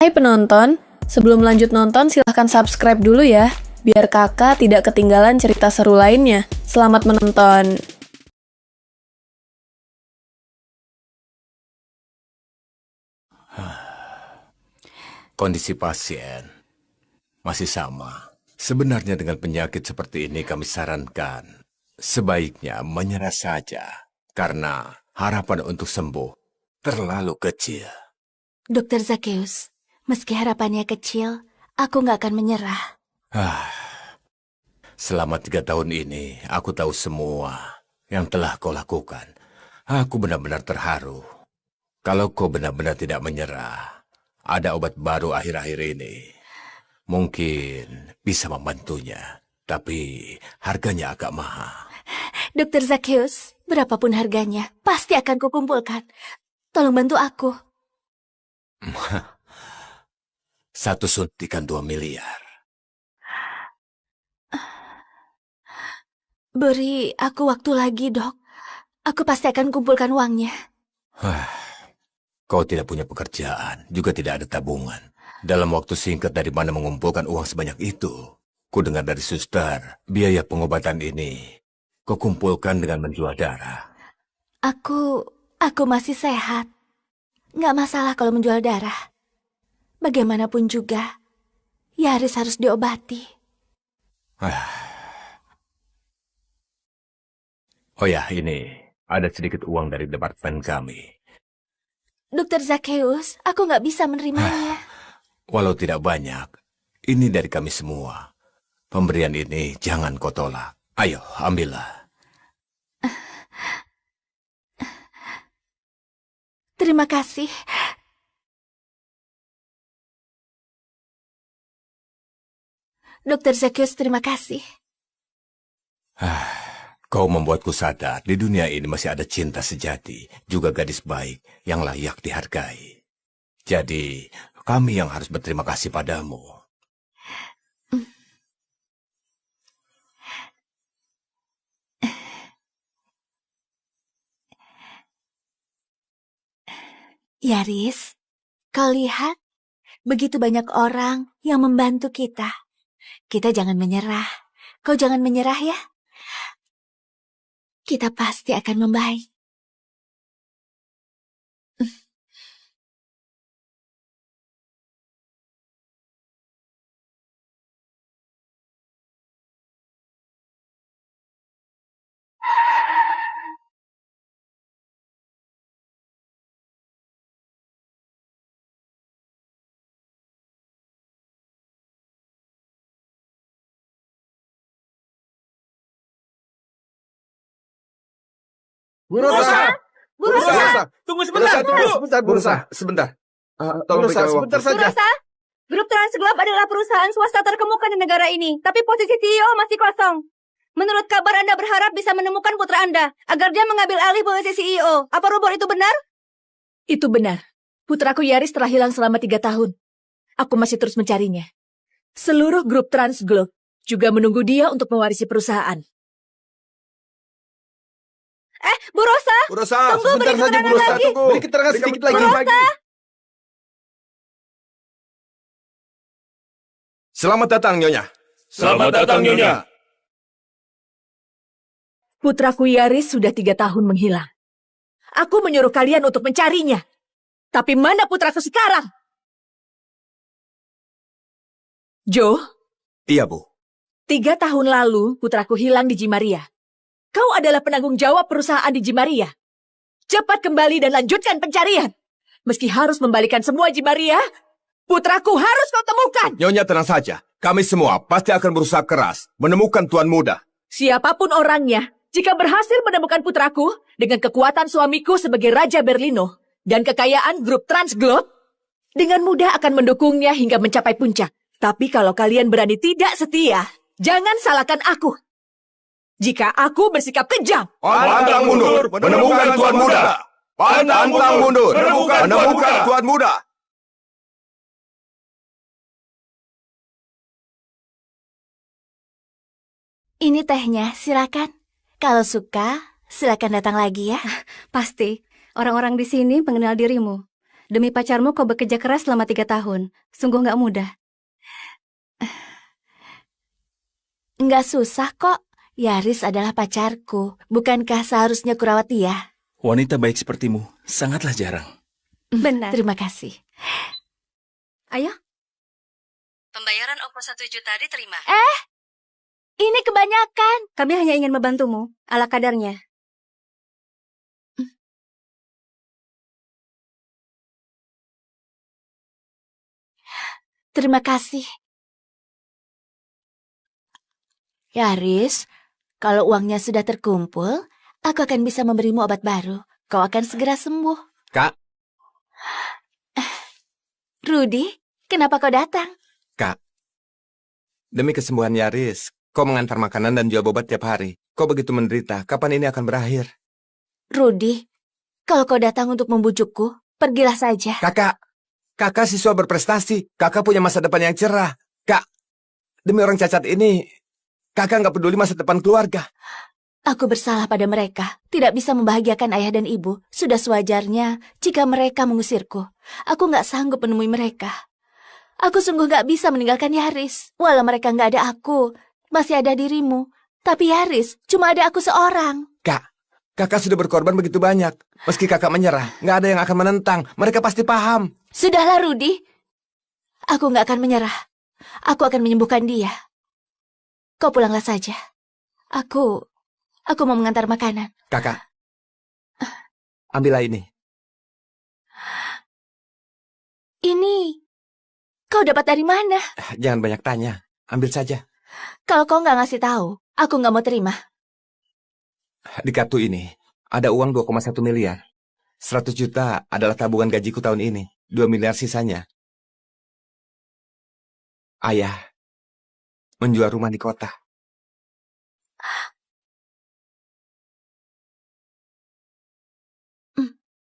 Hai penonton, sebelum lanjut nonton silahkan subscribe dulu ya, biar kakak tidak ketinggalan cerita seru lainnya. Selamat menonton. Kondisi pasien masih sama. Sebenarnya dengan penyakit seperti ini kami sarankan sebaiknya menyerah saja karena harapan untuk sembuh terlalu kecil. Dokter Zacchaeus, meski harapannya kecil, aku nggak akan menyerah. Selama 3 tahun ini, aku tahu semua yang telah kau lakukan. Aku benar-benar terharu. Kalau kau benar-benar tidak menyerah, ada obat baru akhir-akhir ini. Mungkin bisa membantunya, tapi harganya agak mahal. Dokter Zacchaeus, berapapun harganya, pasti akan kukumpulkan. Tolong bantu aku. Satu suntikan 2 miliar. Beri aku waktu lagi, dok. Aku pasti akan kumpulkan uangnya. Kau tidak punya pekerjaan, juga tidak ada tabungan. Dalam waktu singkat dari mana mengumpulkan uang sebanyak itu? Ku dengar dari suster, biaya pengobatan ini kau kumpulkan dengan menjual darah. Aku masih sehat. Nggak masalah kalau menjual darah. Bagaimanapun juga, Yaris harus diobati. Oh ya, ini ada sedikit uang dari departemen kami. Dokter Zacchaeus, aku nggak bisa menerimanya. Walau tidak banyak, ini dari kami semua. Pemberian ini jangan kau tolak. Ayo, ambillah. Terima kasih. Dokter Zacchaeus, terima kasih. Kau membuatku sadar di dunia ini masih ada cinta sejati, juga gadis baik yang layak dihargai. Jadi, kami yang harus berterima kasih padamu. Yaris, kau lihat, begitu banyak orang yang membantu kita. Kita jangan menyerah. Kau jangan menyerah ya. Kita pasti akan membaik. Bu Rosa! Bu Rosa! Tunggu sebentar, Bu Rosa, sebentar. Tolong berikan sebentar Bu saja. Rosa, Grup Transglobe adalah perusahaan swasta terkemuka di negara ini, tapi posisi CEO masih kosong. Menurut kabar Anda berharap bisa menemukan putra Anda, agar dia mengambil alih posisi CEO. Apa rumor itu benar? Itu benar. Putraku Yaris telah hilang selama 3 tahun. Aku masih terus mencarinya. Seluruh grup Transglobe juga menunggu dia untuk mewarisi perusahaan. Bu Rosa! Bu Rosa, Tunggu, sebentar beri saja Bu keterangan Rosa, lagi. tunggu. Beri keterangan sedikit lagi. Bu Rosa! Selamat datang, Nyonya. Selamat datang, Nyonya. Putraku Yaris sudah 3 tahun menghilang. Aku menyuruh kalian untuk mencarinya. Tapi mana putraku sekarang? Joe, Iya, Bu. 3 tahun lalu putraku hilang di Jimaria. Kau adalah penanggung jawab perusahaan di Jimaria. Cepat kembali dan lanjutkan pencarian. Meski harus membalikan semua Jimaria, putraku harus kau temukan. Nyonya tenang saja. Kami semua pasti akan berusaha keras menemukan Tuan Muda. Siapapun orangnya, jika berhasil menemukan putraku dengan kekuatan suamiku sebagai Raja Berlino dan kekayaan grup Transglobe, dengan mudah akan mendukungnya hingga mencapai puncak. Tapi kalau kalian berani tidak setia, jangan salahkan aku. Jika aku bersikap kejam, Pantang mundur, menemukan Tuan Muda. Pantang mundur, menemukan Tuan Muda. Ini tehnya, silakan. Kalau suka, silakan datang lagi ya. Pasti, orang-orang di sini mengenal dirimu. Demi pacarmu kau bekerja keras selama 3 tahun. Sungguh nggak mudah. Nggak susah kok. Yaris adalah pacarku. Bukankah seharusnya kurawat dia? Wanita baik sepertimu sangatlah jarang. Benar. Terima kasih. Ayo. Pembayaran ongkos 1 juta diterima. Ini kebanyakan. Kami hanya ingin membantumu. Ala kadarnya. Terima kasih. Yaris, kalau uangnya sudah terkumpul, aku akan bisa memberimu obat baru. Kau akan segera sembuh. Kak, Rudy, kenapa kau datang? Kak. Demi kesembuhan Yaris, kau mengantar makanan dan jual obat tiap hari. Kau begitu menderita, kapan ini akan berakhir? Rudy, kalau kau datang untuk membujukku, pergilah saja. Kakak siswa berprestasi. Kakak punya masa depan yang cerah. Kak, demi orang cacat ini, kakak nggak peduli masa depan keluarga. Aku bersalah pada mereka, tidak bisa membahagiakan ayah dan ibu. Sudah sewajarnya jika mereka mengusirku. Aku nggak sanggup menemui mereka. Aku sungguh nggak bisa meninggalkan Yaris. Walau mereka nggak ada aku, masih ada dirimu. Tapi Yaris, cuma ada aku seorang. Kakak sudah berkorban begitu banyak. Meski kakak menyerah, nggak ada yang akan menentang. Mereka pasti paham. Sudahlah Rudy, aku nggak akan menyerah. Aku akan menyembuhkan dia. Kau pulanglah saja. Aku mau mengantar makanan. Kakak, ambillah ini. Ini, kau dapat dari mana? Jangan banyak tanya. Ambil saja. Kalau kau nggak ngasih tahu, aku nggak mau terima. Di kartu ini, ada uang 2,1 miliar. 100 juta adalah tabungan gajiku tahun ini. 2 miliar sisanya. Ayah menjual rumah di kota.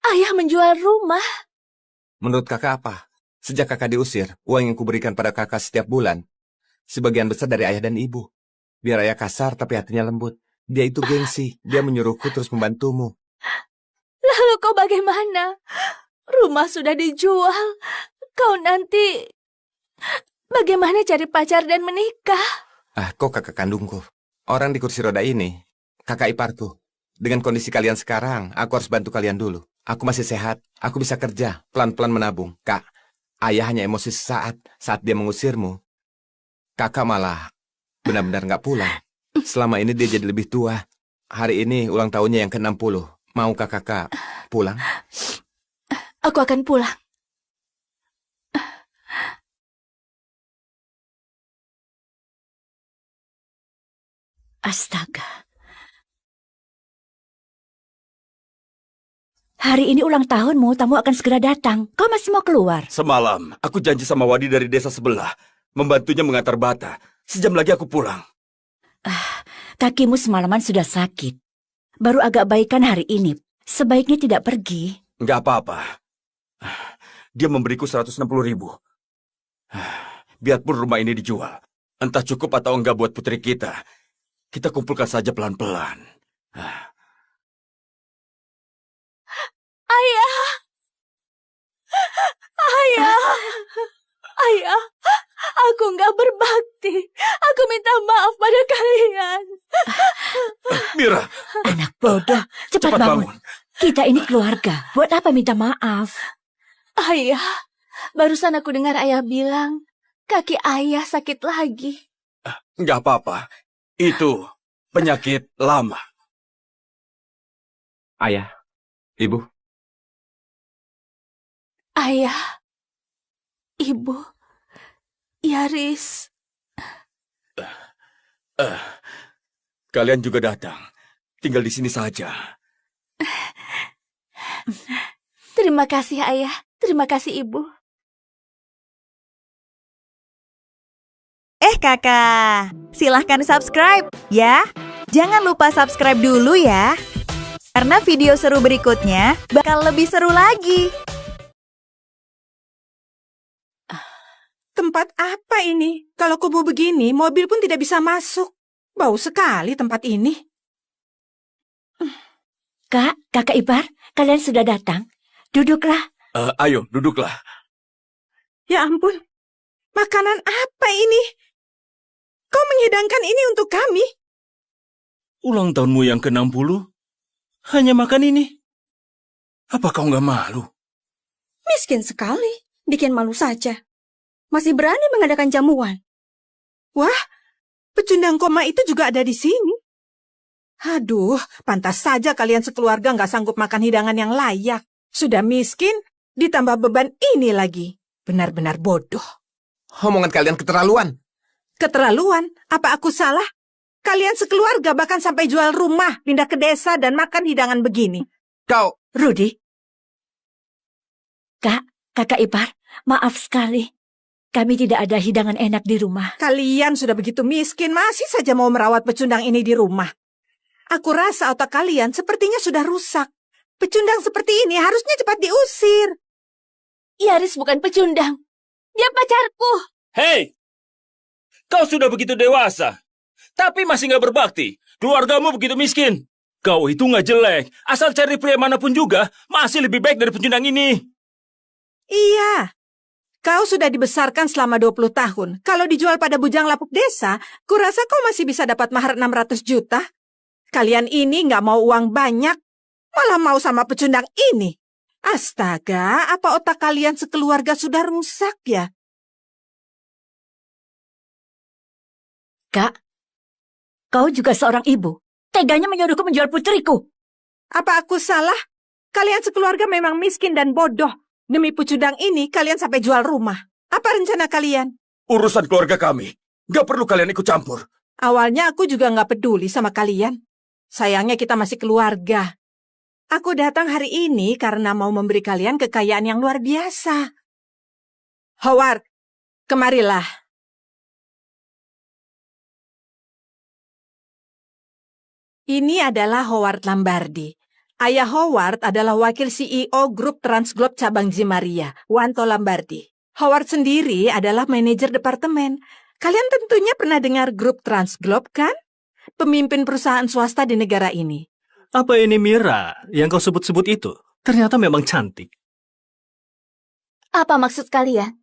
Ayah menjual rumah. Menurut kakak apa? Sejak kakak diusir, uang yang kuberikan pada kakak setiap bulan, sebagian besar dari ayah dan ibu. Biar ayah kasar tapi hatinya lembut. Dia itu gengsi. Dia menyuruhku terus membantumu. Lalu kau bagaimana? Rumah sudah dijual. Kau nanti bagaimana cari pacar dan menikah? Kok kakak kandungku? Orang di kursi roda ini, kakak iparku. Dengan kondisi kalian sekarang, aku harus bantu kalian dulu. Aku masih sehat, aku bisa kerja, pelan-pelan menabung. Kak, ayah hanya emosi sesaat saat dia mengusirmu. Kakak malah benar-benar nggak pulang. Selama ini dia jadi lebih tua. Hari ini ulang tahunnya yang ke-60. Maukah kakak pulang? Aku akan pulang. Astaga. Hari ini ulang tahunmu, tamu akan segera datang. Kau masih mau keluar? Semalam, aku janji sama Wadi dari desa sebelah. Membantunya mengantar bata. Sejam lagi aku pulang. Kakimu semalaman sudah sakit. Baru agak baikan hari ini. Sebaiknya tidak pergi. Nggak apa-apa. Dia memberiku 160.000. Biarpun rumah ini dijual. Entah cukup atau enggak buat putri kita. Kita kumpulkan saja pelan-pelan. Ayah! Ayah! Ayah! Aku nggak berbakti. Aku minta maaf pada kalian. Mira! Anak bodoh, cepat bangun. Kita ini keluarga. Buat apa minta maaf? Ayah, barusan aku dengar ayah bilang, kaki ayah sakit lagi. Nggak apa-apa. Itu penyakit lama. Ayah, ibu. Ayah, ibu, Yaris. Kalian juga datang. Tinggal di sini saja. Terima kasih ayah, terima kasih ibu. Kakak, silahkan subscribe ya. Jangan lupa subscribe dulu ya. Karena video seru berikutnya bakal lebih seru lagi. Tempat apa ini? Kalau kubu begini, mobil pun tidak bisa masuk. Bau sekali tempat ini. Kak, kakak ipar, kalian sudah datang. Duduklah. Ayo, duduklah. Ya ampun, makanan apa ini? Kau menghidangkan ini untuk kami? Ulang tahunmu yang ke-60? Hanya makan ini? Apa kau nggak malu? Miskin sekali, bikin malu saja. Masih berani mengadakan jamuan. Wah, pecundang koma itu juga ada di sini. Aduh, pantas saja kalian sekeluarga nggak sanggup makan hidangan yang layak. Sudah miskin, ditambah beban ini lagi. Benar-benar bodoh. Omongan kalian keterlaluan. Keterlaluan? Apa aku salah? Kalian sekeluarga bahkan sampai jual rumah, pindah ke desa dan makan hidangan begini. Kau... Rudi. Kakak ipar, maaf sekali. Kami tidak ada hidangan enak di rumah. Kalian sudah begitu miskin, masih saja mau merawat pecundang ini di rumah. Aku rasa otak kalian sepertinya sudah rusak. Pecundang seperti ini harusnya cepat diusir. Yaris bukan pecundang. Dia pacarku. Hei! Kau sudah begitu dewasa, tapi masih nggak berbakti. Keluargamu begitu miskin. Kau itu nggak jelek. Asal cari pria manapun juga, masih lebih baik dari pecundang ini. Iya. Kau sudah dibesarkan selama 20 tahun. Kalau dijual pada bujang lapuk desa, kurasa kau masih bisa dapat mahar 600 juta. Kalian ini nggak mau uang banyak, malah mau sama pecundang ini. Astaga, apa otak kalian sekeluarga sudah rusak ya? Kak, kau juga seorang ibu. Teganya menyuruhku menjual putriku. Apa aku salah? Kalian sekeluarga memang miskin dan bodoh. Demi pecundang ini, kalian sampai jual rumah. Apa rencana kalian? Urusan keluarga kami. Gak perlu kalian ikut campur. Awalnya aku juga nggak peduli sama kalian. Sayangnya kita masih keluarga. Aku datang hari ini karena mau memberi kalian kekayaan yang luar biasa. Howard, kemarilah. Ini adalah Howard Lambardi. Ayah Howard adalah wakil CEO grup Transglobe cabang Jimaria, Wanto Lambardi. Howard sendiri adalah manajer departemen. Kalian tentunya pernah dengar grup Transglobe, kan? Pemimpin perusahaan swasta di negara ini. Apa ini Mira yang kau sebut-sebut itu? Ternyata memang cantik. Apa maksud kalian?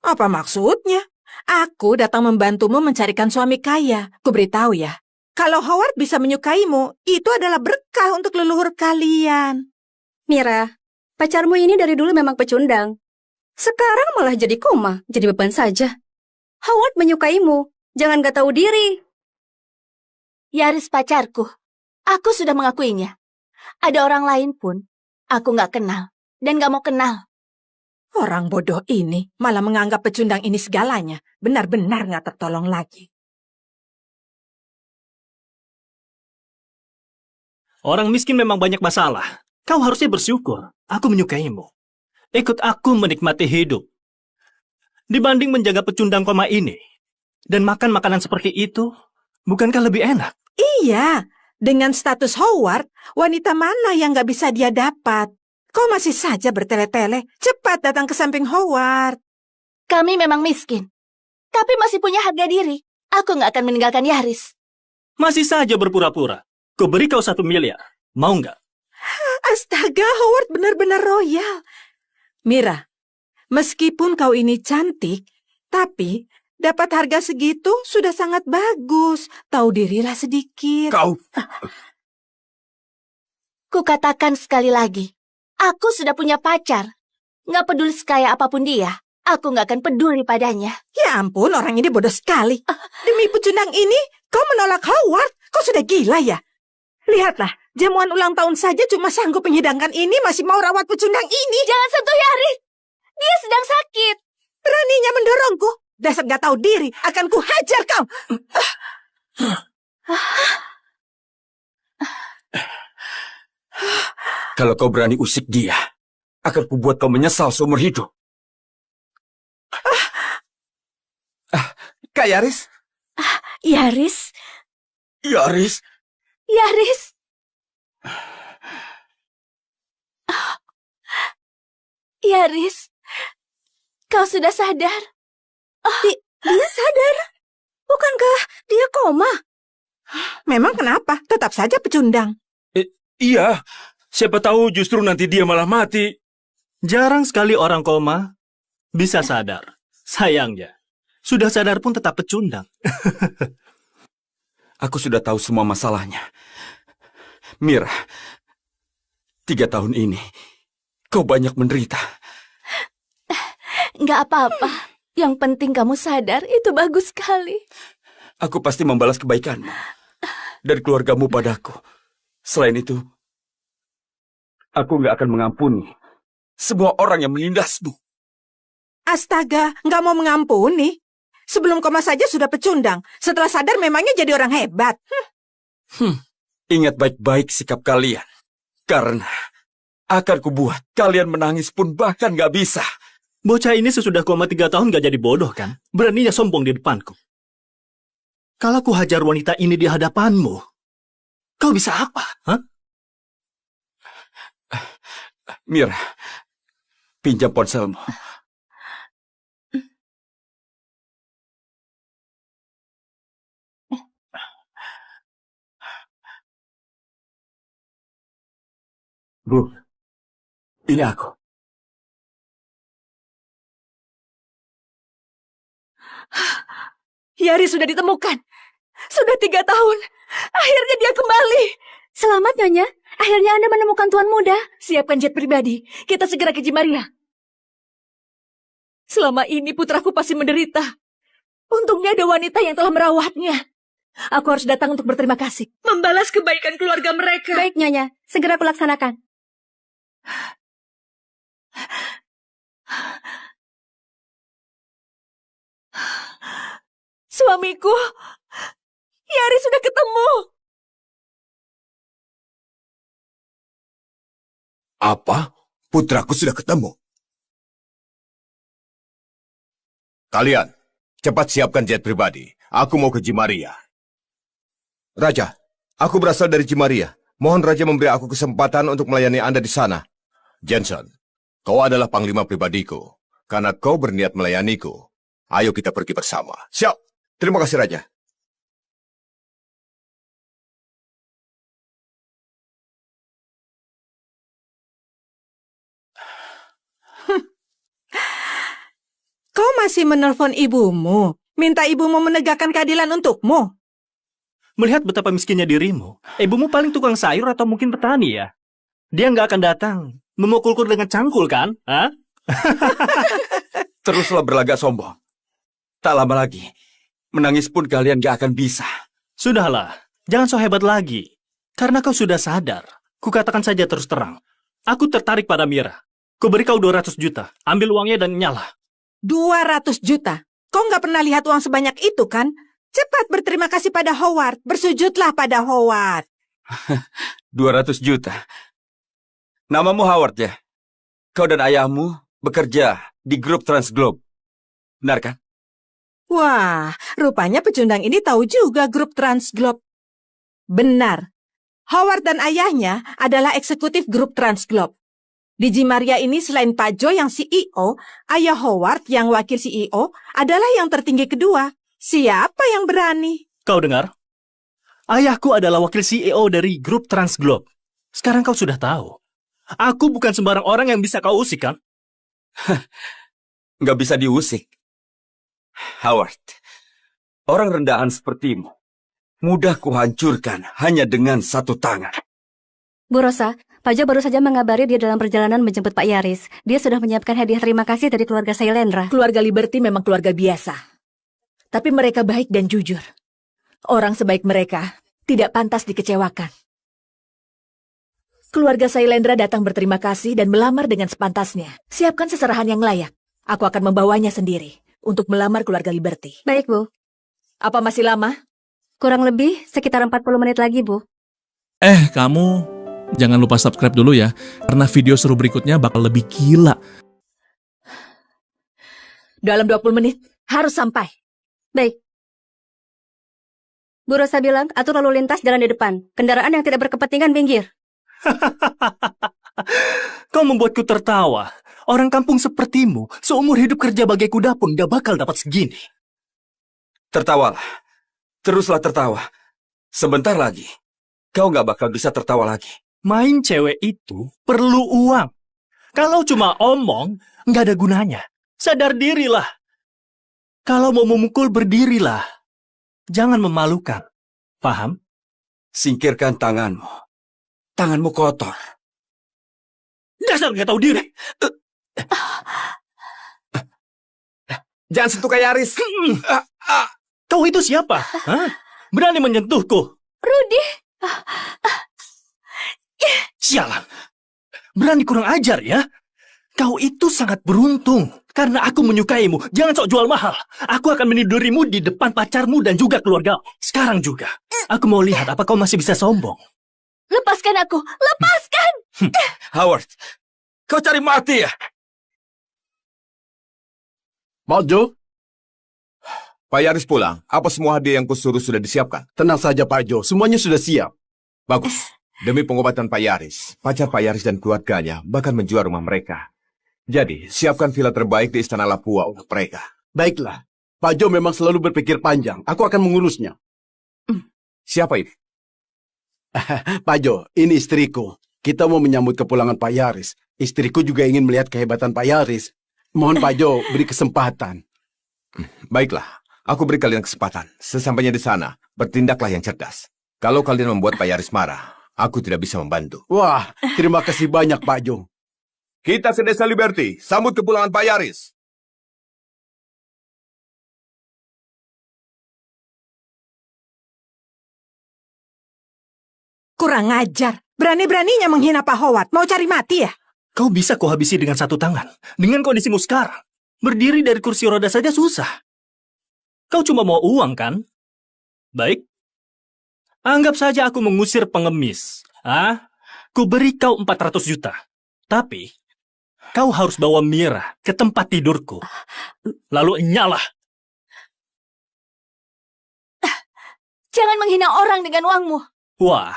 Apa maksudnya? Aku datang membantumu mencarikan suami kaya. Kuberitahu ya. Kalau Howard bisa menyukaimu, itu adalah berkah untuk leluhur kalian. Mira, pacarmu ini dari dulu memang pecundang. Sekarang malah jadi koma, jadi beban saja. Howard menyukaimu, jangan gak tahu diri. Yaris pacarku. Aku sudah mengakuinya. Ada orang lain pun, aku gak kenal dan gak mau kenal. Orang bodoh ini malah menganggap pecundang ini segalanya. Benar-benar gak tertolong lagi. Orang miskin memang banyak masalah. Kau harusnya bersyukur. Aku menyukaimu. Ikut aku menikmati hidup. Dibanding menjaga pecundang koma ini. Dan makan makanan seperti itu, bukankah lebih enak? Iya. Dengan status Howard, wanita mana yang gak bisa dia dapat? Kau masih saja bertele-tele. Cepat datang ke samping Howard. Kami memang miskin. Tapi masih punya harga diri. Aku gak akan meninggalkan Yaris. Masih saja berpura-pura. Ku beri kau 1 miliar. Mau nggak? Astaga, Howard benar-benar royal. Mira, meskipun kau ini cantik, tapi dapat harga segitu sudah sangat bagus. Tahu dirilah sedikit. Kau... Kukatakan sekali lagi, aku sudah punya pacar. Nggak peduli sekaya apapun dia, aku nggak akan peduli padanya. Ya ampun, orang ini bodoh sekali. Demi pecundang ini, kau menolak Howard? Kau sudah gila ya? Lihatlah, jamuan ulang tahun saja cuma sanggup menghidangkan ini, masih mau rawat pecundang ini. Jangan sentuh Yaris. Dia sedang sakit. Beraninya mendorongku. Dasar gak tahu diri, akan ku hajar kau. Kalau kau berani usik dia, akan kubuat kau menyesal seumur hidup. Kak Yaris? Yaris? Yaris? Yaris. Yaris, kau sudah sadar? Dia sadar? Bukankah dia koma? Memang kenapa? Tetap saja pecundang. Iya, siapa tahu justru nanti dia malah mati. Jarang sekali orang koma bisa sadar. Sayangnya, sudah sadar pun tetap pecundang. Aku sudah tahu semua masalahnya. Mira, 3 tahun ini, kau banyak menderita. Nggak apa-apa. Yang penting kamu sadar, itu bagus sekali. Aku pasti membalas kebaikanmu dan keluargamu padaku. Selain itu, aku nggak akan mengampuni semua orang yang menindasmu. Astaga, nggak mau mengampuni. Sebelum koma saja sudah pecundang. Setelah sadar memangnya jadi orang hebat. Ingat baik-baik sikap kalian. Karena akan kubuat kalian menangis pun bahkan nggak bisa. Bocah ini sesudah koma 3 tahun gak jadi bodoh kan? Beraninya sombong di depanku. Kalau ku hajar wanita ini di hadapanmu, kau bisa apa? Hah? Mira, pinjam ponselmu. Bu, ini aku. Yaris sudah ditemukan. Sudah 3 tahun. Akhirnya dia kembali. Selamat, Nyonya. Akhirnya Anda menemukan Tuan Muda. Siapkan jet pribadi. Kita segera ke Jimaria. Selama ini putraku pasti menderita. Untungnya ada wanita yang telah merawatnya. Aku harus datang untuk berterima kasih. Membalas kebaikan keluarga mereka. Baik, Nyonya. Segera kulaksanakan. Suamiku, Yaris sudah ketemu. Apa? Putraku sudah ketemu? Kalian, cepat siapkan jet pribadi. Aku mau ke Jimaria. Raja, aku berasal dari Jimaria. Mohon Raja memberi aku kesempatan untuk melayani Anda di sana. Jensen, kau adalah panglima pribadiku. Karena kau berniat melayaniku. Ayo kita pergi bersama. Siap. Terima kasih, Raja. Kau masih menelpon ibumu, minta ibumu menegakkan keadilan untukmu. Melihat betapa miskinnya dirimu, ibumu paling tukang sayur atau mungkin petani ya? Dia nggak akan datang memukulku dengan cangkul kan? Hah? Teruslah berlagak sombong. Tak lama lagi, menangis pun kalian gak akan bisa. Sudahlah, jangan so hebat lagi. Karena kau sudah sadar. Kukatakan saja terus terang. Aku tertarik pada Mira. Ku beri kau 200 juta. Ambil uangnya dan nyala. 200 juta? Kau nggak pernah lihat uang sebanyak itu kan? Cepat berterima kasih pada Howard. Bersujudlah pada Howard. 200 juta. Namamu Howard ya? Kau dan ayahmu bekerja di grup Transglobe. Benar kan? Wah, rupanya pecundang ini tahu juga grup Transglobe. Benar. Howard dan ayahnya adalah eksekutif grup Transglobe. Di Jimaria ini selain Pak Joe yang CEO, ayah Howard yang wakil CEO adalah yang tertinggi kedua. Siapa yang berani? Kau dengar? Ayahku adalah wakil CEO dari grup Transglobe. Sekarang kau sudah tahu. Aku bukan sembarang orang yang bisa kau usik kan? Nggak bisa diusik. Howard, orang rendahan sepertimu mudah kuhancurkan hanya dengan satu tangan. Bu Rosa, Pak Jo baru saja mengabari dia dalam perjalanan menjemput Pak Yaris. Dia sudah menyiapkan hadiah terima kasih dari keluarga Sailendra. Keluarga Liberty memang keluarga biasa. Tapi mereka baik dan jujur. Orang sebaik mereka tidak pantas dikecewakan. Keluarga Sailendra datang berterima kasih dan melamar dengan sepantasnya. Siapkan seserahan yang layak. Aku akan membawanya sendiri untuk melamar keluarga Liberty. Baik, Bu. Apa masih lama? Kurang lebih sekitar 40 menit lagi, Bu. Kamu jangan lupa subscribe dulu ya, karena video seru berikutnya bakal lebih gila. Dalam 20 menit, harus sampai. Baik. Bu Rosa bilang, atur lalu lintas jalan di depan. Kendaraan yang tidak berkepentingan minggir. Kau membuatku tertawa. Orang kampung sepertimu, seumur hidup kerja bagai kuda pun gak bakal dapat segini. Tertawalah. Teruslah tertawa. Sebentar lagi, kau gak bakal bisa tertawa lagi. Main cewek itu perlu uang. Kalau cuma omong, nggak ada gunanya. Sadar dirilah. Kalau mau memukul, berdirilah. Jangan memalukan. Paham? Singkirkan tanganmu. Tanganmu kotor. Dasar nggak tahu diri. Jangan sentuh Kak Yaris. Kau itu siapa? Hah? Berani menyentuhku? Rudy. Sialan. Berani kurang ajar ya? Kau itu sangat beruntung. Karena aku menyukaimu. Jangan sok jual mahal. Aku akan menidurimu di depan pacarmu dan juga keluarga. Sekarang juga. Aku mau lihat apa kau masih bisa sombong. Lepaskan aku. Lepaskan. Howard, kau cari mati ya? Pak Jo? Pak Yaris pulang. Apa semua hadiah yang kusuruh sudah disiapkan? Tenang saja Pak Jo, semuanya sudah siap. Bagus. Demi pengobatan Pak Yaris, pacar Pak Yaris dan keluarganya bahkan menjual rumah mereka. Jadi, siapkan villa terbaik di Istana Lapua untuk mereka. Baiklah. Pak Jo memang selalu berpikir panjang. Aku akan mengurusnya. Siapa ini? Pak Jo, ini istriku. Kita mau menyambut kepulangan Pak Yaris. Istriku juga ingin melihat kehebatan Pak Yaris. Mohon Pak Jo, beri kesempatan. Baiklah, aku beri kalian kesempatan. Sesampainya di sana, bertindaklah yang cerdas. Kalau kalian membuat Pak Yaris marah, aku tidak bisa membantu. Wah, terima kasih banyak Pak Jo. Kita ke Desa Liberty, sambut kepulangan Pak Yaris. Kurang ajar. Berani-beraninya menghina Pak Howard. Mau cari mati ya? Kau bisa kau habisi dengan satu tangan. Dengan kondisimu sekarang. Berdiri dari kursi roda saja susah. Kau cuma mau uang kan? Baik. Anggap saja aku mengusir pengemis. Ku beri kau 400 juta. Tapi, kau harus bawa Mira ke tempat tidurku. Lalu nyalah. Jangan menghina orang dengan uangmu. Wah,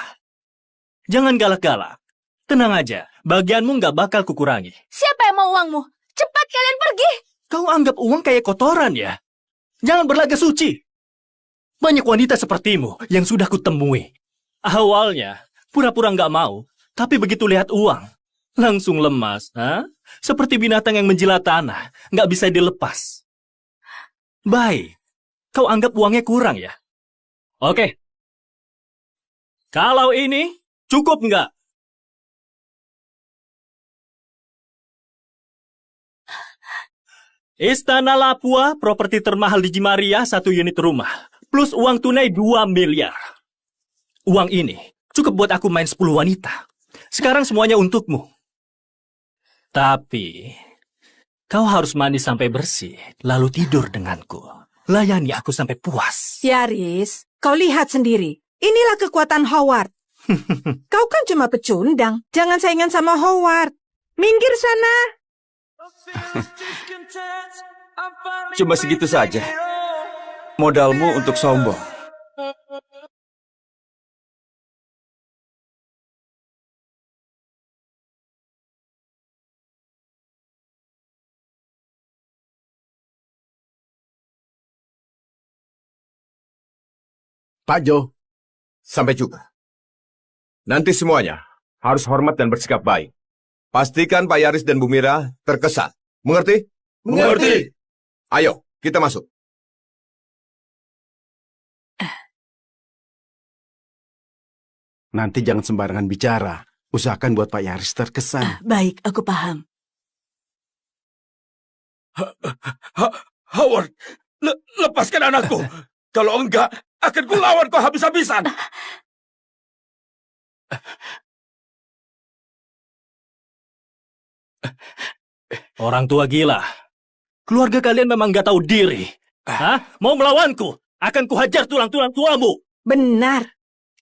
jangan galak-galak. Tenang aja, bagianmu nggak bakal kukurangi. Siapa yang mau uangmu? Cepat kalian pergi. Kau anggap uang kayak kotoran ya? Jangan berlaga suci. Banyak wanita sepertimu yang sudah kutemui. Awalnya, pura-pura nggak mau, tapi begitu lihat uang, langsung lemas. Seperti binatang yang menjilat tanah, nggak bisa dilepas. Baik, kau anggap uangnya kurang ya? Oke. Kalau ini, cukup nggak? Istana Lapua, properti termahal di Jimaria, 1 unit rumah. Plus uang tunai 2 miliar. Uang ini cukup buat aku main 10 wanita. Sekarang semuanya untukmu. Tapi, kau harus mandi sampai bersih, lalu tidur denganku. Layani aku sampai puas. Yaris, kau lihat sendiri. Inilah kekuatan Howard. Kau kan cuma pecundang. Jangan saingan sama Howard. Minggir sana. Cuma segitu saja. Modalmu untuk sombong. Pak Jo, sampai juga. Nanti semuanya harus hormat dan bersikap baik. Pastikan Pak Yaris dan Bu Mira terkesan. Mengerti? Mengerti. Ayo, kita masuk. Nanti jangan sembarangan bicara. Usahakan buat Pak Yaris terkesan. Baik, aku paham. Howard, lepaskan anakku. Kalau enggak, akan kulawan kau habis-habisan. Orang tua gila. Keluarga kalian memang nggak tahu diri. Mau melawanku? Akan kuhajar tulang-tulang tuamu. Benar.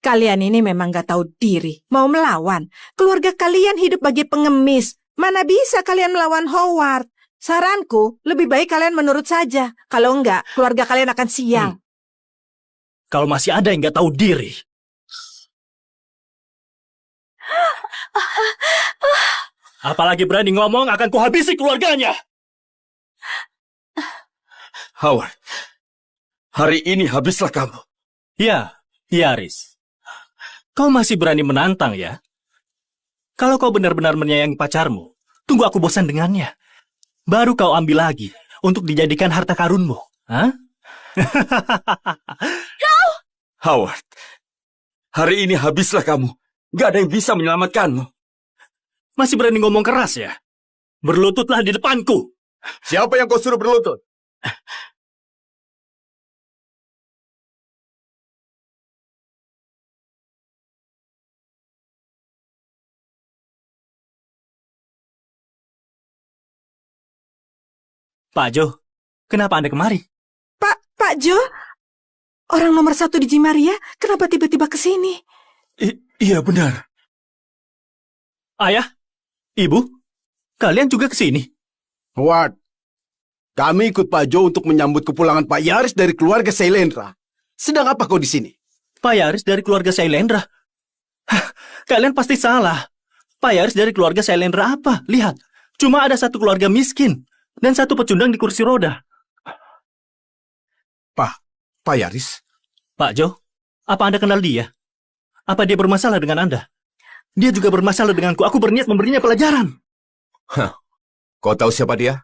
Kalian ini memang gak tahu diri. Mau melawan. Keluarga kalian hidup bagi pengemis. Mana bisa kalian melawan Howard? Saranku, lebih baik kalian menurut saja. Kalau enggak, keluarga kalian akan sial. Kalau masih ada yang nggak tahu diri. Apalagi berani ngomong, akan kuhabisi keluarganya. Howard, hari ini habislah kamu. Ya, Yaris. Kau masih berani menantang ya? Kalau kau benar-benar menyayangi pacarmu, Tunggu aku bosan dengannya. Baru kau ambil lagi untuk dijadikan harta karunmu. Hah? Howard, hari ini habislah kamu. Gak ada yang bisa menyelamatkanmu. Masih berani ngomong keras ya? Berlututlah di depanku. Siapa yang kau suruh berlutut? Pak Jo, kenapa Anda kemari? Pak Jo? Orang nomor 1 di Jimaria, kenapa tiba-tiba ke sini? Iya benar. Ayah, Ibu, kalian juga ke sini? Howard, kami ikut Pak Jo untuk menyambut kepulangan Pak Yaris dari keluarga Sailendra. Sedang apa kau di sini? Pak Yaris dari keluarga Sailendra? Kalian pasti salah. Pak Yaris dari keluarga Sailendra apa? Lihat, cuma ada satu keluarga miskin dan satu pecundang di kursi roda. Pak Yaris? Pak Jo, apa Anda kenal dia? Apa dia bermasalah dengan Anda? Dia juga bermasalah denganku. Aku berniat memberinya pelajaran. Hah, kau tahu siapa dia?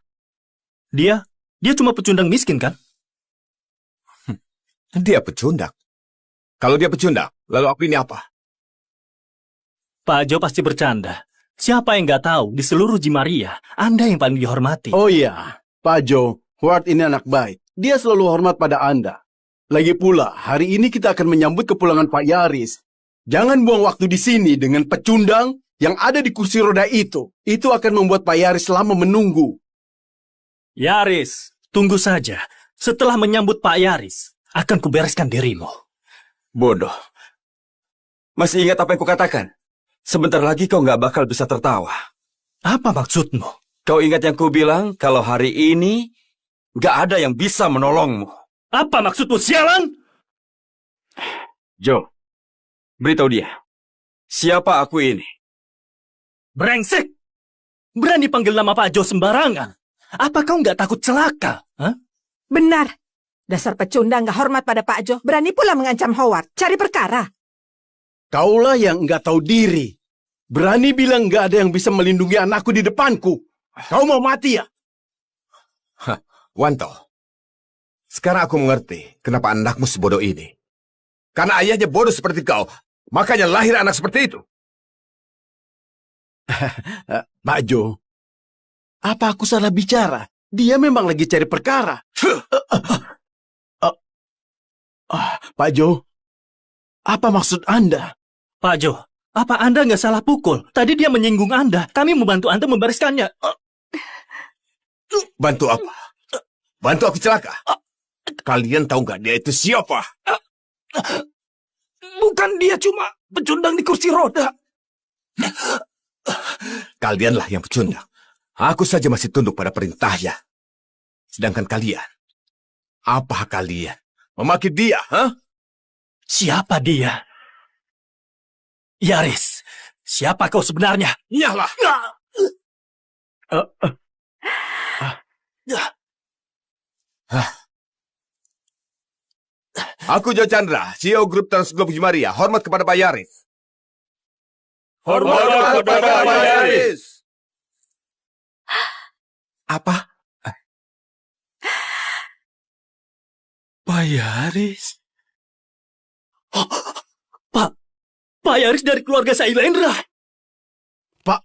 Dia cuma pecundang miskin, kan? Dia pecundang. Kalau dia pecundang, lalu aku ini apa? Pak Jo pasti bercanda. Siapa yang nggak tahu di seluruh Jimaria, Anda yang paling dihormati. Oh iya, Pak Jo, Howard ini anak baik. Dia selalu hormat pada Anda. Lagi pula, hari ini kita akan menyambut kepulangan Pak Yaris. Jangan buang waktu di sini dengan pecundang yang ada di kursi roda itu. Itu akan membuat Pak Yaris lama menunggu. Yaris, tunggu saja. Setelah menyambut Pak Yaris, akan kubereskan dirimu. Bodoh. Masih ingat apa yang kukatakan? Sebentar lagi kau nggak bakal bisa tertawa. Apa maksudmu? Kau ingat yang kubilang kalau hari ini nggak ada yang bisa menolongmu. Apa maksudmu, sialan? Joe, beritahu dia. Siapa aku ini? Brengsek! Berani panggil nama Pak Jo sembarangan. Apa kau nggak takut celaka? Hah? Benar. Dasar pecundang nggak hormat pada Pak Jo. Berani pula mengancam Howard. Cari perkara. Kaulah yang nggak tahu diri. Berani bilang nggak ada yang bisa melindungi anakku di depanku. Kau mau mati ya? Hah, Wanto. Sekarang aku mengerti kenapa anakmu sebodoh ini. Karena ayahnya bodoh seperti kau, makanya lahir anak seperti itu. Pak Jo, apa aku salah bicara? Dia memang lagi cari perkara. Pak Jo, apa maksud Anda? Pak Jo, apa Anda nggak salah pukul? Tadi dia menyinggung Anda. Kami membantu Anda membereskannya. Bantu apa? Bantu aku celaka? Kalian tahu nggak dia itu siapa? Bukan, dia cuma pecundang di kursi roda. Kalianlah yang pecundang. Aku saja masih tunduk pada perintahnya. Sedangkan kalian, apa kalian? Memaki dia, ha? Siapa dia? Yaris, siapa kau sebenarnya? Iyalah. Aku Jo Chandra, CEO Grup Transglobe Jimaria. Hormat kepada Pak Yaris. Hormat kepada Pak Yaris. Apa? Pak Yaris? Pak Yaris dari keluarga Sailendra. Pak.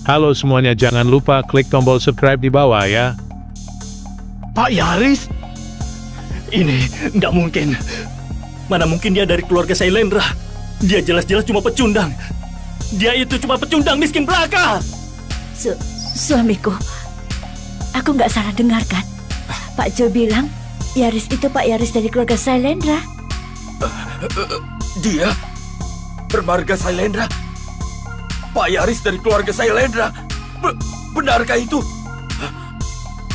Halo semuanya, jangan lupa klik tombol subscribe di bawah ya. Pak Yaris? Ini nggak mungkin. Mana mungkin dia dari keluarga Sailendra? Dia jelas-jelas cuma pecundang. Dia itu cuma pecundang miskin belaka. Suamiku, aku nggak salah dengar kan? Pak Jo bilang Yaris itu Pak Yaris dari keluarga Sailendra. Dia bermarga Sailendra. Pak Yaris dari keluarga Sailendra. Benarkah itu?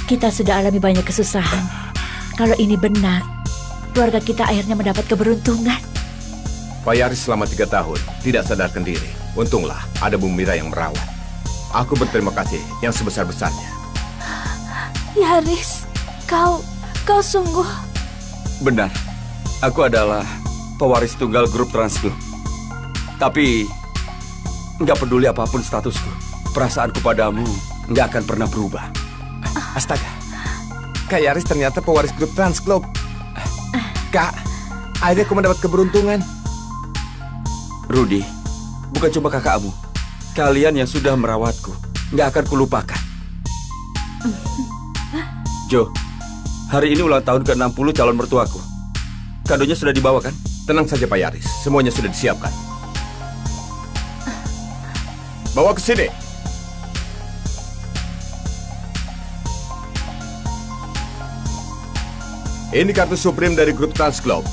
Kita sudah alami banyak kesusahan. Kalau ini benar, keluarga kita akhirnya mendapat keberuntungan. Pak Yaris selama 3 tahun tidak sadarkan diri. Untunglah ada Bu Mira yang merawat. Aku berterima kasih yang sebesar-besarnya. Yaris, kau Kau sungguh... Benar. Aku adalah pewaris tunggal grup Transglobe. Tapi, nggak peduli apapun statusku, perasaanku padamu nggak akan pernah berubah. Astaga, Kak Yaris ternyata pewaris grup Transglobe. Kak, akhirnya aku mendapat keberuntungan. Rudy, bukan cuma kakakmu. Kalian yang sudah merawatku, nggak akan kulupakan. Jo, hari ini ulang tahun ke-60 calon mertuaku. Kadonya sudah dibawa kan? Tenang saja Pak Yaris, semuanya sudah disiapkan. Bawa ke sini. Ini kartu Supreme dari grup Transglobe.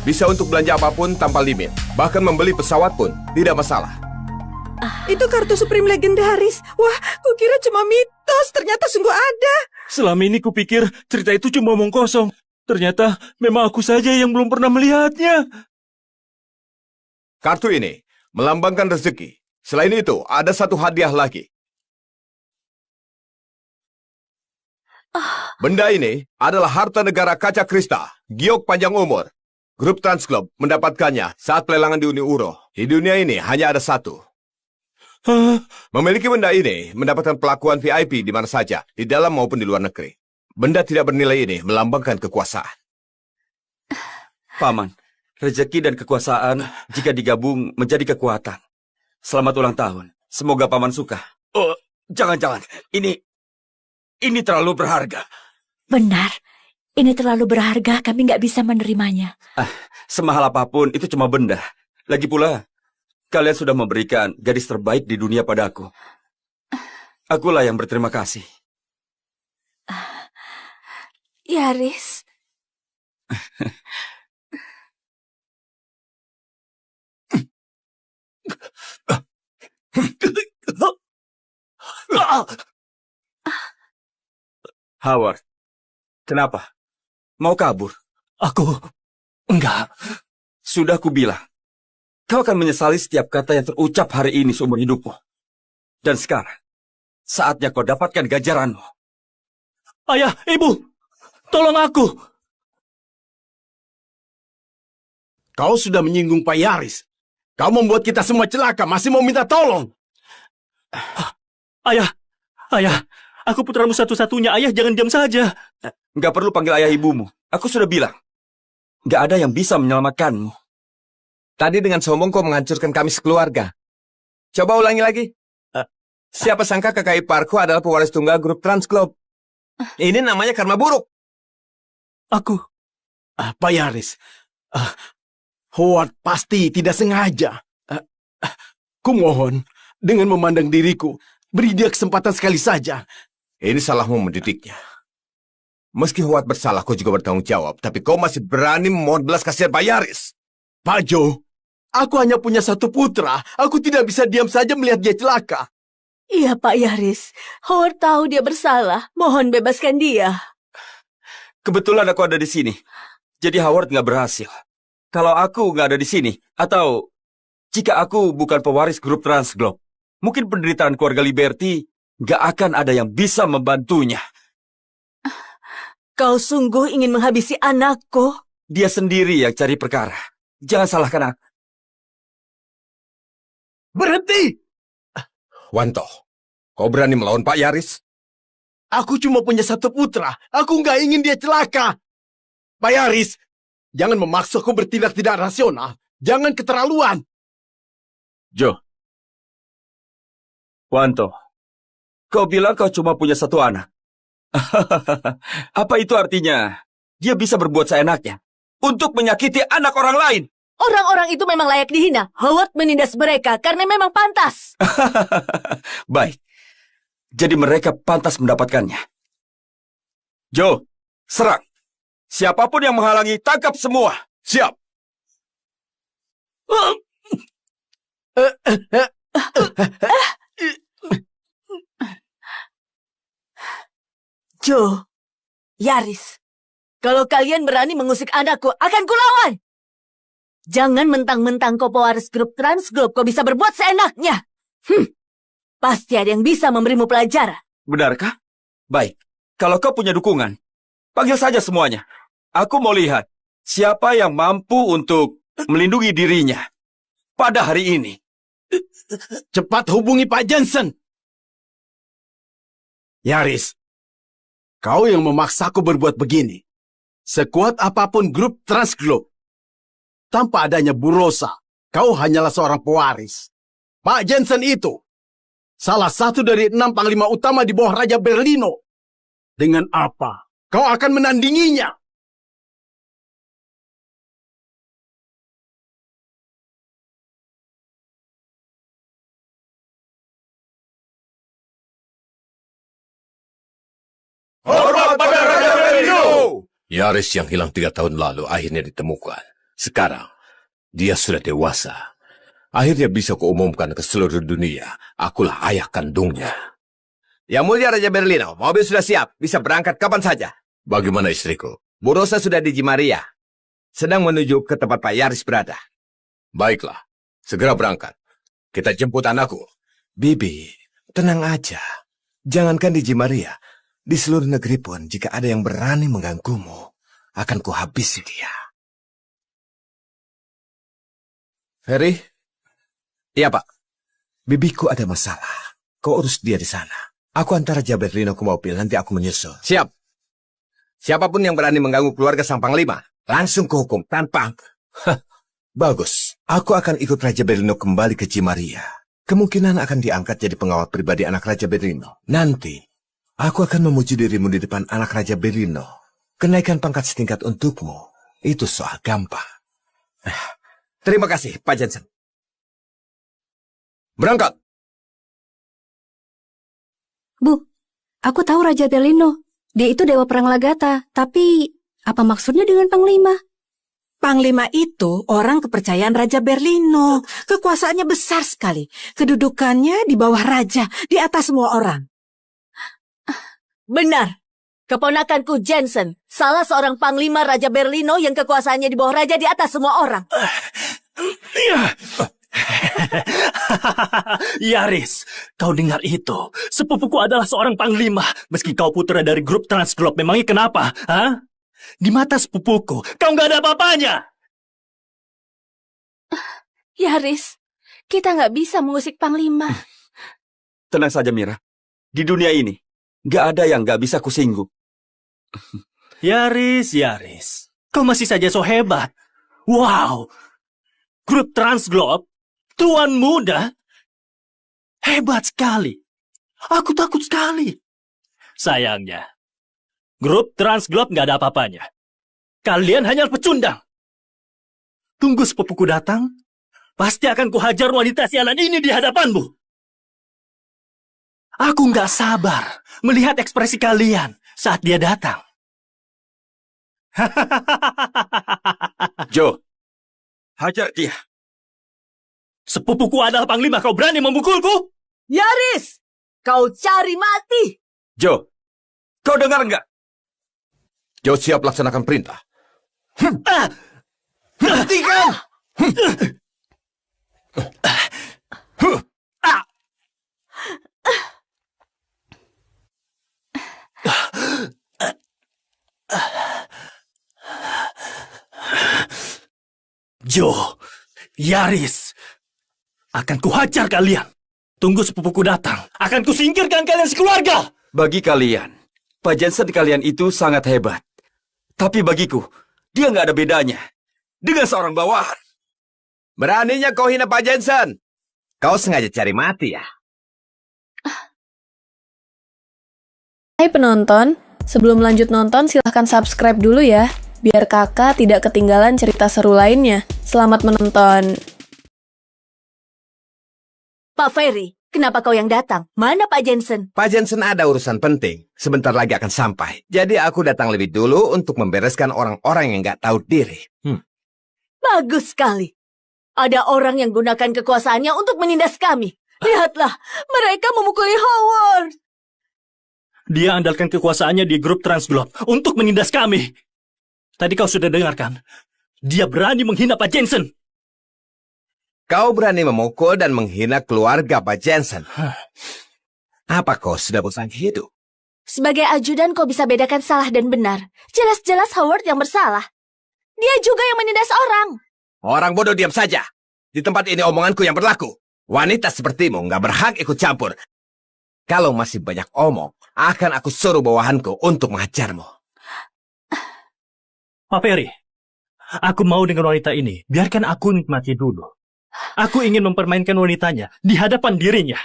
Bisa untuk belanja apapun tanpa limit. Bahkan membeli pesawat pun tidak masalah. Itu kartu Supreme legendaris. Wah, kukira cuma mitos, ternyata sungguh ada. Selama ini kupikir cerita itu cuma omong kosong. Ternyata memang aku saja yang belum pernah melihatnya. Kartu ini melambangkan rezeki. Selain itu, ada satu hadiah lagi. Benda ini adalah harta negara kaca kristal, giok panjang umur. Grup Transglobe mendapatkannya saat pelelangan di Uni Uro. Di dunia ini hanya ada satu. Memiliki benda ini mendapatkan perlakuan VIP di mana saja, di dalam maupun di luar negeri. Benda tidak bernilai ini melambangkan kekuasaan. Paman, rezeki dan kekuasaan jika digabung menjadi kekuatan. Selamat ulang tahun. Semoga Paman suka. Oh, jangan-jangan. Ini terlalu berharga. Benar. Ini terlalu berharga, kami nggak bisa menerimanya. Semahal apapun, itu cuma benda. Lagi pula, kalian sudah memberikan gadis terbaik di dunia padaku. Akulah yang berterima kasih. Yaris. Howard, kenapa? Mau kabur? Aku enggak. Sudah kubilang, kau akan menyesali setiap kata yang terucap hari ini seumur hidupmu. Dan sekarang, saatnya kau dapatkan ganjaranmu. Ayah, ibu, tolong aku. Kau sudah menyinggung Pak Yaris. Kau membuat kita semua celaka, masih mau minta tolong. Ayah, aku putramu satu-satunya. Ayah, jangan diam saja. Nggak perlu panggil ayah ibumu. Aku sudah bilang, nggak ada yang bisa menyelamatkanmu. Tadi dengan sombong kau menghancurkan kami sekeluarga. Coba ulangi lagi. Siapa sangka kakak iparku adalah pewaris tunggal grup Transglobe. Ini namanya karma buruk. Aku. Pak Yaris, Howard pasti tidak sengaja. Kumohon, dengan memandang diriku, beri dia kesempatan sekali saja. Ini salahmu mendidiknya. Meski Howard bersalah, kau juga bertanggung jawab. Tapi kau masih berani memohon belas kasihan Pak Yaris. Pak Joe, aku hanya punya satu putra. Aku tidak bisa diam saja melihat dia celaka. Iya, Pak Yaris. Howard tahu dia bersalah. Mohon bebaskan dia. Kebetulan aku ada di sini. Jadi Howard nggak berhasil. Kalau aku nggak ada di sini, atau jika aku bukan pewaris grup Transglobe, mungkin penderitaan keluarga Liberty nggak akan ada yang bisa membantunya. Kau sungguh ingin menghabisi anakku? Dia sendiri yang cari perkara. Jangan salahkan aku. Berhenti! Wanto, kau berani melawan Pak Yaris? Aku cuma punya satu putra. Aku nggak ingin dia celaka. Pak Yaris, jangan memaksaku bertindak tidak rasional. Jangan keterlaluan. Joe. Wanto, kau bilang kau cuma punya satu anak. Apa itu artinya? Dia bisa berbuat seenaknya untuk menyakiti anak orang lain. Orang-orang itu memang layak dihina. Howard menindas mereka karena memang pantas. Baik. Jadi mereka pantas mendapatkannya. Joe, serang. Siapapun yang menghalangi, tangkap semua. Siap. Joe, Yaris, kalau kalian berani mengusik anakku, akan kulawan. Jangan mentang-mentang kau pewaris grup Transglobe, kau bisa berbuat seenaknya. Pasti ada yang bisa memberimu pelajaran. Benarkah? Baik. Kalau kau punya dukungan, Panggil saja semuanya. Aku mau lihat siapa yang mampu untuk melindungi dirinya pada hari ini. Cepat hubungi Pak Jensen. Yaris, kau yang memaksaku berbuat begini. Sekuat apapun grup Transglobe, tanpa adanya Bu Rosa, kau hanyalah seorang pewaris. Pak Jensen itu salah satu dari 6 panglima utama di bawah Raja Berlino. Dengan apa kau akan menandinginya? Hormat pada Raja Berlino! Yaris yang hilang 3 tahun lalu akhirnya ditemukan. Sekarang, dia sudah dewasa. Akhirnya bisa kuumumkan ke seluruh dunia. Akulah ayah kandungnya. Yang mulia Raja Berlino, mobil sudah siap. Bisa berangkat kapan saja. Bagaimana istriku? Bu Rosa sudah di Jimaria. Sedang menuju ke tempat Pak Yaris berada. Baiklah, segera berangkat. Kita jemput anakku. Bibi, tenang aja. Jangankan di Jimaria. Di seluruh negeri pun, jika ada yang berani mengganggumu, akan kuhabisi dia. Ferry? Iya, Pak. Bibiku ada masalah. Kau urus dia di sana. Aku antar Raja Berlino ke mobil, nanti aku menyusul. Siap. Siapapun yang berani mengganggu keluarga sang panglima, langsung kuhukum tanpa... Bagus. Aku akan ikut Raja Berlino kembali ke Jimaria. Kemungkinan akan diangkat jadi pengawal pribadi anak Raja Berlino. Nanti, aku akan memuji dirimu di depan anak Raja Berlino. Kenaikan pangkat setingkat untukmu, itu soal gampang. Terima kasih, Pak Jensen. Berangkat! Bu, aku tahu Raja Berlino. Dia itu dewa perang Lagata. Tapi, apa maksudnya dengan panglima? Panglima itu orang kepercayaan Raja Berlino. Kekuasaannya besar sekali. Kedudukannya di bawah raja, di atas semua orang. Benar. Keponakanku Jensen, salah seorang panglima Raja Berlino yang kekuasaannya di bawah raja di atas semua orang. Yaris, kau dengar itu? Sepupuku adalah seorang panglima. Meski kau putra dari grup Transglobe, memangnya kenapa? Hah? Di mata sepupuku, kau nggak ada apa-apanya. Yaris, kita nggak bisa mengusik panglima. Tenang saja, Mira. Di dunia ini, nggak ada yang nggak bisa kusinggung. Yaris, kau masih saja so hebat. Wow, grup Transglobe, tuan muda, hebat sekali. Aku takut sekali. Sayangnya, grup Transglobe nggak ada apa-apanya. Kalian hanya pecundang. Tunggu sepupuku datang, pasti akan kuhajar wanita sialan ini di hadapanmu. Aku nggak sabar melihat ekspresi kalian saat dia datang. Joe, hajar dia. Sepupuku adalah panglima, kau berani memukulku? Yaris, kau cari mati. Joe, kau dengar nggak? Joe siap laksanakan perintah. Hentikan! Joe, Yaris, akan kuhajar kalian. Tunggu sepupuku datang, akan kusingkirkan kalian sekeluarga. Bagi kalian, Pak Jensen kalian itu sangat hebat. Tapi bagiku, dia nggak ada bedanya dengan seorang bawahan. Beraninya kau hina Pak Jensen. Kau sengaja cari mati ya? Hai penonton, sebelum lanjut nonton silahkan subscribe dulu ya, biar kakak tidak ketinggalan cerita seru lainnya. Selamat menonton. Pak Ferry, kenapa kau yang datang? Mana Pak Jensen? Pak Jensen ada urusan penting. Sebentar lagi akan sampai. Jadi aku datang lebih dulu untuk membereskan orang-orang yang nggak tahu diri. Bagus sekali. Ada orang yang gunakan kekuasaannya untuk menindas kami. Lihatlah, mereka memukuli Howard. Dia andalkan kekuasaannya di grup Transglobe untuk menindas kami. Tadi kau sudah dengarkan. Dia berani menghina Pak Jensen. Kau berani memukul dan menghina keluarga Pak Jensen. Apa kau sudah bosan hidup? Sebagai ajudan kau bisa bedakan salah dan benar. Jelas-jelas Howard yang bersalah. Dia juga yang menindas orang. Orang bodoh diam saja. Di tempat ini omonganku yang berlaku. Wanita sepertimu nggak berhak ikut campur. Kalau masih banyak omong, akan aku suruh bawahanku untuk mengajarmu. Pak Ferry, aku mau dengan wanita ini. Biarkan aku nikmati dulu. Aku ingin mempermainkan wanitanya di hadapan dirinya.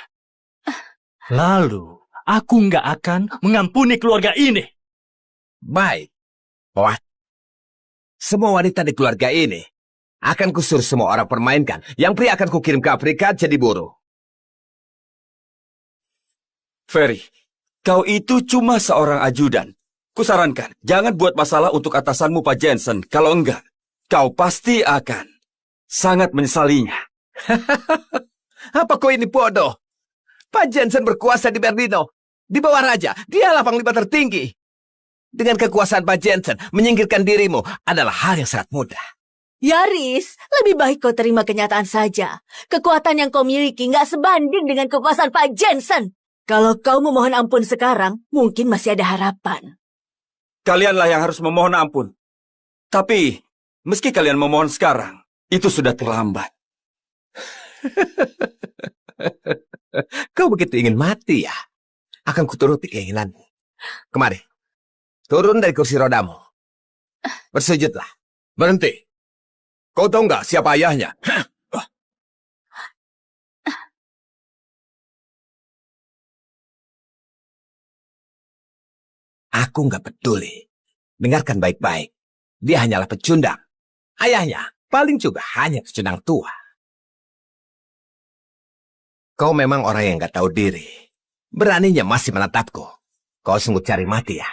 Lalu, aku nggak akan mengampuni keluarga ini. Baik. Wah, semua wanita di keluarga ini akan kusuruh semua orang permainkan. Yang pria akan kukirim ke Afrika jadi buruh. Ferry, kau itu cuma seorang ajudan. Kusarankan, jangan buat masalah untuk atasanmu Pak Jensen. Kalau enggak, kau pasti akan sangat menyesalinya. Apa kau ini bodoh? Pak Jensen berkuasa di Berlino. Di bawah raja, dialah panglima tertinggi. Dengan kekuasaan Pak Jensen, menyingkirkan dirimu adalah hal yang sangat mudah. Yaris, lebih baik kau terima kenyataan saja. Kekuatan yang kau miliki nggak sebanding dengan kekuasaan Pak Jensen. Kalau kau memohon ampun sekarang, mungkin masih ada harapan. Kalianlah yang harus memohon ampun. Tapi, meski kalian memohon sekarang, itu sudah terlambat. Kau begitu ingin mati ya? Akan kuturuti keinginanmu. Kemari, turun dari kursi rodamu. Bersujudlah. Berhenti. Kau tahu nggak siapa ayahnya? Aku nggak peduli. Dengarkan baik-baik. Dia hanyalah pecundang. Ayahnya paling juga hanya pecundang tua. Kau memang orang yang nggak tahu diri. Beraninya masih menatapku. Kau sungguh cari mati ya?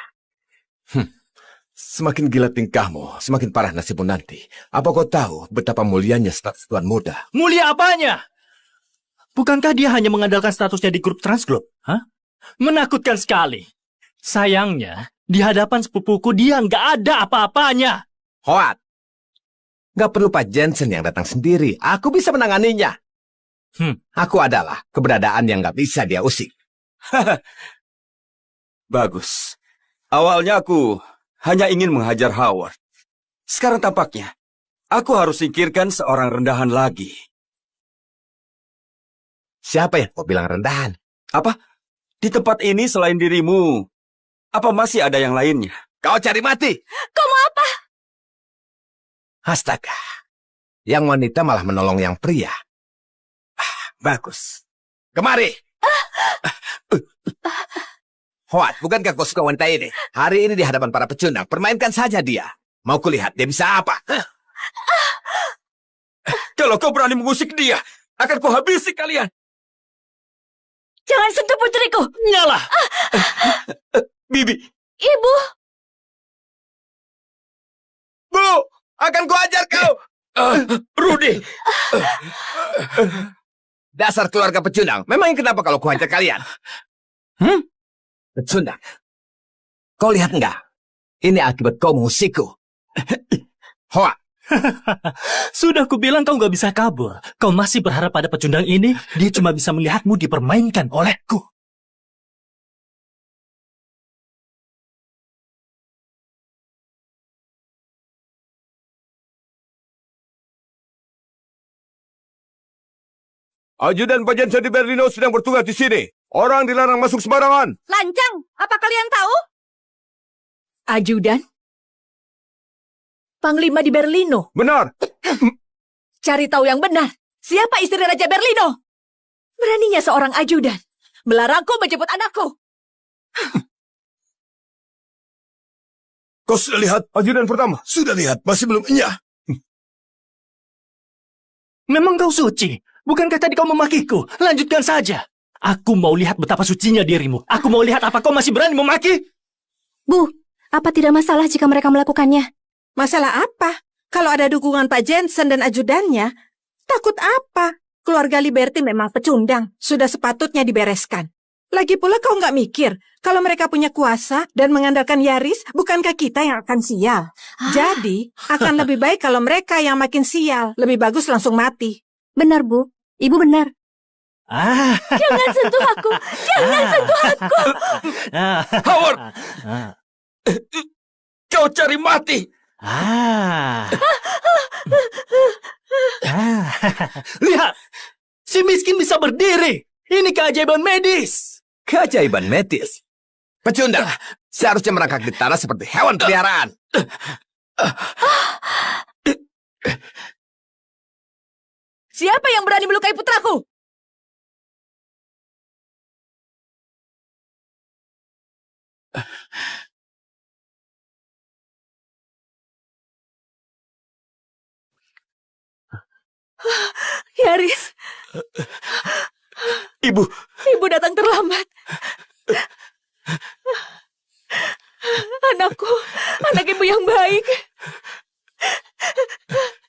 Semakin gila tingkahmu, semakin parah nasibmu nanti. Apa kau tahu betapa mulianya status tuan muda? Mulia apanya? Bukankah dia hanya mengandalkan statusnya di grup Transglobe? Hah? Menakutkan sekali. Sayangnya, di hadapan sepupuku dia nggak ada apa-apanya. Hoat, nggak perlu Pak Jensen yang datang sendiri. Aku bisa menanganinya. Aku adalah keberadaan yang nggak bisa dia usik. Bagus. Awalnya aku hanya ingin menghajar Howard. Sekarang tampaknya, aku harus singkirkan seorang rendahan lagi. Siapa yang kau bilang rendahan? Apa? Di tempat ini selain dirimu, apa masih ada yang lainnya? Kau cari mati! Kau mau apa? Astaga. Yang wanita malah menolong yang pria. Bagus. Kemari! Hoat, bukankah kau suka wanita ini? Hari ini di hadapan para pecundang, permainkan saja dia. Mau kulihat dia bisa apa? Kalau kau berani mengusik dia, akan ku habisi kalian. Jangan sentuh putriku. Nyala. Bibi. Ibu. Bu, akan ku ajar kau. Rudy. Dasar keluarga pecundang. Memangnya kenapa kalau ku hajar kalian? Pecundang. Kau lihat enggak? Ini akibat kau mengusikku. Hoa. Sudah kubilang kau gak bisa kabur. Kau masih berharap pada pecundang ini? Dia cuma bisa melihatmu dipermainkan olehku. Ajudan Pak Jensen di Berlino sedang bertugas di sini. Orang dilarang masuk sembarangan. Lancang, apa kalian tahu? Ajudan? Panglima di Berlino? Benar. Cari tahu yang benar. Siapa istri Raja Berlino? Beraninya seorang ajudan melarangku menjemput anakku. Kau sudah lihat ajudan pertama? Sudah lihat, masih belum enyah. Memang kau suci. Bukankah tadi kau memakiku? Lanjutkan saja. Aku mau lihat betapa sucinya dirimu. Aku mau lihat apa kau masih berani memaki. Bu, apa tidak masalah jika mereka melakukannya? Masalah apa? Kalau ada dukungan Pak Jensen dan ajudannya, takut apa? Keluarga Liberty memang pecundang. Sudah sepatutnya dibereskan. Lagi pula kau nggak mikir, kalau mereka punya kuasa dan mengandalkan Yaris, bukankah kita yang akan sial? Jadi, akan lebih baik kalau mereka yang makin sial. Lebih bagus langsung mati. Benar, Bu. Ibu benar. Jangan sentuh aku! Jangan sentuh aku! Howard! Kau cari mati! Lihat! Si miskin bisa berdiri! Ini keajaiban medis! Keajaiban medis? Pecundang! Seharusnya merangkak di tanah seperti hewan peliharaan. Siapa yang berani melukai putraku? Yaris. Ibu. Ibu datang terlambat. Anakku, anak ibu yang baik.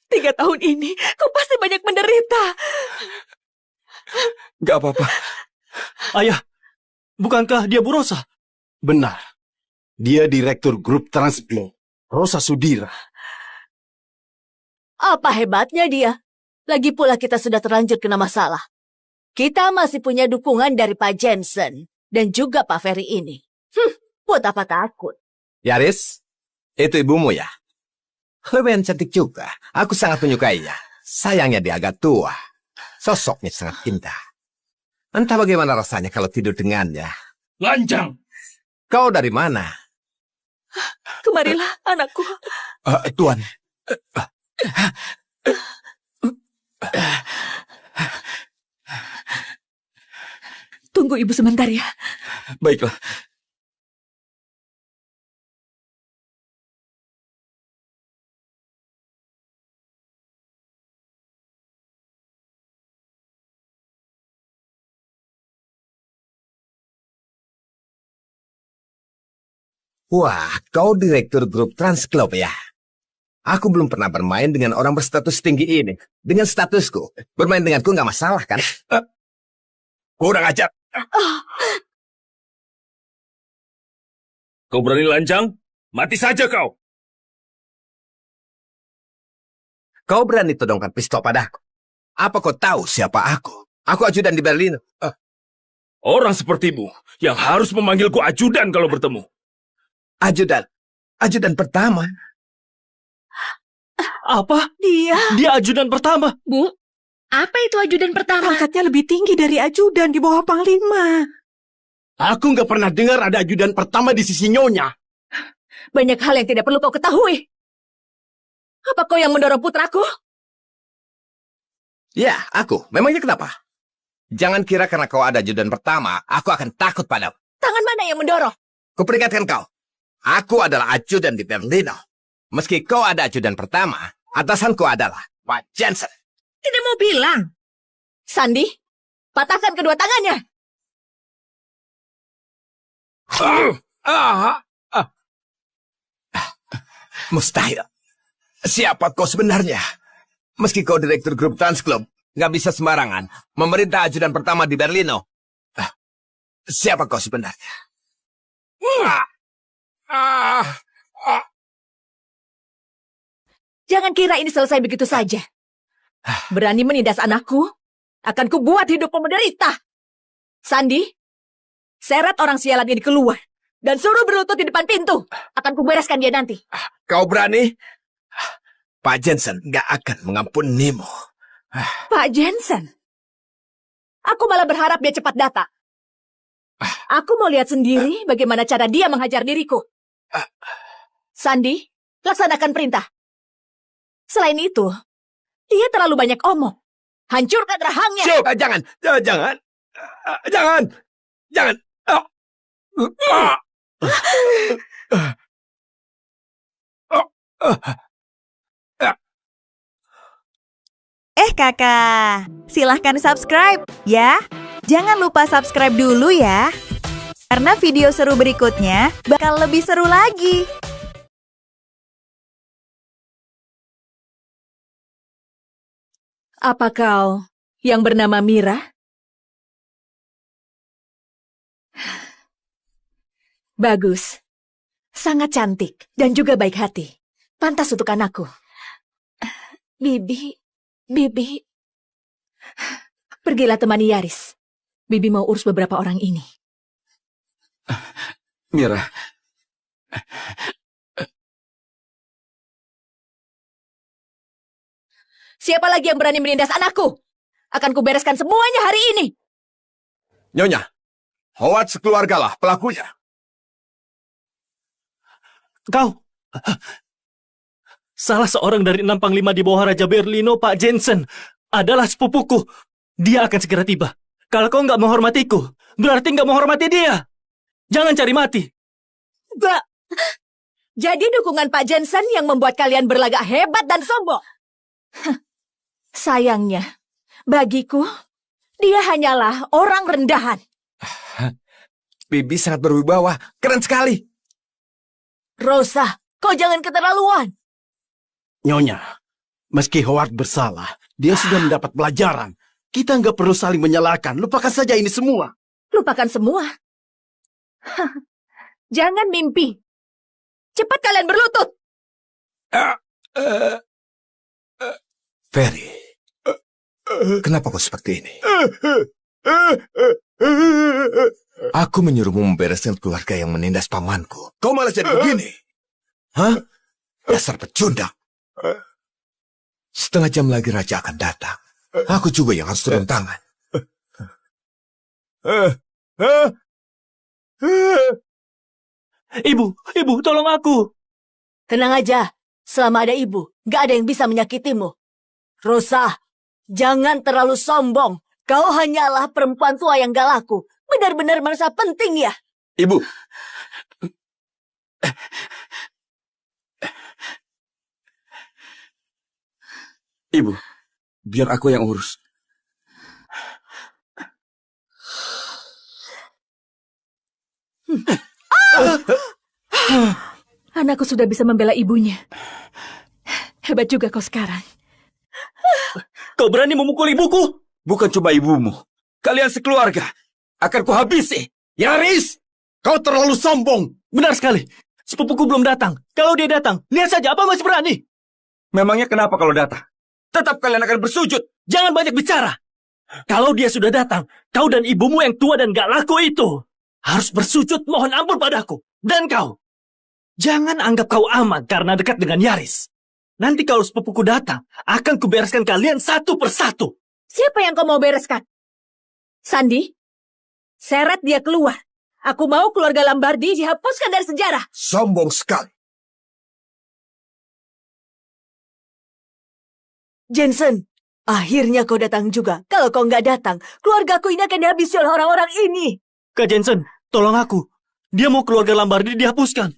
3 tahun ini, kau pasti banyak menderita. Gak apa-apa. Ayah, bukankah dia Bu Rosa? Benar. Dia direktur grup Transglobe, Rosa Sudira. Apa hebatnya dia? Lagi pula kita sudah terlanjur kena masalah. Kita masih punya dukungan dari Pak Jensen dan juga Pak Ferry ini. Buat apa takut? Yaris, itu ibumu ya? Lumayan cantik juga. Aku sangat menyukainya. Sayangnya dia agak tua. Sosoknya sangat indah. Entah bagaimana rasanya kalau tidur dengannya. Lanjang! Kau dari mana? Kemarilah, anakku. Tuan. Tunggu ibu sebentar ya. Baiklah. Wah, kau direktur grup Transglobe ya? Aku belum pernah bermain dengan orang berstatus tinggi ini. Dengan statusku, bermain denganku nggak masalah kan? Kurang ajar. Kau berani lancang? Mati saja kau. Kau berani todongkan pistol padaku. Apa kau tahu siapa aku? Aku ajudan di Berlin. Orang sepertimu yang harus memanggilku ajudan kalau bertemu. Ajudan? Ajudan pertama? Apa? Dia ajudan pertama. Bu, apa itu ajudan pertama? Pangkatnya lebih tinggi dari ajudan di bawah panglima. Aku nggak pernah dengar ada ajudan pertama di sisi Nyonya. banyak hal yang tidak perlu kau ketahui. Apa kau yang mendorong putraku? Ya, aku. Memangnya kenapa? Jangan kira karena kau ada ajudan pertama, aku akan takut padamu. Tangan mana yang mendorong? Kuperingatkan kau. Aku adalah ajudan di Berlino. Meski kau ada ajudan pertama, atasanku adalah Pak Jensen. Tidak mau bilang. Sandi, patahkan kedua tangannya. Mustahil. Siapa kau sebenarnya? Meski kau direktur grup Transglobe, nggak bisa sembarangan memerintah ajudan pertama di Berlino. Siapa kau sebenarnya? Jangan kira ini selesai begitu saja. Berani menindas anakku, akan kubuat hidupmu menderita. Sandi, seret orang sialan ini keluar dan suruh berlutut di depan pintu. Akan kubereskan dia nanti. Kau berani? Pak Jensen nggak akan mengampunimu. Pak Jensen? Aku malah berharap dia cepat datang. Aku mau lihat sendiri bagaimana cara dia menghajar diriku. Sandi, laksanakan perintah. Selain itu, dia terlalu banyak omong. Hancurkan rahangnya. Jangan. Kakak, silahkan subscribe ya. Jangan lupa subscribe dulu ya. Karena video seru berikutnya bakal lebih seru lagi. Apa kau yang bernama Mira? Bagus. Sangat cantik dan juga baik hati. Pantas untuk anakku. Bibi. Pergilah temani Yaris. Bibi mau urus beberapa orang ini. Mira, Siapa lagi yang berani menindas anakku? Akan kubereskan semuanya hari ini. Nyonya, Howard sekeluargalah pelakunya. Kau, salah seorang dari 6 panglima di bawah Raja Berlino, Pak Jensen, adalah sepupuku. Dia akan segera tiba. Kalau kau nggak menghormatiku, berarti nggak menghormati dia. Jangan cari mati. Jadi dukungan Pak Jensen yang membuat kalian berlagak hebat dan sombong. Sayangnya, bagiku, dia hanyalah orang rendahan. Bibi sangat berwibawa, keren sekali. Rosa, kau jangan keterlaluan. Nyonya, meski Howard bersalah, dia sudah mendapat pelajaran. Kita nggak perlu saling menyalahkan. Lupakan saja ini semua. Lupakan semua. Jangan mimpi. Cepat kalian berlutut. Ferry, kenapa kau seperti ini? Aku menyuruhmu membereskan keluarga yang menindas pamanku. Kau malah jadi begini. Hah? Dasar pecundang. Setengah jam lagi raja akan datang. Aku juga yang harus turun tangan. Ibu, tolong aku. Tenang aja. Selama ada ibu, gak ada yang bisa menyakitimu. Rosa, jangan terlalu sombong. Kau hanyalah perempuan tua yang gak laku. Benar-benar merasa penting ya? Ibu. Ibu, biar aku yang urus. Anakku sudah bisa membela ibunya. Hebat juga kau sekarang. Kau berani memukul ibuku? Bukan cuma ibumu. Kalian sekeluarga. Akan kuhabisi. Yaris, kau terlalu sombong. Benar sekali. Sepupuku belum datang. Kalau dia datang, lihat saja apa masih berani. Memangnya kenapa kalau datang? Tetap kalian akan bersujud. Jangan banyak bicara. Kalau dia sudah datang, kau dan ibumu yang tua dan gak laku itu harus bersujud mohon ampun padaku. Dan kau, jangan anggap kau aman karena dekat dengan Yaris. Nanti kalau sepupuku datang, akan kubereskan kalian satu persatu. Siapa yang kau mau bereskan? Sandi, seret dia keluar. Aku mau keluarga Lambardi dihapuskan dari sejarah. Sombong sekali. Jensen, akhirnya kau datang juga. Kalau kau nggak datang, keluargaku ini akan dihabisi oleh orang-orang ini. Kak Jensen, tolong aku. Dia mau keluarga Lambardi dihapuskan.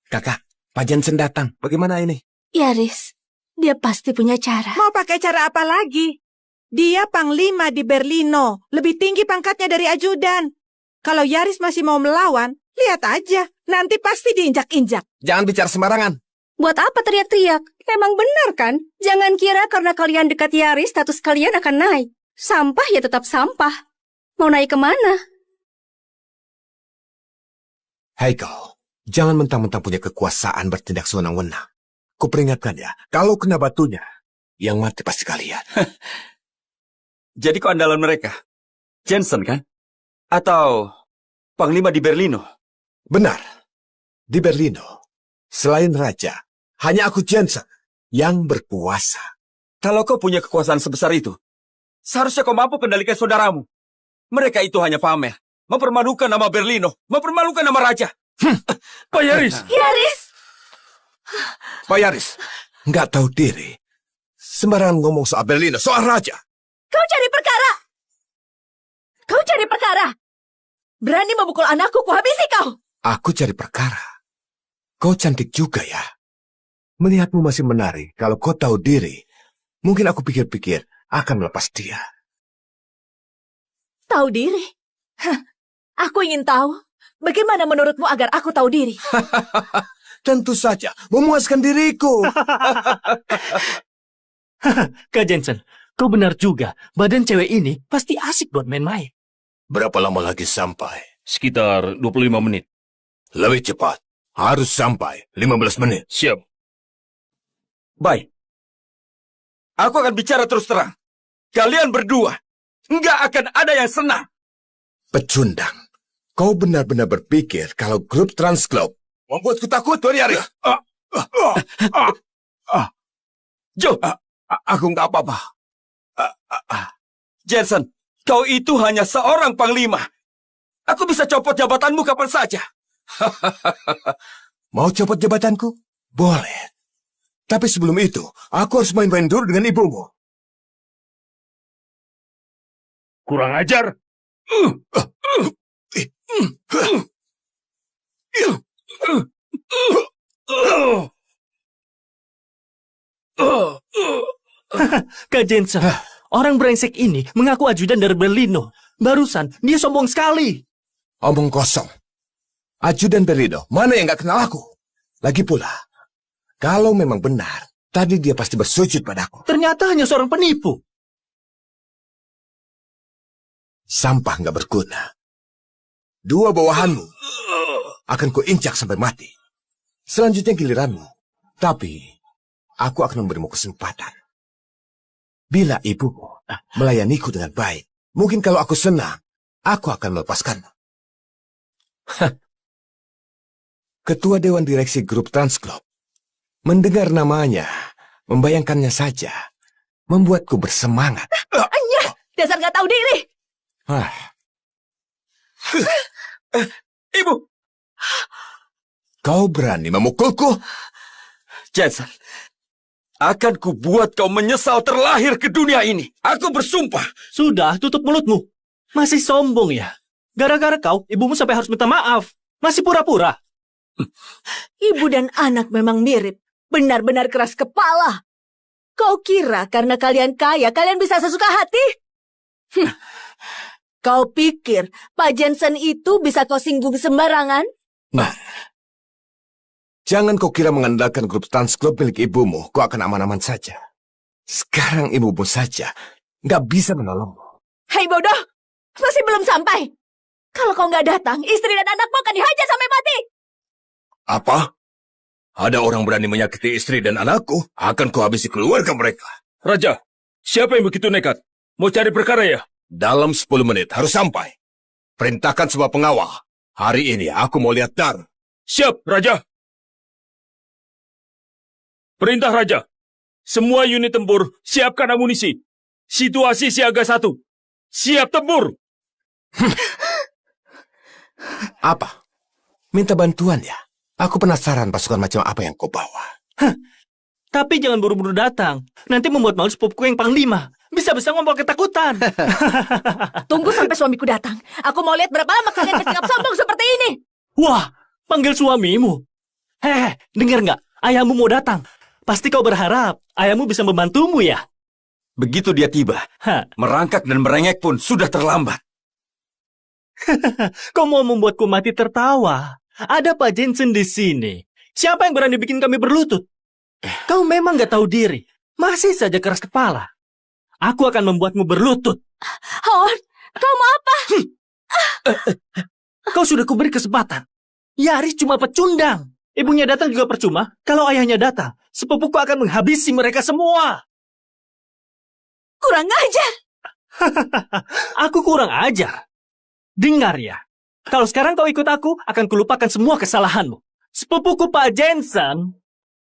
Kakak, Pak Jensen datang. Bagaimana ini? Yaris, dia pasti punya cara. Mau pakai cara apa lagi? Dia panglima di Berlino, lebih tinggi pangkatnya dari ajudan. Kalau Yaris masih mau melawan, lihat aja. Nanti pasti diinjak-injak. Jangan bicara sembarangan. Buat apa teriak-teriak? Emang benar kan? Jangan kira karena kalian dekat Yaris, status kalian akan naik. Sampah ya tetap sampah. Mau naik kemana? Hai kau, jangan mentang-mentang punya kekuasaan bertindak sewenang-wenang. Kuperingatkan ya, kalau kena batunya, yang mati pasti kalian. Jadi kau andalan mereka? Jensen kan? Atau panglima di Berlino? Benar. Di Berlino, selain raja, hanya aku Jensen yang berkuasa. Kalau kau punya kekuasaan sebesar itu, seharusnya kau mampu kendalikan saudaramu. Mereka itu hanya pamer, mempermalukan nama Berlino, mempermalukan nama raja. Pak Yaris! Yaris! Pak Yaris, nggak tahu diri. Sembarangan ngomong soal Berlino, soal raja. Kau cari perkara! Kau cari perkara! Berani memukul anakku, kuhabisi kau! Aku cari perkara. Kau cantik juga ya. Melihatmu masih menari, kalau kau tahu diri, mungkin aku pikir-pikir akan melepas dia. Tahu diri? Hah, aku ingin tahu, bagaimana menurutmu agar aku tahu diri? Tentu saja, memuaskan diriku. Kak Jensen, kau benar juga. Badan cewek ini pasti asik buat main-main. Berapa lama lagi sampai? Sekitar 25 menit. Lebih cepat. Harus sampai 15 menit. Siap. Baik. Aku akan bicara terus terang. kalian berdua nggak akan ada yang senang. Pecundang, kau benar-benar berpikir kalau grup Transglobe membuatku takut, Tuan Yaris? Joe, aku nggak apa-apa. Jensen, kau itu hanya seorang panglima. Aku bisa copot jabatanmu kapan saja. Mau copot jabatanku? Boleh. Tapi sebelum itu, aku harus main-main dulu dengan ibumu. Kurang ajar. Kak Jensen, orang brengsek ini mengaku ajudan dari Berlino. Barusan, dia sombong sekali. Omong kosong. Ajudan Berlino, mana yang gak kenal aku? Lagi pula, kalau memang benar, tadi dia pasti bersujud padaku. Ternyata hanya seorang penipu. Sampah gak berguna. Dua bawahanmu akan kuinjak sampai mati. Selanjutnya giliranmu. Tapi, aku akan memberimu kesempatan. Bila ibumu melayaniku dengan baik, mungkin kalau aku senang, aku akan melepaskanmu. Ketua Dewan Direksi Grup Transglobe. Mendengar namanya, membayangkannya saja, membuatku bersemangat. Ayah, dasar gak tahu diri. Ibu! Kau berani memukulku? Jensen, akan kubuat kau menyesal terlahir ke dunia ini. Aku bersumpah. Sudah, tutup mulutmu. Masih sombong ya? Gara-gara kau, ibumu sampai harus minta maaf. Masih pura-pura. Ibu dan anak memang mirip. Benar-benar keras kepala. Kau kira karena kalian kaya, kalian bisa sesuka hati? Kau pikir Pak Jensen itu bisa kau singgung sembarangan? Nah, jangan kau kira mengandalkan grup Transglobe milik ibumu, kau akan aman-aman saja. Sekarang ibumu saja nggak bisa menolongmu. Hei bodoh, masih belum sampai. Kalau kau nggak datang, istri dan anakmu akan dihajar sampai mati. Apa? Ada orang berani menyakiti istri dan anakku? Akan kuhabisi keluarga mereka. Raja, siapa yang begitu nekat? Mau cari perkara ya? Dalam 10 menit harus sampai. Perintahkan semua pengawal. Hari ini aku mau lihat Dar. Siap, Raja. Perintah Raja. Semua unit tempur, siapkan amunisi. Situasi siaga 1. Siap tempur. Apa? Minta bantuan ya? Aku penasaran pasukan macam apa yang kau bawa. Tapi jangan buru-buru datang. Nanti membuat malu sepupuku yang panglima. Bisa-bisa ngomong ketakutan. Tunggu sampai suamiku datang. Aku mau lihat berapa lama kalian bersikap sombong seperti ini. Wah, panggil suamimu. Hehe, dengar nggak? Ayahmu mau datang. Pasti kau berharap ayahmu bisa membantumu ya? Begitu dia tiba, merangkak dan merengek pun sudah terlambat. Kau mau membuatku mati tertawa. Ada Pak Jensen di sini. Siapa yang berani bikin kami berlutut? Kau memang nggak tahu diri. Masih saja keras kepala. Aku akan membuatmu berlutut. Howard, kau mau apa? Kau sudah kuberi kesempatan. Yaris cuma pecundang. Ibunya datang juga percuma. Kalau ayahnya datang, sepupuku akan menghabisi mereka semua. Kurang ajar. Aku kurang ajar. Dengar ya. Kalau sekarang kau ikut aku, akan kulupakan semua kesalahanmu. Sepupuku Pak Jensen,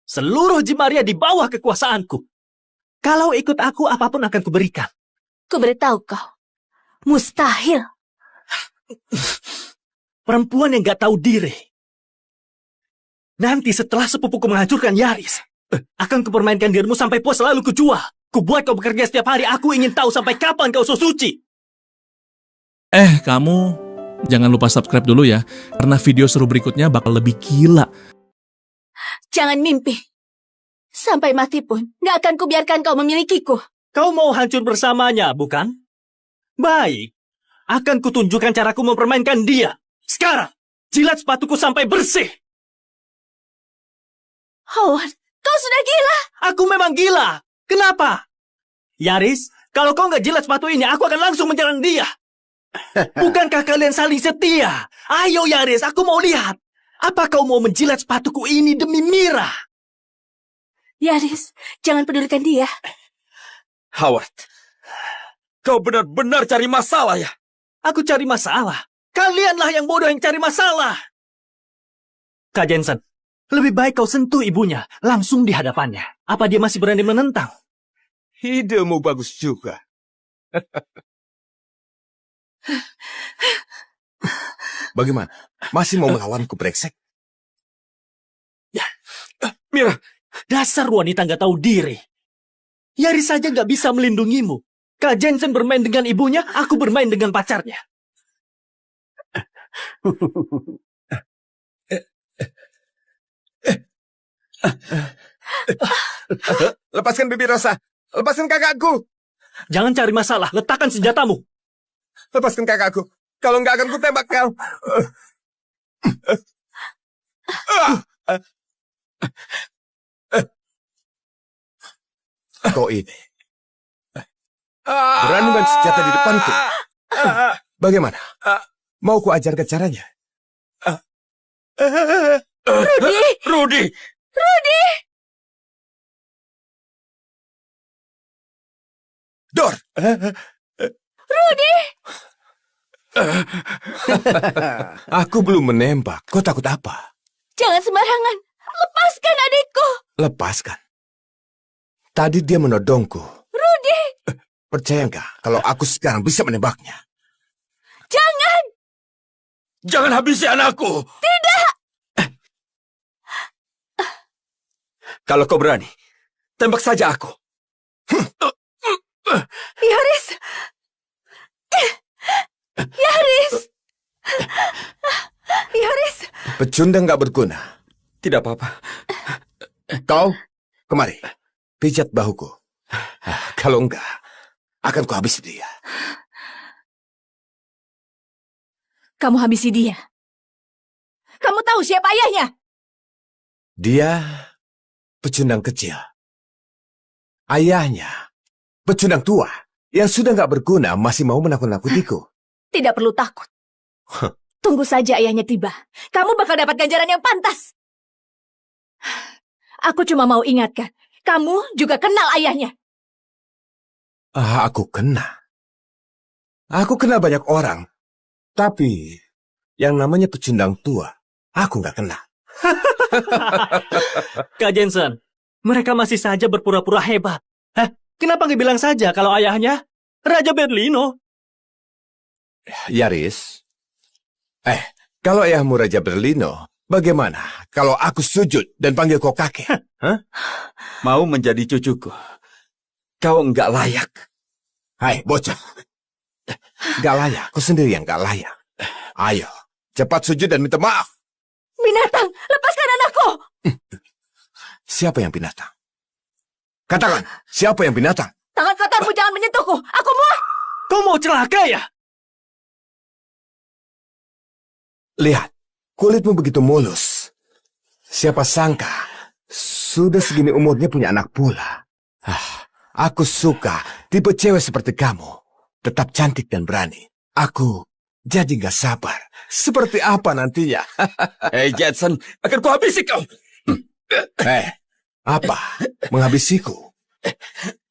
seluruh Jimaria di bawah kekuasaanku. Kalau ikut aku, apapun akan kuberikan. Kuberitahu kau, mustahil. Perempuan yang gak tahu diri. Nanti setelah sepupuku menghancurkan Yaris, akan kupermainkan dirimu sampai puas selalu kujual. Kubuat kau bekerja setiap hari, aku ingin tahu sampai kapan kau so suci. Kamu jangan lupa subscribe dulu ya, karena video seru berikutnya bakal lebih gila. Jangan mimpi. Sampai mati pun, gak akan kubiarkan kau memilikiku. Kau mau hancur bersamanya, bukan? Baik, akan kutunjukkan caraku mempermainkan dia. Sekarang, jilat sepatuku sampai bersih. Howard, kau sudah gila. Aku memang gila. Kenapa? Yaris, kalau kau nggak jilat sepatu ini, aku akan langsung menyerang dia. Bukankah kalian saling setia? Ayo Yaris, aku mau lihat. Apa kau mau menjilat sepatuku ini demi Mira? Yaris, jangan pedulikan dia. Howard, Kau benar-benar cari masalah ya? Aku cari masalah. Kalianlah yang bodoh yang cari masalah. Kak Jensen, lebih baik kau sentuh ibunya langsung di hadapannya. Apa dia masih berani menentang? Idemu bagus juga. Bagaimana? Masih mau melawanku, brengsek? Ya, Mira, dasar wanita nggak tahu diri. Yaris saja nggak bisa melindungimu. Kak Jensen bermain dengan ibunya, aku bermain dengan pacarnya. Lepaskan Bibi Rosa. Lepaskan kakakku. Jangan cari masalah, letakkan senjatamu. Lepaskan kakakku. Kalau nggak akan kutembak kau. Kau ini berani main senjata di depanku. Bagaimana? Mau ku ajarkan caranya? Rudy! Rudy! Rudy! Dor! Rudy! Aku belum menembak. Kau takut apa? Jangan sembarangan. Lepaskan adikku. Lepaskan. Tadi dia menodongku. Rudy! Percaya nggak kalau aku sekarang bisa menembaknya? Jangan! Jangan habisi anakku! Tidak! Kalau kau berani, tembak saja aku. Yaris! Yaris! Yaris! Pecundang nggak berguna. Tidak apa-apa. Kau, kemari. Pijat bahuku. Kalau enggak, akan kuhabisi dia. Kamu habisi dia. Kamu tahu siapa ayahnya? Dia pecundang kecil. Ayahnya pecundang tua yang sudah nggak berguna masih mau menakut-nakutiku. Tidak perlu takut. Tunggu saja ayahnya tiba. Kamu bakal dapat ganjaran yang pantas. Aku cuma mau ingatkan, kamu juga kenal ayahnya. Aku kenal. Aku kenal banyak orang. Tapi yang namanya pecundang tua, aku nggak kenal. Kak Jensen, mereka masih saja berpura-pura hebat. Kenapa nggak bilang saja kalau ayahnya Raja Berlino? Yaris, kalau ayahmu Raja Berlino, bagaimana kalau aku sujud dan panggil kau kakek? Mau menjadi cucuku? Kau enggak layak. Hai, bocah. Gak layak, kau sendiri yang gak layak. Ayo, cepat sujud dan minta maaf. Binatang, lepaskan anakku! Siapa yang binatang? Katakan, siapa yang binatang? Tangan kotormu jangan menyentuhku, aku muak! Kau mau celaka ya? Lihat, kulitmu begitu mulus. Siapa sangka, sudah segini umurnya punya anak pula. Aku suka tipe cewek seperti kamu. Tetap cantik dan berani. Aku jadi gak sabar. Seperti apa nantinya? Hei Jetson, akan kuhabisi kau. Apa? Menghabisiku?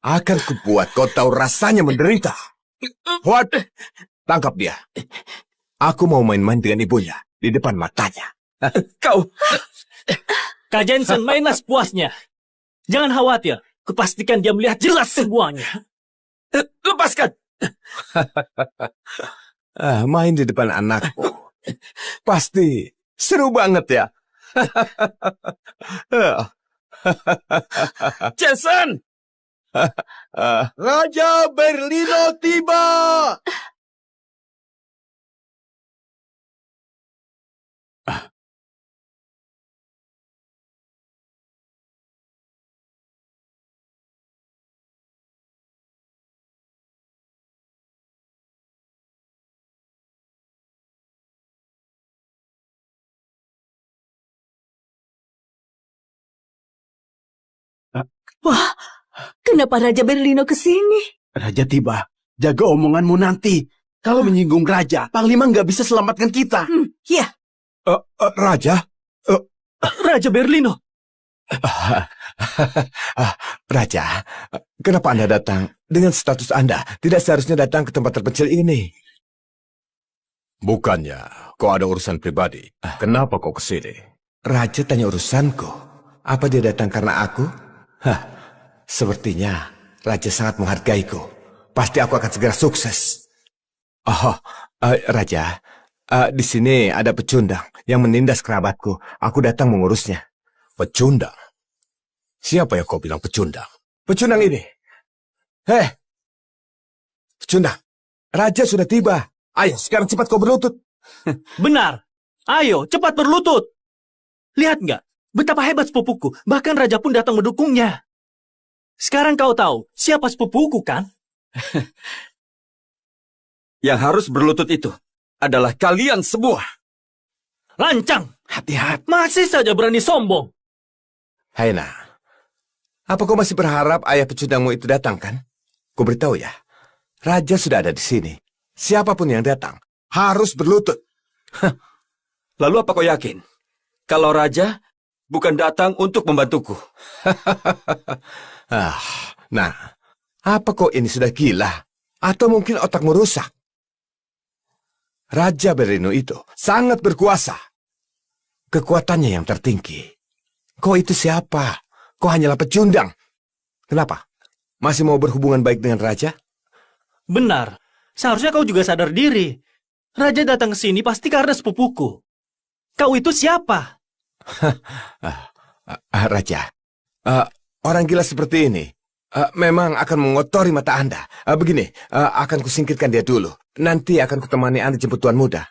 Akan kubuat kau tahu rasanya menderita. What? Tangkap dia. Aku mau main-main dengan ibunya di depan matanya. Kau. Kak Jensen, mainlah sepuasnya. Jangan khawatir. Kupastikan dia melihat jelas semuanya. Lepaskan. Main di depan anakku. Pasti seru banget ya. Jason! Raja Berlino tiba! Wah, kenapa Raja Berlino ke sini? Raja tiba. Jaga omonganmu nanti. Kalau menyinggung Raja, Panglima nggak bisa selamatkan kita. Ya. Raja? Raja Berlino. Raja, kenapa Anda datang? Dengan status Anda, tidak seharusnya datang ke tempat terpencil ini. Bukannya kau ada urusan pribadi. Kenapa kau kesini? Raja tanya urusanku. Apa dia datang karena aku? Sepertinya Raja sangat menghargaiku. Pasti aku akan segera sukses. Raja, di sini ada pecundang yang menindas kerabatku. Aku datang mengurusnya. Pecundang? Siapa yang kau bilang pecundang? Pecundang ini. Pecundang. Raja sudah tiba. Ayo, sekarang cepat kau berlutut. Benar. Ayo, cepat berlutut. Lihat nggak? Betapa hebat sepupuku. Bahkan Raja pun datang mendukungnya. Sekarang kau tahu siapa sepupuku, kan? Yang harus berlutut itu adalah kalian semua. Lancang. Hati-hati. Masih saja berani sombong. Haina, apa kau masih berharap ayah pecundangmu itu datang, kan? Ku beritahu ya, Raja sudah ada di sini. Siapapun yang datang, harus berlutut. Lalu apa kau yakin? Kalau Raja bukan datang untuk membantuku? Nah, apa kau ini sudah gila? Atau mungkin otakmu rusak? Raja Berlino itu sangat berkuasa. Kekuatannya yang tertinggi. Kau itu siapa? Kau hanyalah pecundang. Kenapa? Masih mau berhubungan baik dengan Raja? Benar. Seharusnya kau juga sadar diri. Raja datang ke sini pasti karena sepupuku. Kau itu siapa? Raja, orang gila seperti ini memang akan mengotori mata Anda. Begini, akan kusingkirkan dia dulu. Nanti akan kutemani Anda jemput Tuan Muda.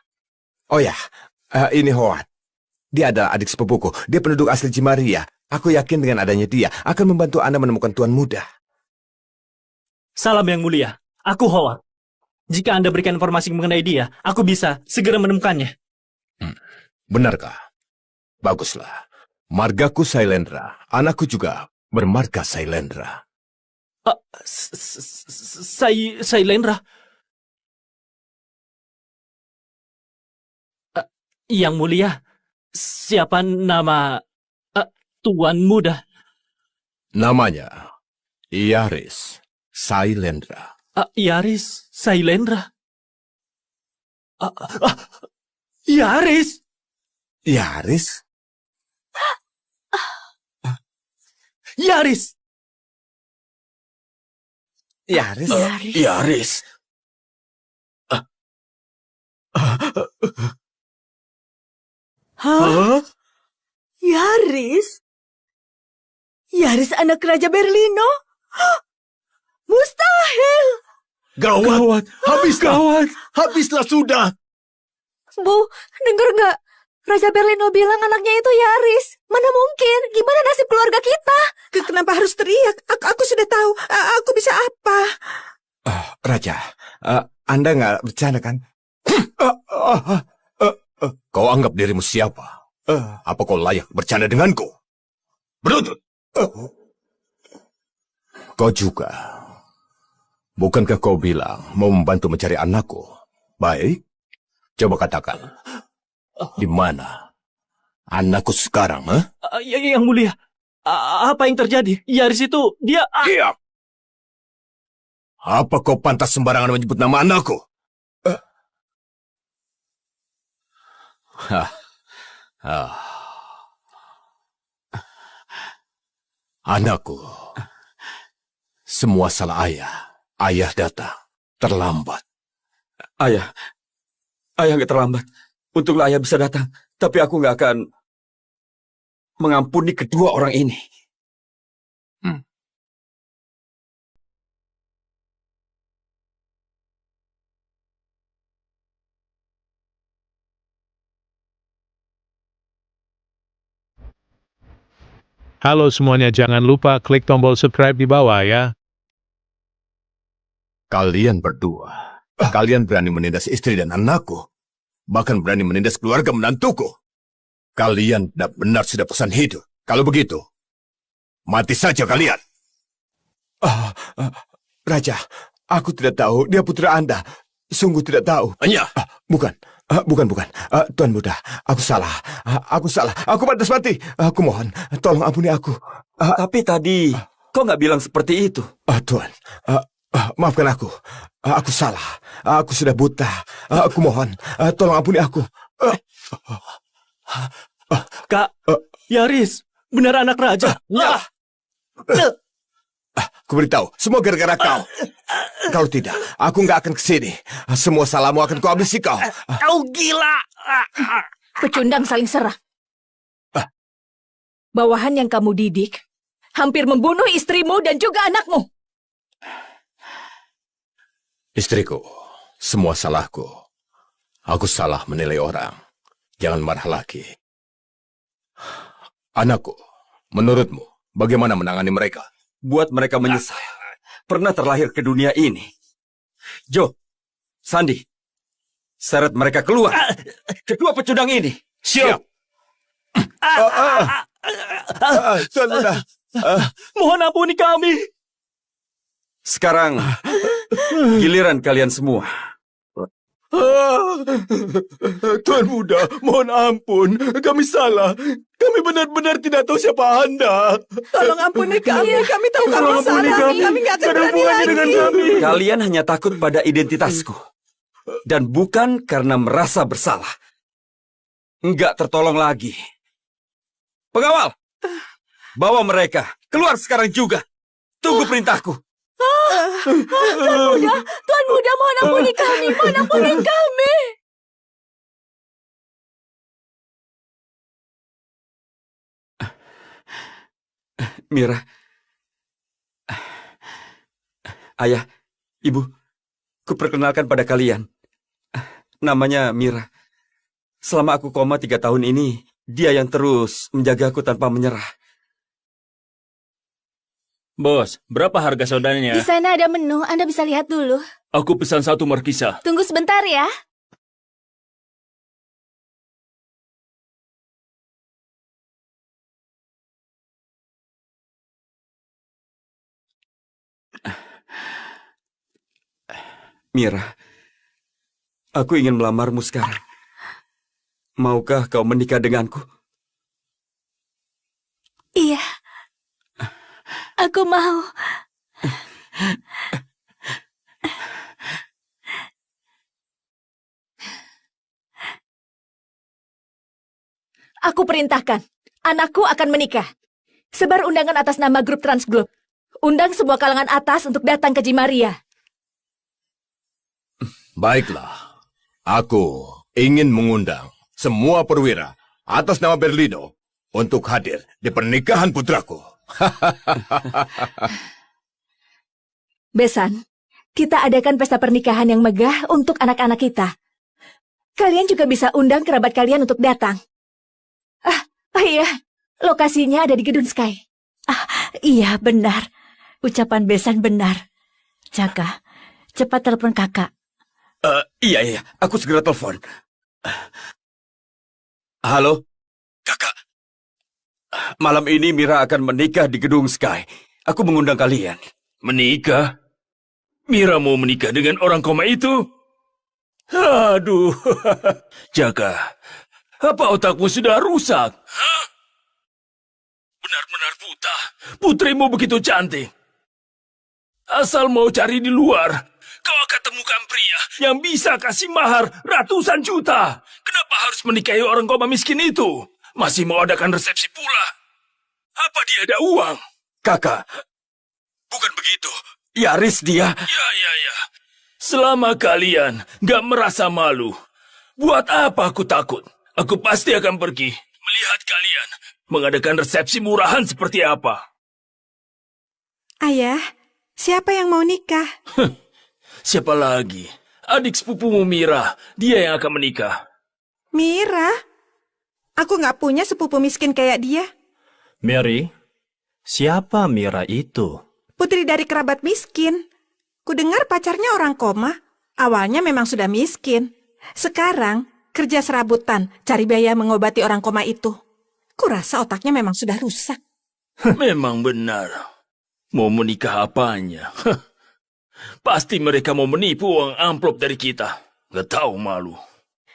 Oh ya, ini Howard. Dia adalah adik sepupuku. Dia penduduk asli Cimaria. Aku yakin dengan adanya dia akan membantu Anda menemukan Tuan Muda. Salam yang mulia. Aku Howard. Jika Anda berikan informasi mengenai dia, aku bisa segera menemukannya. Benarkah? Baguslah. Margaku Sailendra. Anakku juga bermarga Sailendra. Sailendra? Yang mulia, siapa nama Tuan Muda? Namanya Yaris Sailendra. Yaris Sailendra? Yaris? Yaris? Yaris? Yaris? Yaris? Hah? Yaris? Yaris anak Raja Berlino? Mustahil! Gawat! Habislah sudah! Bu, dengar nggak? Raja Berlino bilang anaknya itu Yaris. Mana mungkin? Gimana nasib keluarga kita? Kenapa harus teriak? Aku sudah tahu. Aku bisa apa? Raja, Anda nggak bercanda, kan? Kau anggap dirimu siapa? Apa kau layak bercanda denganku? Berlutut! Kau juga. Bukankah kau bilang mau membantu mencari anakku? Baik. Coba katakan. Di mana anakku sekarang, Yang mulia, apa yang terjadi? Yaris itu, dia... Diam! Apa kau pantas sembarangan menyebut nama anakku? Anakku, semua salah ayah. Ayah datang terlambat. Ayah nggak terlambat. Untunglah ayah bisa datang. Tapi aku nggak akan mengampuni kedua orang ini. Halo semuanya, jangan lupa klik tombol subscribe di bawah ya. Kalian berdua, kalian berani menindas istri dan anakku. Bahkan berani menindas keluarga menantuku. Kalian benar sudah pesan hidup. Kalau begitu, mati saja kalian. Raja, aku tidak tahu dia putra Anda. Sungguh tidak tahu. Hanya, bukan. Bukan. Tuan Muda, aku salah. Aku pantas mati. Aku mohon, tolong ampuni aku. Tapi tadi, kau nggak bilang seperti itu. Tuan, maafkan aku. Aku salah. Aku sudah buta. Aku mohon, tolong ampuni aku. Kak, Yaris, benar anak raja. Aku beritahu, semua gara-gara kau. Kalau tidak, aku nggak akan kesini. Semua salahmu akan kuhabisi kau. Kau gila. Pecundang saling serang. Bawahan yang kamu didik hampir membunuh istrimu dan juga anakmu. Istriku, semua salahku. Aku salah menilai orang. Jangan marah lagi. Anakku, menurutmu, bagaimana menangani mereka? Buat mereka menyesal. Pernah terlahir ke dunia ini. Jo, Sandi, seret mereka keluar. Kedua pecundang ini. Siap. Tuan Muda, Mohon ampuni kami. Sekarang, giliran kalian semua. Tuan Muda, mohon ampun. Kami salah. Kami benar-benar tidak tahu siapa Anda. Tolong ampuni kami. Kami tahu kami salah. Kami nggak akan berani lagi. Kalian hanya takut pada identitasku. Dan bukan karena merasa bersalah. Enggak tertolong lagi. Pengawal, bawa mereka keluar sekarang juga. Tunggu perintahku. Tuan Muda, mohon ampuni kami. Mohon ampuni kami. Mira. Ayah, Ibu, kuperkenalkan pada kalian. Namanya Mira. Selama aku koma 3 tahun ini, dia yang terus menjagaku tanpa menyerah. Bos, berapa harga sodanya? Di sana ada menu, Anda bisa lihat dulu. Aku pesan 1 markisa. Tunggu sebentar ya. Mira, aku ingin melamarmu sekarang. Maukah kau menikah denganku? Iya. Aku mau. Aku perintahkan, anakku akan menikah. Sebar undangan atas nama grup Transglobe. Undang semua kalangan atas untuk datang ke Cimaria. Baiklah, aku ingin mengundang semua perwira atas nama Berlino untuk hadir di pernikahan putraku. Besan, kita adakan pesta pernikahan yang megah untuk anak-anak kita. Kalian juga bisa undang kerabat kalian untuk datang. Iya, lokasinya ada di Gedung Sky. Iya, benar. Ucapan Besan benar. Jaga, cepat telepon kakak. Iya, aku segera telepon. Halo, kakak. Malam ini Mira akan menikah di Gedung Sky. Aku mengundang kalian. Menikah? Mira mau menikah dengan orang koma itu? Aduh, Jaga. Apa otakmu sudah rusak? Hah? Benar-benar buta. Putrimu begitu cantik. Asal mau cari di luar, kau akan temukan pria yang bisa kasih mahar ratusan juta. Kenapa harus menikahi orang koma miskin itu? Masih mau adakan resepsi pula. Apa dia ada uang? Kakak, bukan begitu. Yaris dia. Ya. Selama kalian gak merasa malu, buat apa aku takut? Aku pasti akan pergi melihat kalian mengadakan resepsi murahan seperti apa. Ayah, siapa yang mau nikah? Siapa lagi? Adik sepupumu Mira, dia yang akan menikah. Mira? Aku nggak punya sepupu miskin kayak dia. Mary, siapa Mira itu? Putri dari kerabat miskin. Kudengar pacarnya orang koma. Awalnya memang sudah miskin. Sekarang kerja serabutan, cari biaya mengobati orang koma itu. Kurasa otaknya memang sudah rusak. Memang benar. Mau menikah apanya? Pasti mereka mau menipu uang amplop dari kita. Gak tahu malu.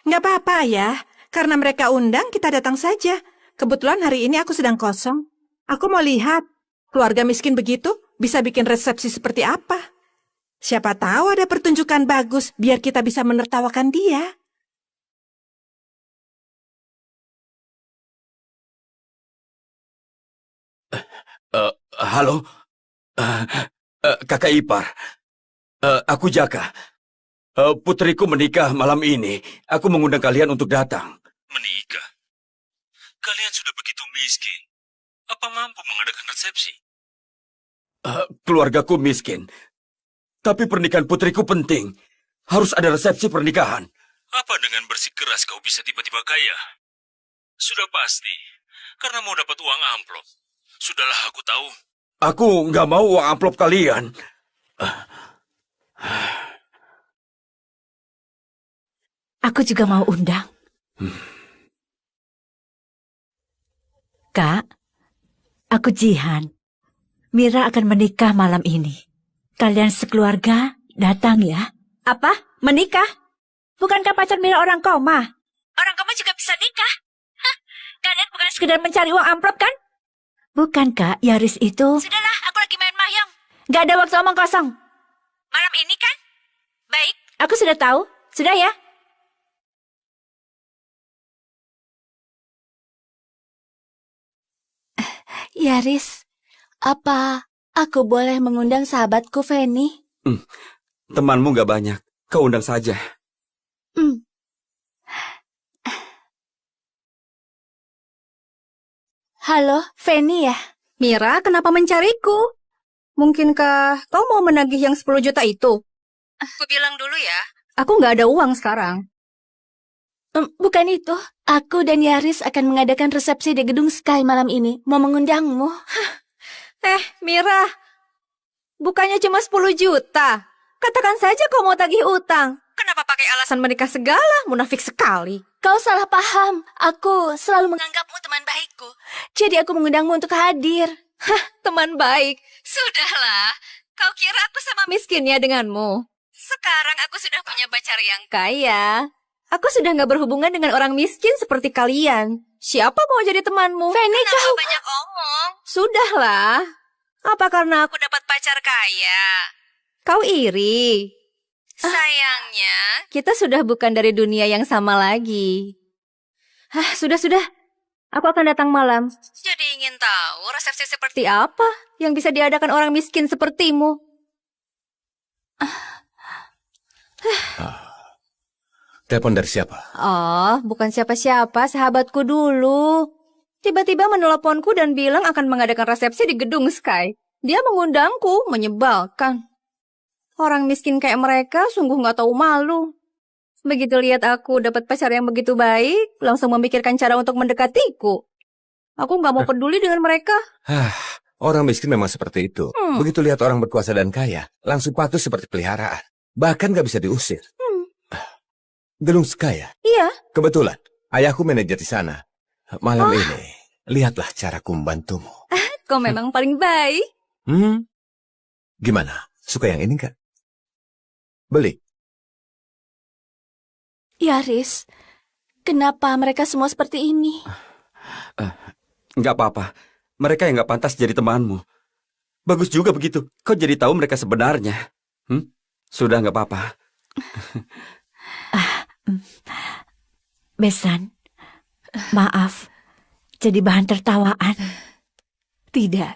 Nggak apa-apa ya. Karena mereka undang, kita datang saja. Kebetulan hari ini aku sedang kosong. Aku mau lihat, keluarga miskin begitu bisa bikin resepsi seperti apa. Siapa tahu ada pertunjukan bagus, biar kita bisa menertawakan dia. Halo, kakak ipar. Aku Jaka. Putriku menikah malam ini. Aku mengundang kalian untuk datang. Menikah? Kalian sudah begitu miskin. Apa mampu mengadakan resepsi? Keluargaku miskin. Tapi pernikahan putriku penting. Harus ada resepsi pernikahan. Apa dengan bersikeras kau bisa tiba-tiba kaya? Sudah pasti. Karena mau dapat uang amplop. Sudahlah, aku tahu. Aku nggak mau uang amplop kalian. Aku juga mau undang. Kak, aku Jihan. Mira akan menikah malam ini. Kalian sekeluarga datang ya. Apa? Menikah? Bukankah pacar Mira orang koma? Orang koma juga bisa nikah. Hah? Kalian bukan sekedar mencari uang amplop kan? Bukan, Kak. Yaris itu... Sudahlah, aku lagi main mahjong. Gak ada waktu omong kosong. Malam ini kan? Baik. Aku sudah tahu. Sudah ya? Yaris, apa aku boleh mengundang sahabatku Feni? Temanmu nggak banyak. Kau undang saja. Halo, Feni ya? Mira, kenapa mencariku? Mungkinkah kau mau menagih yang 10 juta itu? Aku bilang dulu ya. Aku nggak ada uang sekarang. Bukan itu. Aku dan Yaris akan mengadakan resepsi di gedung Sky malam ini. Mau mengundangmu. Mira. Bukannya cuma 10 juta. Katakan saja kau mau tagih utang. Kenapa pakai alasan menikah segala? Munafik sekali. Kau salah paham. Aku selalu menganggapmu teman baikku. Jadi aku mengundangmu untuk hadir. Teman baik. Sudahlah. Kau kira aku sama Miskinnya denganmu. Sekarang aku sudah punya pacar yang Kaya. Aku sudah nggak berhubungan dengan orang miskin seperti kalian. Siapa mau jadi temanmu? Feni, kau banyak omong. Sudahlah. Apa karena Aku dapat pacar kaya. kau iri? Sayangnya, Kita sudah bukan dari dunia yang sama lagi. Sudah. Aku akan datang malam. jadi ingin tahu resepsi seperti Seperti apa yang bisa diadakan orang miskin sepertimu? Telepon dari siapa? Oh, bukan siapa-siapa, sahabatku dulu. Tiba-tiba meneleponku dan bilang akan mengadakan resepsi di gedung Sky. Dia mengundangku, menyebalkan. Orang miskin kayak mereka sungguh nggak tahu malu. Begitu lihat aku dapat pacar yang begitu baik, langsung memikirkan cara untuk mendekatiku. Aku nggak mau peduli dengan mereka. Orang miskin memang seperti itu. Begitu lihat orang berkuasa dan kaya, langsung patuh seperti peliharaan. Bahkan nggak bisa diusir. Gedung Sky ya? Iya. Kebetulan, ayahku manajer di sana. Malam ini, lihatlah caraku membantumu. Kau memang paling baik. Gimana? Suka yang ini nggak? Beli. Yaris, kenapa mereka semua seperti ini? Nggak apa-apa. Mereka yang nggak pantas jadi temanmu. Bagus juga begitu. Kau jadi tahu mereka sebenarnya. Sudah nggak apa-apa. Besan, maaf. Jadi bahan tertawaan. Tidak.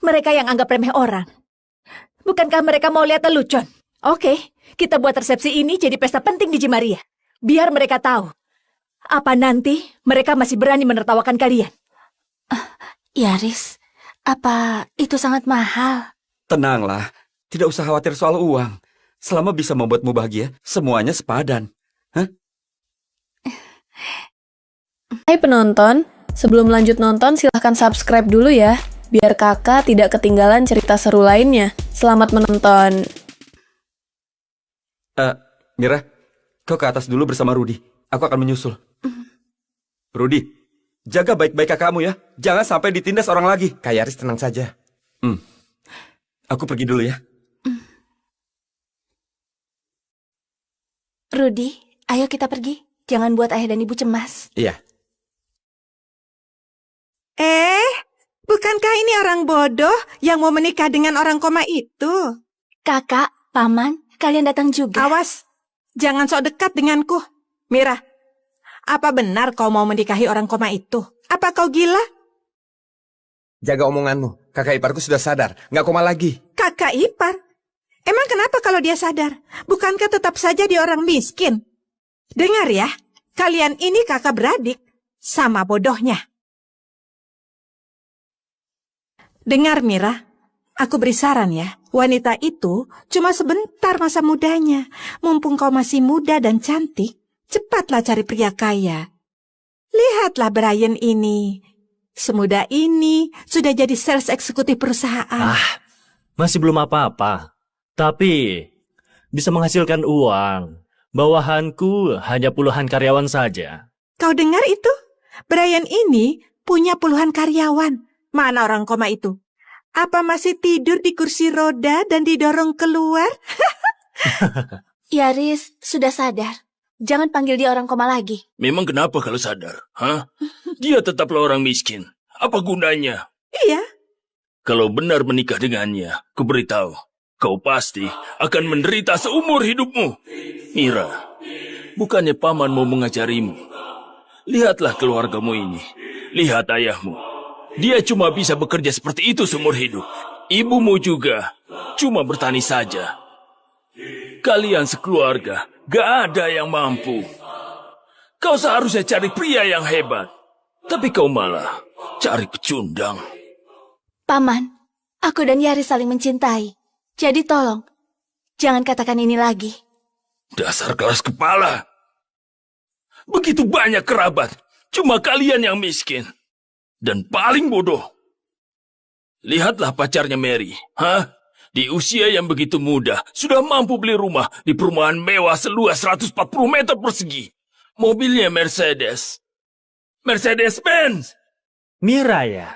Mereka yang anggap remeh orang. Bukankah mereka mau lihat lelucon? Oke, kita buat resepsi ini jadi pesta penting di Jimaria. Biar mereka tahu. Apa nanti mereka masih berani menertawakan kalian? Yaris, apa itu sangat mahal? Tenanglah. Tidak usah khawatir soal uang. Selama bisa membuatmu bahagia, semuanya sepadan. Hai penonton, sebelum lanjut nonton silahkan subscribe dulu ya, biar kakak tidak ketinggalan cerita seru lainnya. Selamat menonton. Mira, kau ke atas dulu bersama Rudi. Aku akan menyusul. Rudi, jaga baik-baik kakakmu ya. Jangan sampai ditindas orang lagi. Kak Yaris tenang saja. Aku pergi dulu ya. Rudi, Ayo kita pergi. Jangan buat ayah dan ibu cemas. Iya. Bukankah ini orang bodoh yang mau menikah dengan orang koma itu? Kakak, paman, kalian datang juga. Awas, jangan sok dekat denganku. Mira, apa benar kau mau menikahi orang koma itu? Apa kau gila? Jaga omonganmu. Kakak iparku sudah sadar. Nggak koma lagi. Kakak ipar? Emang kenapa kalau dia sadar? Bukankah tetap saja dia orang miskin? Dengar ya, kalian ini kakak beradik. Sama bodohnya. Dengar Mira, aku beri saran ya. Wanita itu cuma sebentar masa mudanya. Mumpung kau masih muda dan cantik, cepatlah cari pria kaya. Lihatlah Brian ini. Semuda ini sudah jadi sales eksekutif perusahaan. Masih belum apa-apa. Tapi bisa menghasilkan uang. Bawahanku hanya puluhan karyawan saja. Kau dengar itu? Brian ini punya puluhan karyawan. Mana orang koma itu? Apa masih tidur di kursi roda dan didorong keluar? Yaris sudah sadar. Jangan panggil dia orang koma lagi. Memang kenapa kalau sadar? Hah? Dia tetaplah orang miskin. Apa gunanya? Iya. Kalau benar menikah dengannya, kuberitahu, kau pasti akan menderita seumur hidupmu. Mira, bukannya paman mau mengajarimu. Lihatlah keluargamu ini. Lihat ayahmu. Dia cuma bisa bekerja seperti itu seumur hidup. Ibumu juga cuma bertani saja. Kalian sekeluarga gak ada yang mampu. Kau seharusnya cari pria yang hebat. Tapi kau malah cari pecundang. Paman, aku dan Yaris saling mencintai. Jadi tolong, jangan katakan ini lagi. Dasar keras kepala. Begitu banyak kerabat. Cuma kalian yang miskin. Dan paling bodoh. Lihatlah pacarnya Mary. Di usia yang begitu muda, sudah mampu beli rumah di perumahan mewah seluas 140 meter persegi. Mobilnya Mercedes. Mercedes-Benz. Mira ya,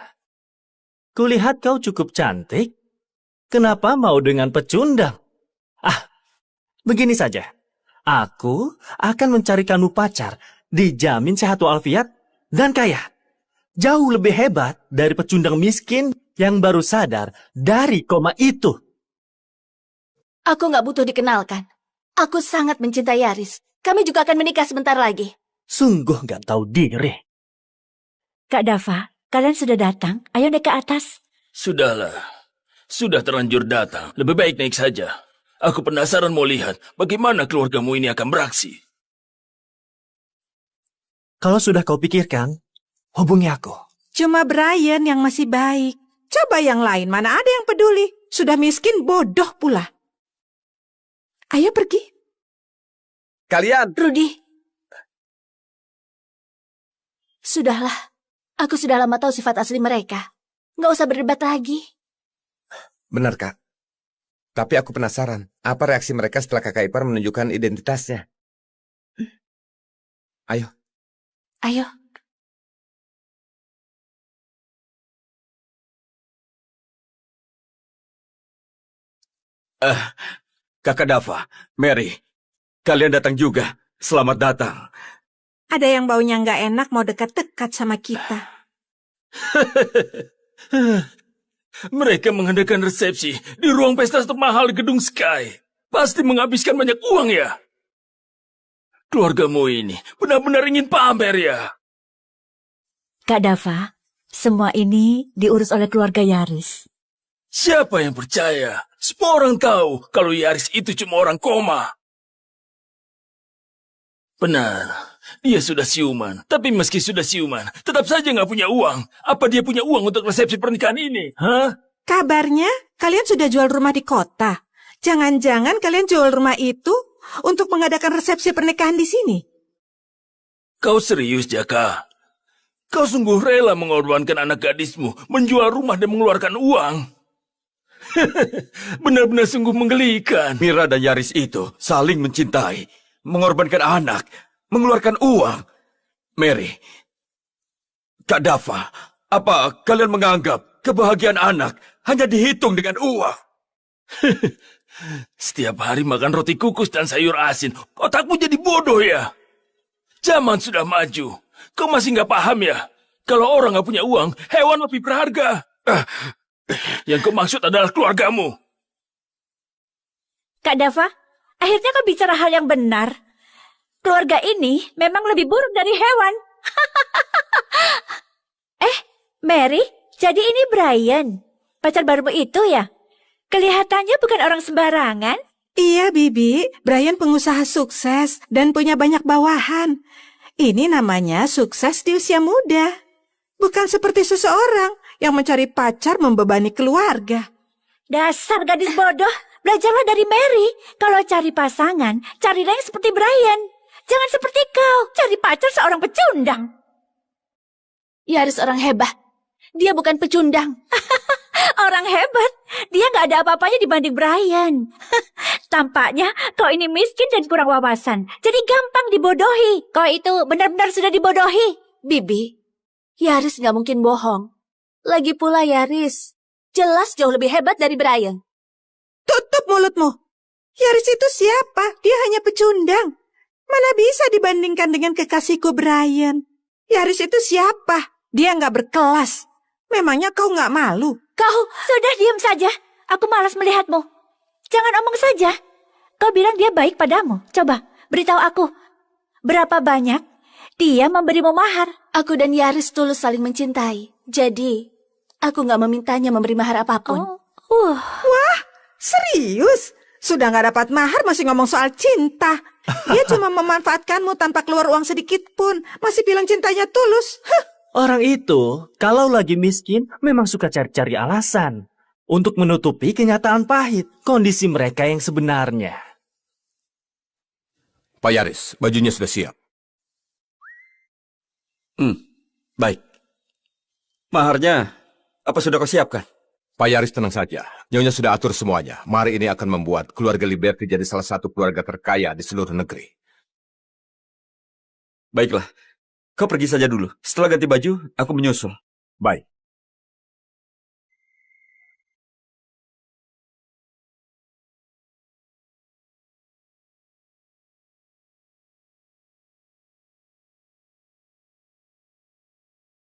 kulihat kau cukup cantik. Kenapa mau dengan pecundang? Begini saja. Aku akan mencarikanmu pacar, dijamin sehat walafiat dan kaya. Jauh lebih hebat dari pecundang miskin yang baru sadar dari koma itu. Aku nggak butuh dikenalkan. Aku sangat mencintai Yaris. Kami juga akan menikah sebentar lagi. Sungguh nggak tahu diri. Kak Dava, kalian sudah datang? Ayo naik ke atas. Sudahlah. Sudah terlanjur datang. Lebih baik naik saja. Aku penasaran mau lihat bagaimana keluargamu ini akan beraksi. Kalau sudah kau pikirkan, hubungi aku. Cuma Brian yang masih baik. Coba yang lain, mana ada yang peduli. Sudah miskin, bodoh pula. Ayo pergi. Kalian. Rudy. Sudahlah. Aku sudah lama tahu sifat asli mereka. Nggak usah berdebat lagi. Benar, Kak. Tapi aku penasaran, apa reaksi mereka setelah kakak ipar menunjukkan identitasnya? Ayo. Ayo. Kakak Dava, Mary, kalian datang juga. Selamat datang. Ada yang baunya nggak enak mau dekat-dekat sama kita. Mereka mengadakan resepsi di ruang pesta termahal di gedung Sky. Pasti menghabiskan banyak uang ya. Keluargamu ini benar-benar ingin pamer ya. Kak Dava, semua ini diurus oleh keluarga Yaris. Siapa yang percaya? Semua orang tahu kalau Yaris itu cuma orang koma. Benar, dia sudah siuman. Tapi meski sudah siuman, tetap saja nggak punya uang. Apa dia punya uang untuk resepsi pernikahan ini? Kabarnya kalian sudah jual rumah di kota. Jangan-jangan kalian jual rumah itu untuk mengadakan resepsi pernikahan di sini. Kau serius, Jaka? Kau sungguh rela mengorbankan anak gadismu, menjual rumah dan mengeluarkan uang? Benar-benar sungguh menggelikan. Mira dan Yaris itu saling mencintai. Mengorbankan anak, mengeluarkan uang. Mary, Kak Dava, apa kalian menganggap kebahagiaan anak hanya dihitung dengan uang? Setiap hari makan roti kukus dan sayur asin. Otakmu jadi bodoh ya? Zaman sudah maju. Kau masih nggak paham ya? Kalau orang nggak punya uang, hewan lebih berharga. Yang kau maksud adalah keluargamu. Kak Dava, akhirnya kau bicara hal yang benar. Keluarga ini memang lebih buruk dari hewan. Mary, jadi ini Brian, pacar barumu itu ya? Kelihatannya bukan orang sembarangan. Iya, Bibi. Brian pengusaha sukses dan punya banyak bawahan. Ini namanya sukses di usia muda. Bukan seperti seseorang yang mencari pacar membebani keluarga. Dasar gadis bodoh, belajarlah dari Mary. Kalau cari pasangan, carilah yang seperti Brian. Jangan seperti kau, cari pacar seorang pecundang. Yaris orang hebat. Dia bukan pecundang. Orang hebat, dia nggak ada apa-apanya dibanding Brian. Tampaknya kau ini miskin dan kurang wawasan, jadi gampang dibodohi. Kau itu benar-benar sudah dibodohi. Bibi, Yaris nggak mungkin bohong. Lagi pula Yaris jelas jauh lebih hebat dari Brian. Tutup mulutmu. Yaris itu siapa? Dia hanya pecundang. Mana bisa dibandingkan dengan kekasihku Brian. Yaris itu siapa? Dia nggak berkelas. Memangnya kau nggak malu? Kau sudah diam saja. Aku malas melihatmu. Jangan omong saja. Kau bilang dia baik padamu. Coba beritahu aku, berapa banyak dia memberimu mahar? Aku dan Yaris tulus saling mencintai. Jadi, aku nggak memintanya memberi mahar apapun. Wah, serius? Sudah nggak dapat mahar masih ngomong soal cinta. Dia cuma memanfaatkanmu tanpa keluar uang sedikit pun. Masih bilang cintanya tulus. Orang itu, kalau lagi miskin, memang suka cari-cari alasan untuk menutupi kenyataan pahit, kondisi mereka yang sebenarnya. Pak Yaris, bajunya sudah siap. Baik. Maharnya, apa sudah kau siapkan? Pak Yaris tenang saja, Nyonya sudah atur semuanya. Mahar ini akan membuat keluarga Liberty jadi salah satu keluarga terkaya di seluruh negeri. Baiklah. Kau pergi saja dulu. Setelah ganti baju, aku menyusul. Baik.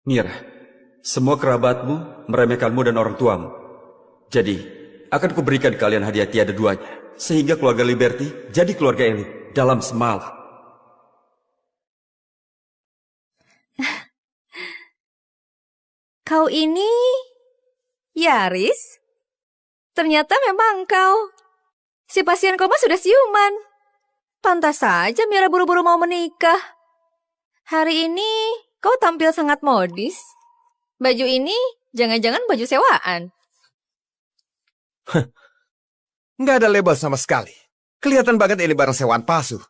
Mira, semua kerabatmu meremehkanmu dan orang tuamu. Jadi, akan kuberikan kalian hadiah tiada duanya. Sehingga keluarga Liberty jadi keluarga elit dalam semalam. Kau ini Yaris? Ternyata memang kau. Si pasien koma sudah siuman. Pantas saja Mira buru-buru mau menikah. Hari ini kau tampil sangat modis. Baju ini jangan-jangan baju sewaan. Nggak ada label sama sekali. Kelihatan banget ini barang sewaan palsu.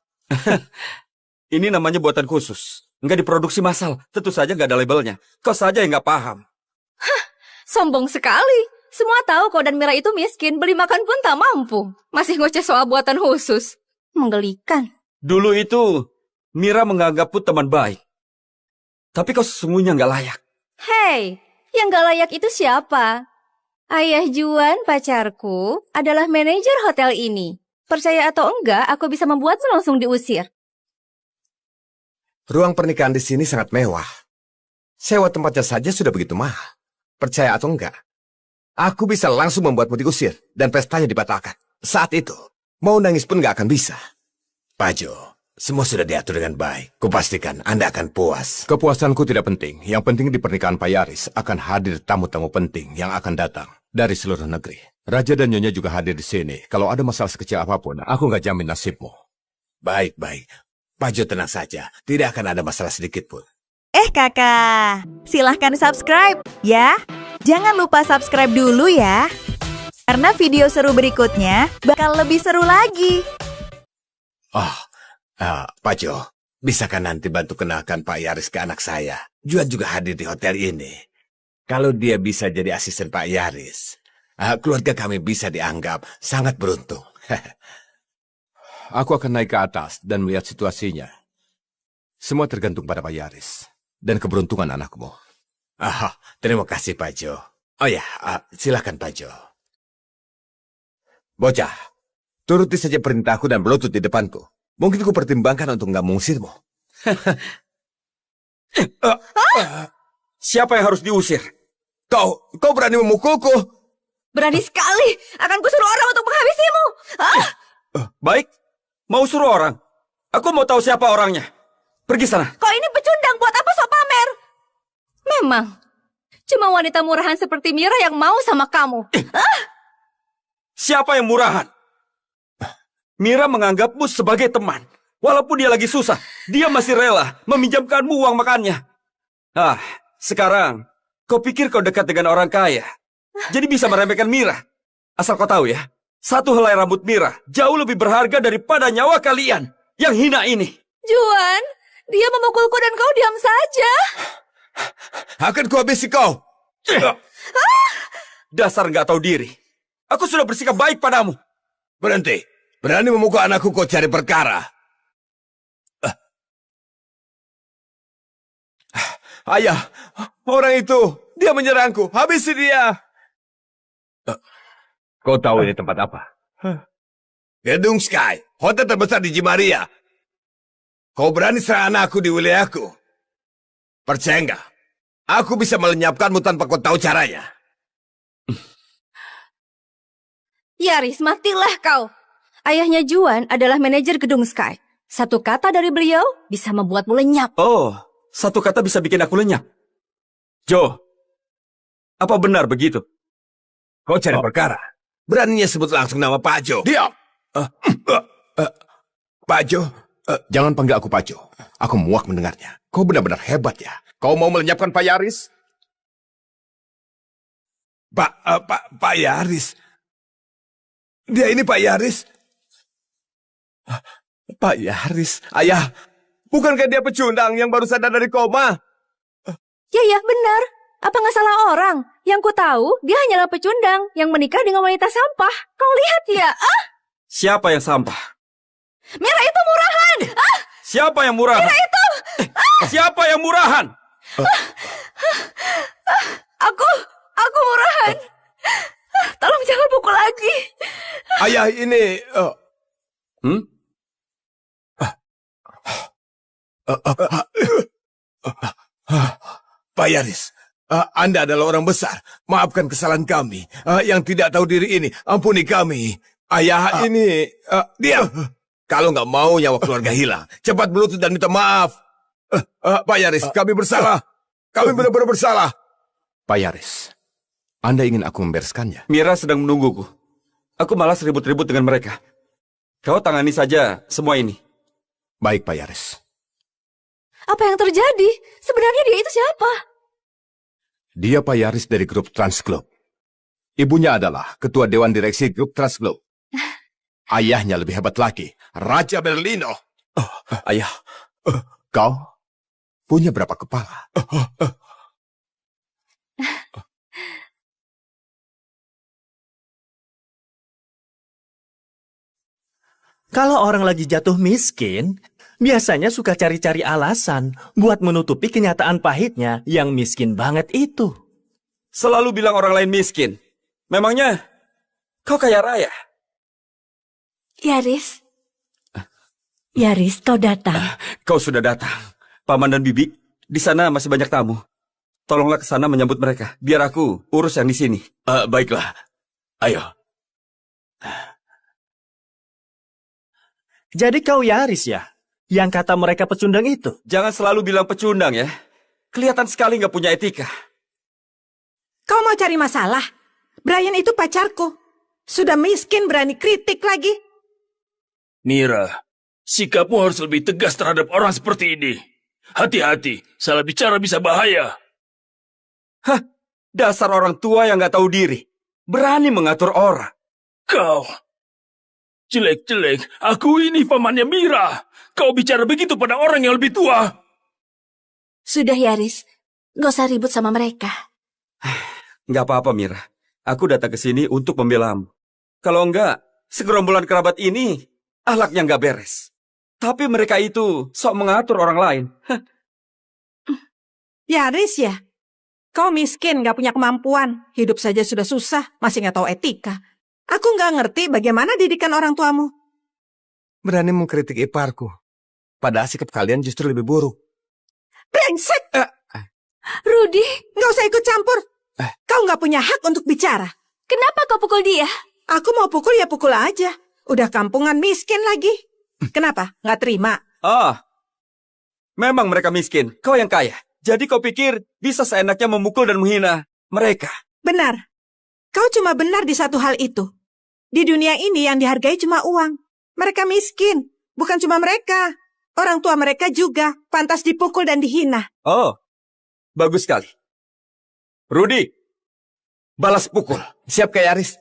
Ini namanya buatan khusus. Nggak diproduksi massal. Tentu saja nggak ada labelnya. Kau saja yang nggak paham. Sombong sekali. Semua tahu kau dan Mira itu miskin, beli makan pun tak mampu. Masih ngoceh soal buatan khusus. Menggelikan. Dulu itu, Mira menganggapku teman baik. Tapi kau sesungguhnya nggak layak. Hei, yang gak layak itu siapa? Ayah Juan, pacarku, adalah manajer hotel ini. Percaya atau enggak, aku bisa membuatmu langsung diusir. Ruang pernikahan di sini sangat mewah. Sewa tempatnya saja sudah begitu mahal. Percaya atau enggak, aku bisa langsung membuatmu diusir dan pestanya dibatalkan. Saat itu, mau nangis pun nggak akan bisa. Pak Jo, semua sudah diatur dengan baik. Kupastikan Anda akan puas. Kepuasanku tidak penting. Yang penting di pernikahan Pak Yaris akan hadir tamu-tamu penting yang akan datang dari seluruh negeri. Raja dan Nyonya juga hadir di sini. Kalau ada masalah sekecil apapun, aku nggak jamin nasibmu. Baik. Pak Jo tenang saja. Tidak akan ada masalah sedikit pun. Kakak, silahkan subscribe ya. Jangan lupa subscribe dulu ya. Karena video seru berikutnya bakal lebih seru lagi. Pak Jo, bisakah nanti bantu kenalkan Pak Yaris ke anak saya? Juan juga hadir di hotel ini. Kalau dia bisa jadi asisten Pak Yaris, keluarga kami bisa dianggap sangat beruntung. Aku akan naik ke atas dan melihat situasinya. Semua tergantung pada Pak Yaris dan keberuntungan anakmu. Terima kasih Pak Jo. Oh ya, silakan Pak Jo. Bocah, Turuti saja perintahku dan berlutut di depanku. Mungkin ku pertimbangkan untuk nggak mengusirmu. Siapa yang harus diusir? Kau berani memukulku? Berani sekali. Akan kusuruh orang untuk menghabisimu. Baik, mau suruh orang. Aku mau tahu siapa orangnya. Pergi sana. Kau ini pecundang, buat apa sok pamer? Memang, cuma wanita murahan seperti Mira yang mau sama kamu. Siapa yang murahan? Mira menganggapmu sebagai teman. Walaupun dia lagi susah, dia masih rela meminjamkanmu uang makannya. Sekarang, kau pikir kau dekat dengan orang kaya. Jadi bisa meremehkan Mira. Asal kau tahu ya, satu helai rambut Mira jauh lebih berharga daripada nyawa kalian yang hina ini. Juan, dia memukulku dan kau diam saja. Akan kuhabisi kau. Dasar nggak tahu diri. Aku sudah bersikap baik padamu. Berhenti. Berani memukul anakku kau cari perkara. Ayah, orang itu, dia menyerangku. Habisi dia. Kau tahu ini tempat apa? Gedung Sky, hotel terbesar di Cimaria. Kau berani serang anakku di wilayahku? Percaya nggak? Aku bisa melenyapkanmu tanpa kau tahu caranya. Yaris, matilah kau. Ayahnya Juan adalah manajer Gedung Sky. Satu kata dari beliau bisa membuatmu lenyap. Oh, satu kata bisa bikin aku lenyap. Joe, apa benar begitu? Kau cari perkara. Beraninya sebut langsung nama Pak Jo. Diam! Pak Jo, jangan panggil aku Pak Jo. Aku muak mendengarnya. Kau benar-benar hebat ya. Kau mau melenyapkan Pak Yaris? Pak Yaris? Dia ini Pak Yaris? Pak Yaris, ayah, bukankah dia pecundang yang baru sadar dari koma? Ya, benar. Apa nggak salah orang? Yang ku tahu, dia hanyalah pecundang yang menikah dengan wanita sampah. Kau lihat ya? Siapa yang sampah? Mira itu murahan! Siapa yang murahan? Mira itu! Siapa yang murahan? Aku murahan. Tolong jangan pukul lagi. Ayah ini... Pak Yaris, Anda adalah orang besar. Maafkan kesalahan kami. Yang tidak tahu diri ini, ampuni kami. Ayah ini... diam! Kalau nggak mau nyawa keluarga hilang, cepat berlutut dan minta maaf. Pak Yaris, kami bersalah. Kami benar-benar bersalah. Pak Yaris, Anda ingin aku membereskannya? Mira sedang menungguku. Aku malas ribut-ribut dengan mereka. Kau tangani saja semua ini. Baik, Pak Yaris. Apa yang terjadi? Sebenarnya dia itu siapa? Dia Pak Yaris dari grup Trans Globe. Ibunya adalah ketua dewan direksi grup Trans Globe. Ayahnya lebih hebat lagi, Raja Berlino. Ayah, kau punya berapa kepala? Kalau orang lagi jatuh miskin, biasanya suka cari-cari alasan buat menutupi kenyataan pahitnya yang miskin banget itu. Selalu bilang orang lain miskin. Memangnya kau kaya raya? Yaris, kau datang. Kau sudah datang. Paman dan Bibi, di sana masih banyak tamu. Tolonglah ke sana menyambut mereka, biar aku urus yang di sini. Baiklah. Ayo. Jadi kau Yaris ya? Yang kata mereka pecundang itu? Jangan selalu bilang pecundang ya. Kelihatan sekali nggak punya etika. Kau mau cari masalah? Brian itu pacarku. Sudah miskin berani kritik lagi. Mira, sikapmu harus lebih tegas terhadap orang seperti ini. Hati-hati, salah bicara bisa bahaya. Dasar orang tua yang nggak tahu diri. Berani mengatur orang. Kau... Jelek-jelek, aku ini pamannya Mira. Kau bicara begitu pada orang yang lebih tua. Sudah, Yaris. Gak usah ribut sama mereka. Nggak apa-apa, Mira. Aku datang ke sini untuk membelamu. Kalau enggak, segerombolan kerabat ini akhlaknya nggak beres. Tapi mereka itu sok mengatur orang lain. Yaris ya? Kau miskin, gak punya kemampuan. Hidup saja sudah susah, masih gak tahu etika. Aku nggak ngerti bagaimana didikan orang tuamu. Berani mengkritik iparku. Padahal sikap kalian justru lebih buruk. Brengsek! Rudy, nggak usah ikut campur. Kau nggak punya hak untuk bicara. Kenapa kau pukul dia? Aku mau pukul ya pukul aja. Udah kampungan miskin lagi. Kenapa? Nggak terima? Memang mereka miskin, kau yang kaya. Jadi kau pikir bisa seenaknya memukul dan menghina mereka? Benar. Kau cuma benar di satu hal itu. Di dunia ini yang dihargai cuma uang. Mereka miskin. Bukan cuma mereka. Orang tua mereka juga pantas dipukul dan dihina. Oh, bagus sekali. Rudy, balas pukul. Siap, Kak Yaris.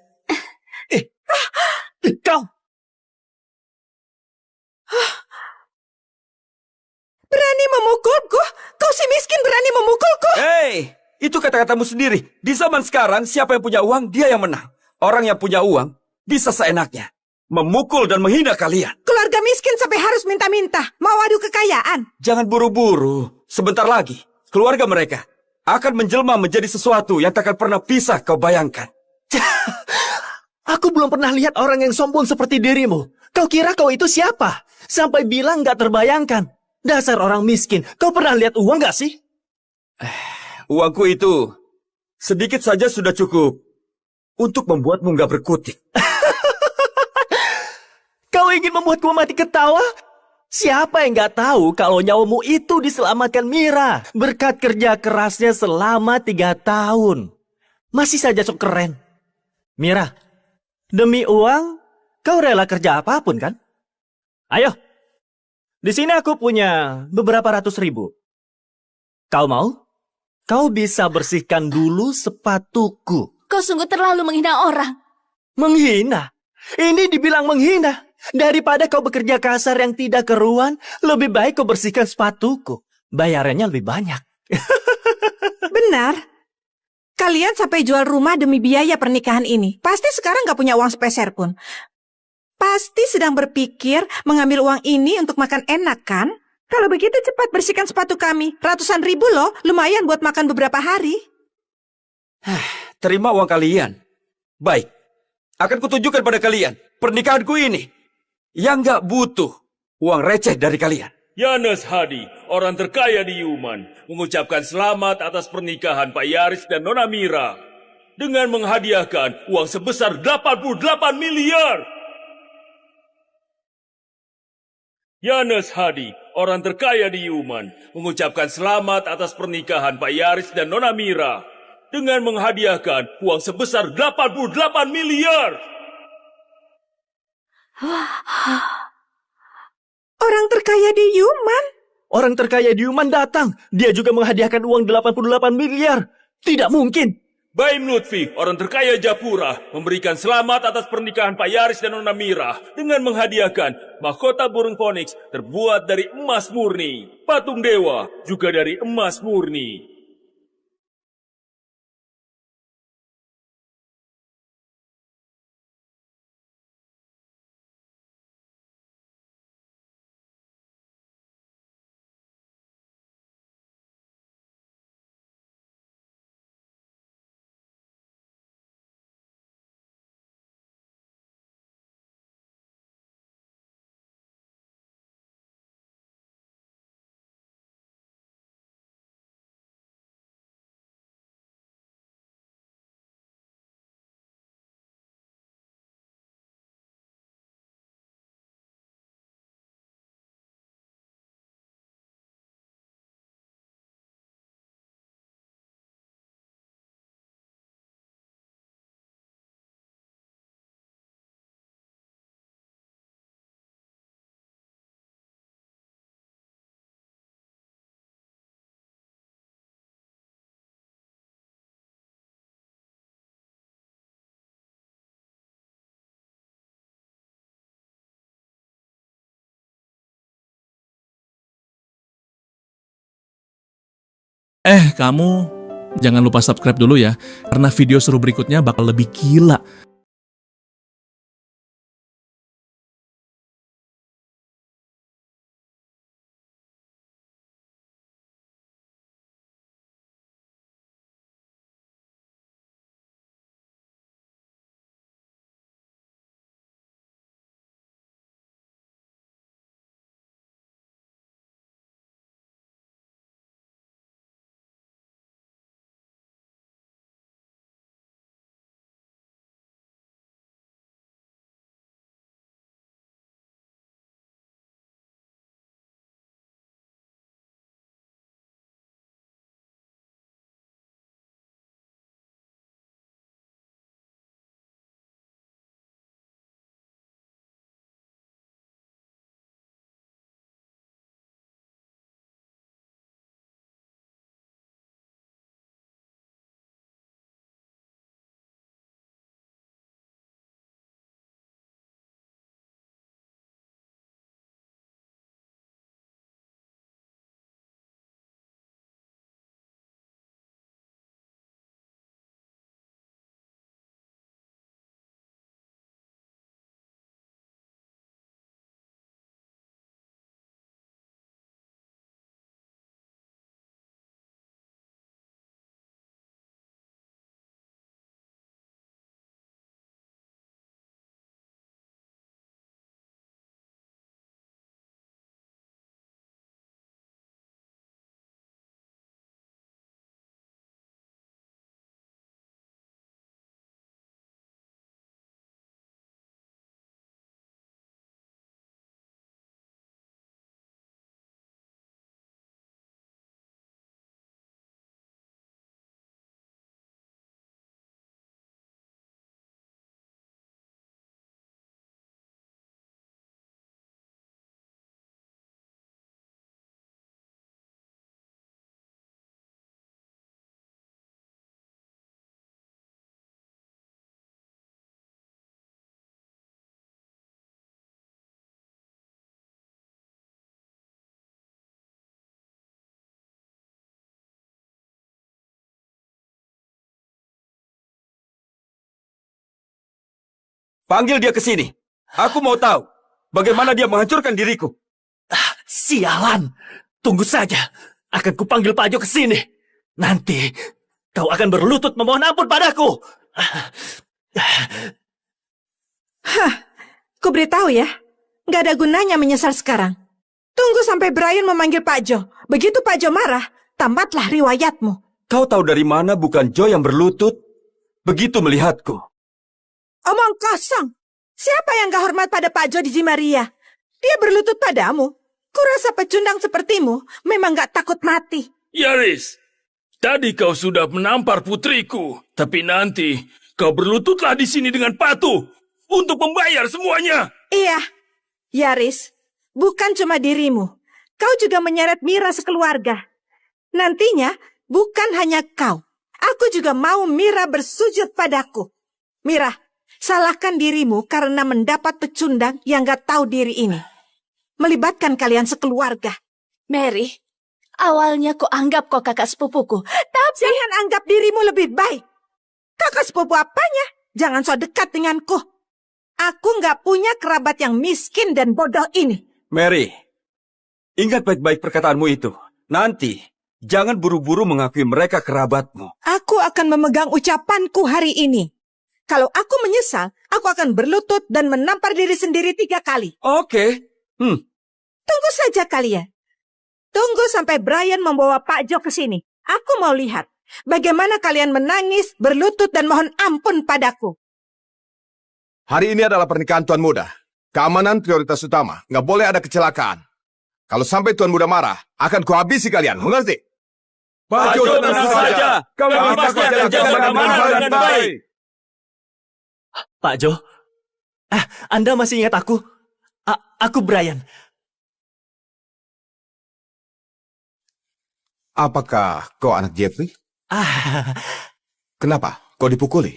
Kau! Berani memukulku? Kau si miskin berani memukulku? Hei, itu kata-katamu sendiri. Di zaman sekarang, siapa yang punya uang, dia yang menang. Orang yang punya uang bisa seenaknya memukul dan menghina kalian. Keluarga miskin sampai harus minta-minta. Mau adu kekayaan. Jangan buru-buru. Sebentar lagi, keluarga mereka akan menjelma menjadi sesuatu yang takkan pernah bisa kau bayangkan. Aku belum pernah lihat orang yang sombong seperti dirimu. Kau kira kau itu siapa? Sampai bilang gak terbayangkan. Dasar orang miskin. Kau pernah lihat uang gak sih? Uangku itu sedikit saja sudah cukup untuk membuatmu gak berkutik. Kau ingin membuatku mati ketawa? Siapa yang gak tahu kalau nyawamu itu diselamatkan Mira berkat kerja kerasnya selama 3 tahun. Masih saja sok keren. Mira, demi uang, kau rela kerja apapun kan? Ayo, di sini aku punya beberapa ratus ribu. Kau mau? Kau bisa bersihkan dulu sepatuku. Kau sungguh terlalu menghina orang. Menghina? Ini dibilang menghina. Daripada kau bekerja kasar yang tidak keruan, lebih baik kau bersihkan sepatuku. Bayarannya lebih banyak. Benar. Kalian sampai jual rumah demi biaya pernikahan ini. Pasti sekarang gak punya uang sepeser pun. Pasti sedang berpikir mengambil uang ini untuk makan enak kan? Kalau begitu cepat bersihkan sepatu kami. Ratusan ribu loh, lumayan buat makan beberapa hari. Terima uang kalian. Baik, akan kutunjukkan pada kalian pernikahanku ini yang gak butuh uang receh dari kalian. Yanes Hadi, orang terkaya di Yuman, mengucapkan selamat atas pernikahan Pak Yaris dan Nona Mira dengan menghadiahkan uang sebesar 88 miliar. Yanes Hadi, orang terkaya di Yuman, mengucapkan selamat atas pernikahan Pak Yaris dan Nona Mira dengan menghadiahkan uang sebesar 88 miliar. Orang terkaya di Yuman? Orang terkaya di Yuman datang. Dia juga menghadiahkan uang 88 miliar. Tidak mungkin. Baim Lutfi, orang terkaya Japura, memberikan selamat atas pernikahan Pak Yaris dan Nona Mira dengan menghadiahkan mahkota burung Phoenix terbuat dari emas murni. Patung dewa juga dari emas murni. Kamu jangan lupa subscribe dulu ya, karena video seru berikutnya bakal lebih gila. Panggil dia ke sini. Aku mau tahu bagaimana dia menghancurkan diriku. Sialan. Tunggu saja. Akan kupanggil Pak Jo ke sini. Nanti kau akan berlutut memohon ampun padaku. Hah, ku beritahu ya. Nggak ada gunanya menyesal sekarang. Tunggu sampai Brian memanggil Pak Jo. Begitu Pak Jo marah, tamatlah riwayatmu. Kau tahu dari mana bukan Joe yang berlutut? Begitu melihatku. Omong kosong. Siapa yang gak hormat pada Pak Jo di Jimaria? Dia berlutut padamu. Kurasa pecundang sepertimu memang gak takut mati. Yaris, tadi kau sudah menampar putriku. Tapi nanti kau berlututlah di sini dengan patuh untuk membayar semuanya. Iya, Yaris, bukan cuma dirimu. Kau juga menyeret Mira sekeluarga. Nantinya bukan hanya kau. Aku juga mau Mira bersujud padaku. Mira, salahkan dirimu karena mendapat pecundang yang gak tahu diri ini. Melibatkan kalian sekeluarga. Mary, awalnya kau anggap kau kakak sepupuku, tapi... Jangan anggap dirimu lebih baik. Kakak sepupu apanya? Jangan so dekat denganku. Aku gak punya kerabat yang miskin dan bodoh ini. Mary, ingat baik-baik perkataanmu itu. Nanti, jangan buru-buru mengakui mereka kerabatmu. Aku akan memegang ucapanku hari ini. Kalau aku menyesal, aku akan berlutut dan menampar diri sendiri 3 kali. Oke. Tunggu saja kalian. Tunggu sampai Brian membawa Pak Jo ke sini. Aku mau lihat bagaimana kalian menangis, berlutut dan mohon ampun padaku. Hari ini adalah pernikahan Tuan Muda. Keamanan prioritas utama. Nggak boleh ada kecelakaan. Kalau sampai Tuan Muda marah, akan kuhabisi kalian. Mengerti? Pak Jo, tenang saja. Kami pasti akan jaga keamanan dengan baik. Pak Jo, Anda masih ingat aku? Aku Brian. Apakah kau anak Jeffrey? Kenapa? Kau dipukuli?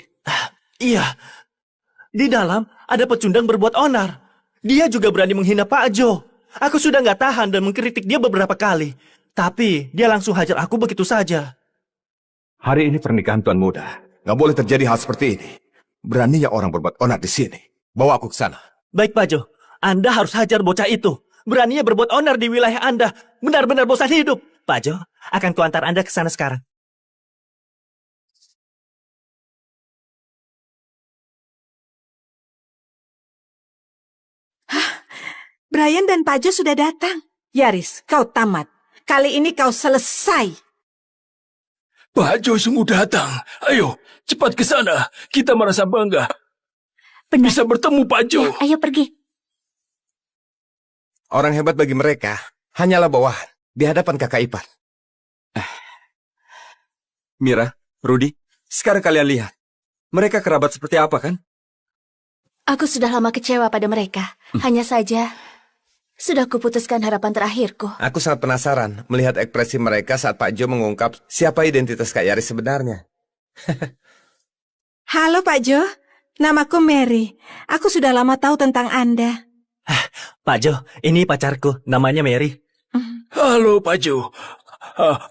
Iya. Di dalam ada pecundang berbuat onar. Dia juga berani menghina Pak Jo. Aku sudah nggak tahan dan mengkritik dia beberapa kali. Tapi dia langsung hajar aku begitu saja. Hari ini pernikahan Tuan Muda. Nggak boleh terjadi hal seperti ini. Beraninya orang berbuat onar di sini. Bawa aku ke sana. Baik, Pak Jo. Anda harus hajar bocah itu. Beraninya berbuat onar di wilayah Anda. Benar-benar bosan hidup. Pak Jo, akan kuantar Anda ke sana sekarang. Brian dan Pak Jo sudah datang. Yaris, kau tamat. Kali ini kau selesai. Pak Jo sungguh datang. Ayo, cepat ke sana. Kita merasa bangga. Benar. Bisa bertemu Pak Jo. Ya, ayo pergi. Orang hebat bagi mereka hanyalah bawahan di hadapan kakak ipar. Mira, Rudy, sekarang kalian lihat. Mereka kerabat seperti apa kan? Aku sudah lama kecewa pada mereka. Hanya saja, sudah kuputuskan harapan terakhirku. Aku sangat penasaran melihat ekspresi mereka saat Pak Jo mengungkap siapa identitas Kak Yaris sebenarnya. Halo Pak Jo, namaku Mary. Aku sudah lama tahu tentang Anda. Pak Jo, ini pacarku. Namanya Mary. Halo Pak Jo.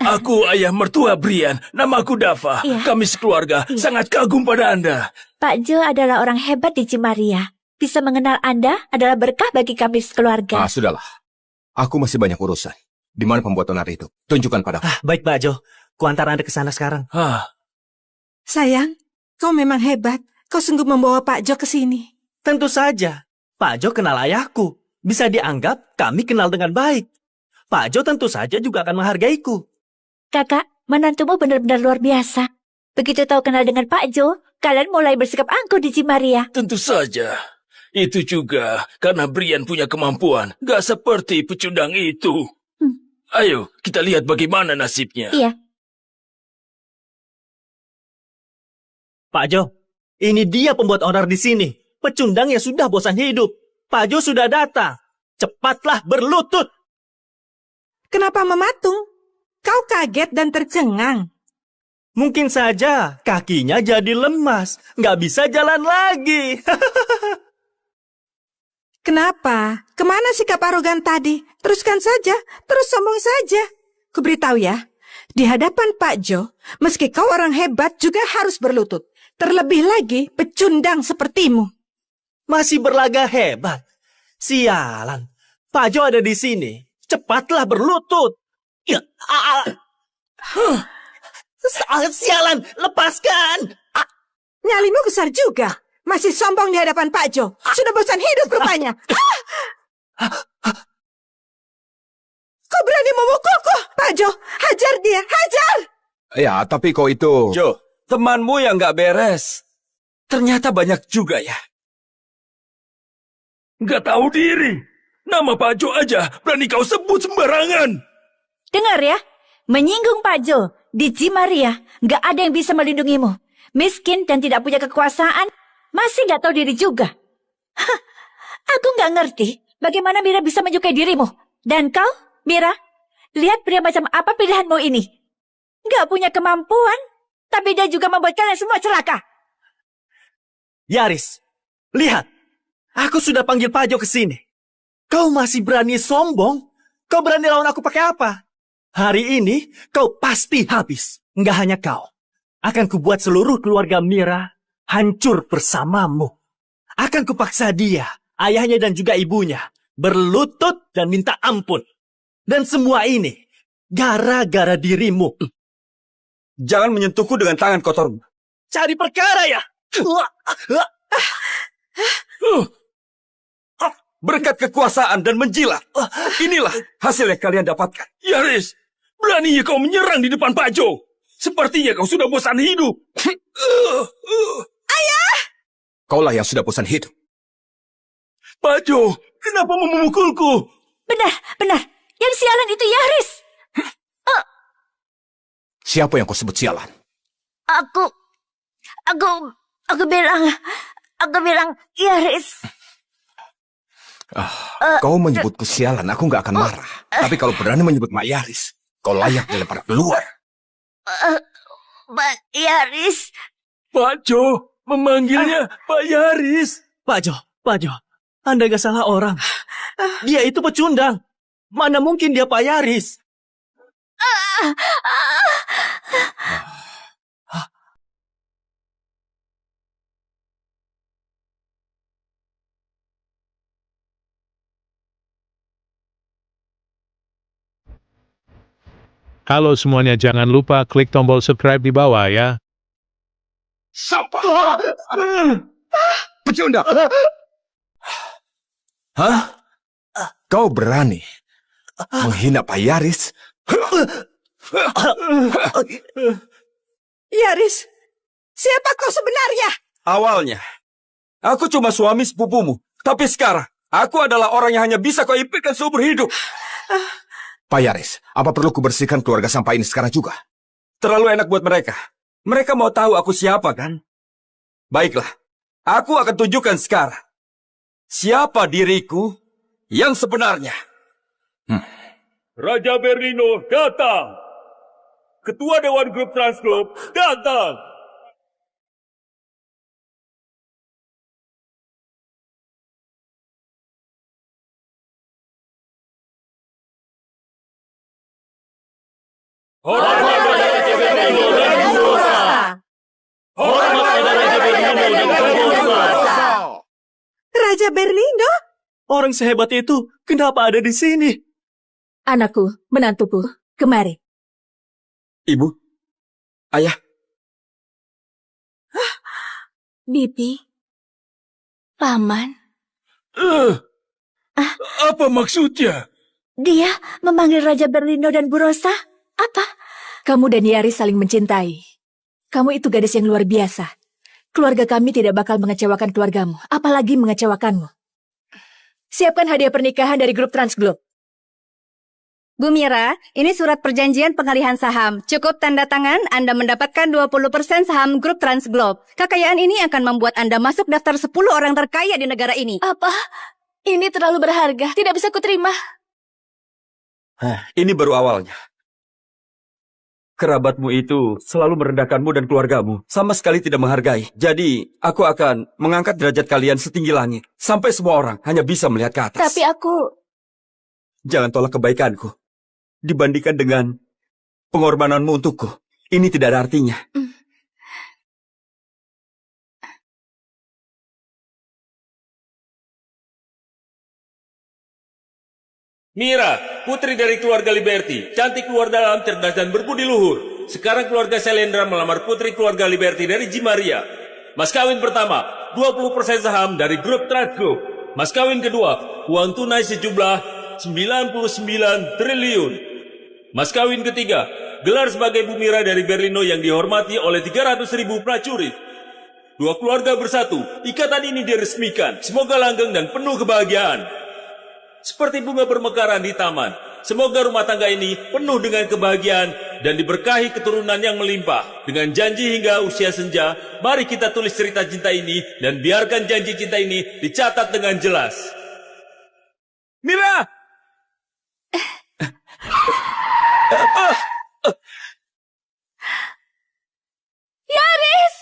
Aku ayah mertua Brian. Namaku Dava. Iya. Kami sekeluarga sangat kagum pada Anda. Pak Jo adalah orang hebat di Cimaria. Bisa mengenal Anda adalah berkah bagi kami sekeluarga. Sudahlah. Aku masih banyak urusan. Di mana pembuat onar itu? Tunjukkan padaku. Baik, Pak Jo. Kuantar Anda ke sana sekarang. Sayang, kau memang hebat. Kau sungguh membawa Pak Jo ke sini. Tentu saja. Pak Jo kenal ayahku. Bisa dianggap kami kenal dengan baik. Pak Jo tentu saja juga akan menghargaiku. Kakak, menantumu benar-benar luar biasa. Begitu tahu kenal dengan Pak Jo, kalian mulai bersikap angkuh di Cimaria. Tentu saja. Itu juga karena Brian punya kemampuan. Gak seperti pecundang itu. Ayo, kita lihat bagaimana nasibnya. Iya. Pak Jo, ini dia pembuat onar di sini. Pecundang yang sudah bosan hidup. Pak Jo sudah datang. Cepatlah berlutut. Kenapa mematung? Kau kaget dan tercengang. Mungkin saja kakinya jadi lemas. Nggak bisa jalan lagi. Kenapa? Kemana sikap arogan tadi? Teruskan saja, terus sombong saja. Kuberitahu ya, di hadapan Pak Jo, meski kau orang hebat juga harus berlutut. Terlebih lagi pecundang sepertimu. Masih berlaga hebat. Sialan. Pak Jo ada di sini. Cepatlah berlutut. Ya, sialan, lepaskan. Nyalimu besar juga. Masih sombong di hadapan Pak Jo. Sudah bosan hidup rupanya. Kau berani memukulku? Pak Jo, hajar dia, hajar! Ya, tapi kau itu... Jo, temanmu yang nggak beres. Ternyata banyak juga ya. Nggak tahu diri. Nama Pak Jo aja berani kau sebut sembarangan. Dengar ya, menyinggung Pak Jo di Cimaria, nggak ada yang bisa melindungimu. Miskin dan tidak punya kekuasaan, masih nggak tahu diri juga. Hah, aku nggak ngerti bagaimana Mira bisa menyukai dirimu. Dan kau, Mira, lihat pria macam apa pilihanmu ini. Nggak punya kemampuan, tapi dia juga membuat kalian semua celaka. Yaris, lihat. Aku sudah panggil Pak Jo ke sini. Kau masih berani sombong? Kau berani lawan aku pakai apa? Hari ini kau pasti habis. Nggak hanya kau. Akan kubuat seluruh keluarga Mira hancur bersamamu. Akan kupaksa dia, ayahnya dan juga ibunya, berlutut dan minta ampun. Dan semua ini gara-gara dirimu. Jangan menyentuhku dengan tangan kotormu. Cari perkara ya? Berkat kekuasaan dan menjilat. Inilah hasil yang kalian dapatkan. Yaris, beraninya kau menyerang di depan Pak Jo. Sepertinya kau sudah bosan hidup. Ayah! Kaulah yang sudah bosan hidup. Pak Jo, kenapa memukulku? Benar. Yang sialan itu Yaris. Siapa yang kau sebut sialan? Aku bilang Yaris. Kau menyebutku sialan, aku nggak akan marah. Tapi kalau berani menyebut Mak Yaris, kau layak dilempar keluar. Pak Yaris. Pak Jo, memanggilnya Pak Yaris. Pak Jo, Anda gak salah orang. Dia itu pecundang. Mana mungkin dia Pak Yaris? Halo semuanya, jangan lupa klik tombol subscribe di bawah ya. Siapa? Pecundang! Hah? Kau berani menghina Pak Yaris? Yaris, siapa kau sebenarnya? Awalnya, aku cuma suami sepupumu. Tapi sekarang, aku adalah orang yang hanya bisa kau impikan seumur hidup. Pak Yaris, apa perlu kubersihkan keluarga sampah ini sekarang juga? Terlalu enak buat mereka. Mereka mau tahu aku siapa, kan? Baiklah, aku akan tunjukkan sekarang. Siapa diriku yang sebenarnya. Raja Berlino datang. Ketua Dewan Grup Transglobe datang. Hormat kepada Raja Berlino dan Burosa. Hormat kepada Raja Berlino dan Burosa. Raja Berlino? Orang sehebat itu kenapa ada di sini? Anakku, menantuku, kemari. Ibu, ayah. Bibi, Paman. Apa maksudnya? Dia memanggil Raja Berlino dan Burosa? Apa? Kamu dan Yaris saling mencintai. Kamu itu gadis yang luar biasa. Keluarga kami tidak bakal mengecewakan keluargamu, apalagi mengecewakanmu. Siapkan hadiah pernikahan dari grup Transglobe. Bu Mira, ini surat perjanjian pengalihan saham. Cukup tanda tangan, Anda mendapatkan 20% saham grup Transglobe. Kekayaan ini akan membuat Anda masuk daftar 10 orang terkaya di negara ini. Apa? Ini terlalu berharga, tidak bisa kuterima. Ini baru awalnya. Kerabatmu itu selalu merendahkanmu dan keluargamu, sama sekali tidak menghargai. Jadi, aku akan mengangkat derajat kalian setinggi langit, sampai semua orang hanya bisa melihat ke atas. Tapi aku... Jangan tolak kebaikanku. Dibandingkan dengan pengorbananmu untukku, ini tidak ada artinya. Mira, putri dari keluarga Liberty, cantik luar dalam, cerdas dan berbudi luhur. Sekarang keluarga Selendra melamar putri keluarga Liberty dari Jimaria. Mas kawin pertama, 20% saham dari grup Transglobe. Mas kawin kedua, uang tunai sejumlah 99 triliun. Mas kawin ketiga, gelar sebagai Bu Mira dari Berlino yang dihormati oleh 300.000 prajurit. Dua keluarga bersatu, ikatan ini diresmikan. Semoga langgeng dan penuh kebahagiaan. Seperti bunga bermekaran di taman, semoga rumah tangga ini penuh dengan kebahagiaan dan diberkahi keturunan yang melimpah. Dengan janji hingga usia senja, mari kita tulis cerita cinta ini dan biarkan janji cinta ini dicatat dengan jelas. Mira! Yaris!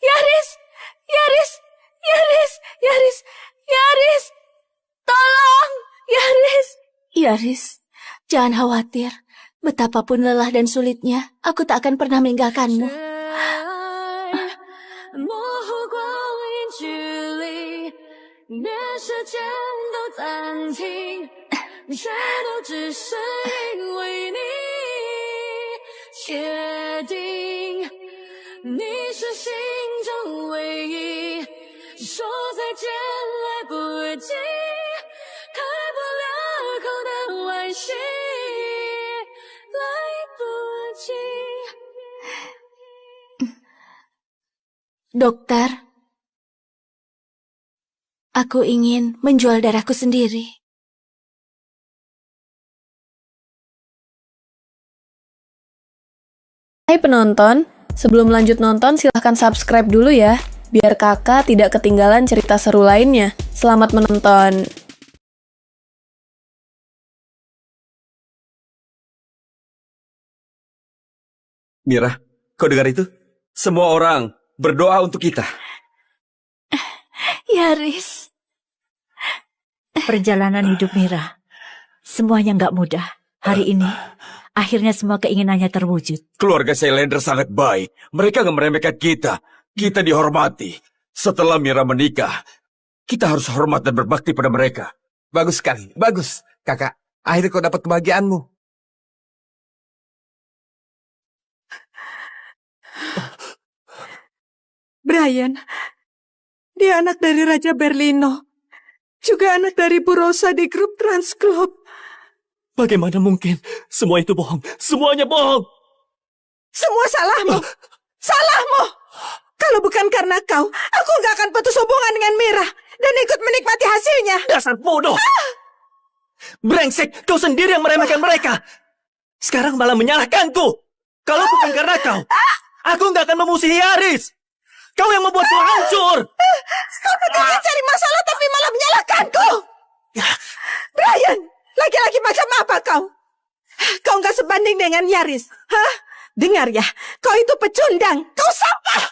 Yaris! Yaris! Yaris! Yaris! Yaris! Tolong! Yaris! Yaris, jangan khawatir. Betapapun lelah dan sulitnya, aku tak akan pernah meninggalkanmu. Dokter, aku ingin menjual darahku sendiri. Hai penonton, sebelum lanjut nonton silahkan subscribe dulu ya, biar kakak tidak ketinggalan cerita seru lainnya. Selamat menonton! Mira, kau dengar itu? Semua orang berdoa untuk kita. Yaris. Perjalanan hidup Mira, semuanya nggak mudah. Hari ini, akhirnya semua keinginannya terwujud. Keluarga Selendra sangat baik. Mereka nggak meremehkan kita. Kita dihormati. Setelah Mira menikah, kita harus hormat dan berbakti pada mereka. Bagus sekali, bagus. Kakak, akhirnya kau dapat kebahagiaanmu. Brian, dia anak dari Raja Berlino. Juga anak dari Bu Rosa di grup Transglobe. Bagaimana mungkin? Semua itu bohong. Semuanya bohong. Semua salahmu. Salahmu. Kalau bukan karena kau, aku nggak akan putus hubungan dengan Mira dan ikut menikmati hasilnya. Dasar bodoh. Brengsek, kau sendiri yang meremehkan mereka. Sekarang malah menyalahkanku. Kalau bukan karena kau, aku nggak akan memusuhi Yaris. Kau yang membuatku hancur. Kau ingin cari masalah tapi malah menyalahkanku. Brian, laki-laki macam apa kau? Kau nggak sebanding dengan Yaris. Hah? Dengar ya, kau itu pecundang. Kau sampah.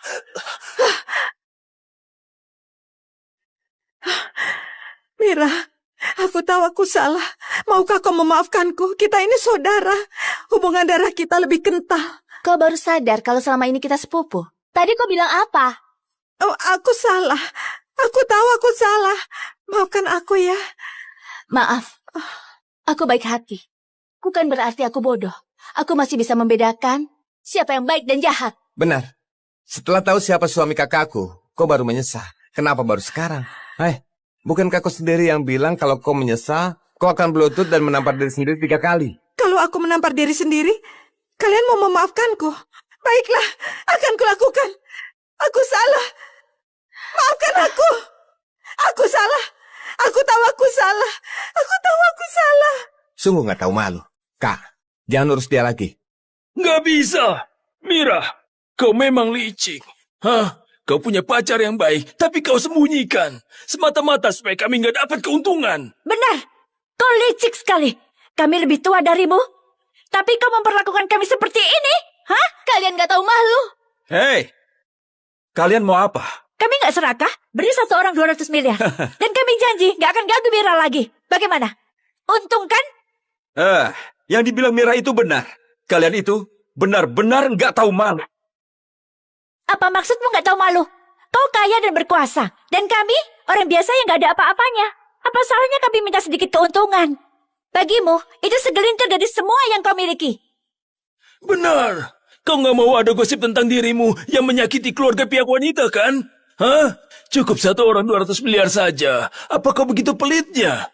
Mira, aku tahu aku salah. Maukah kau memaafkanku? Kita ini saudara. Hubungan darah kita lebih kental. Kau baru sadar kalau selama ini kita sepupu. Tadi kau bilang apa? Oh, aku salah. Aku tahu aku salah. Maafkan aku ya. Maaf. Aku baik hati. Bukan berarti aku bodoh. Aku masih bisa membedakan siapa yang baik dan jahat. Benar. Setelah tahu siapa suami kakakku, kau baru menyesal. Kenapa baru sekarang? Bukankah kau sendiri yang bilang kalau kau menyesal, kau akan berlutut dan menampar diri sendiri 3 kali? Kalau aku menampar diri sendiri, kalian mau memaafkanku? Baiklah, akan kulakukan. Aku salah. Maafkan aku. Aku salah. Aku tahu aku salah. Aku tahu aku salah. Sungguh nggak tahu malu. Kak, jangan urus dia lagi. Nggak bisa. Mira, kau memang licik. Kau punya pacar yang baik, tapi kau sembunyikan. Semata-mata supaya kami nggak dapat keuntungan. Benar. Kau licik sekali. Kami lebih tua darimu. Tapi kau memperlakukan kami seperti ini. Hah? Kalian gak tahu malu. Hei, kalian mau apa? Kami gak serakah, beri satu orang 200 miliar. Dan kami janji gak akan ganggu Mira lagi. Bagaimana? Untung kan? Yang dibilang Mira itu benar. Kalian itu benar-benar gak tahu malu. Apa maksudmu gak tahu malu? Kau kaya dan berkuasa. Dan kami, orang biasa yang gak ada apa-apanya. Apa salahnya kami minta sedikit keuntungan? Bagimu, itu segelintir dari semua yang kau miliki. Benar. Kau nggak mau ada gosip tentang dirimu yang menyakiti keluarga pihak wanita, kan? Hah? Cukup satu orang 200 miliar saja. Apa kau begitu pelitnya?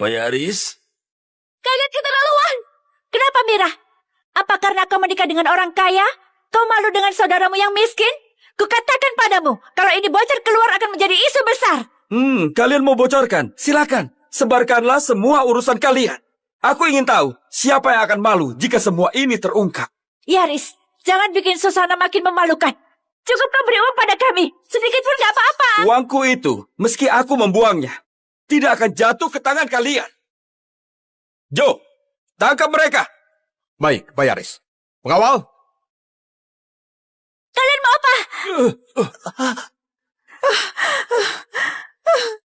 Pak Yaris? Kalian keterlaluan. Kenapa, Mira? Apa karena kau menikah dengan orang kaya? Kau malu dengan saudaramu yang miskin? Kukatakan padamu, kalau ini bocor keluar akan menjadi isu besar. Kalian mau bocorkan? Silakan. Sebarkanlah semua urusan kalian. Aku ingin tahu siapa yang akan malu jika semua ini terungkap. Yaris, jangan bikin suasana makin memalukan. Cukup kau beri uang pada kami. Sedikit pun gak apa-apa. Uangku itu, meski aku membuangnya, tidak akan jatuh ke tangan kalian. Joe, tangkap mereka. Baik, Pak Yaris. Pengawal. Kalian mau apa?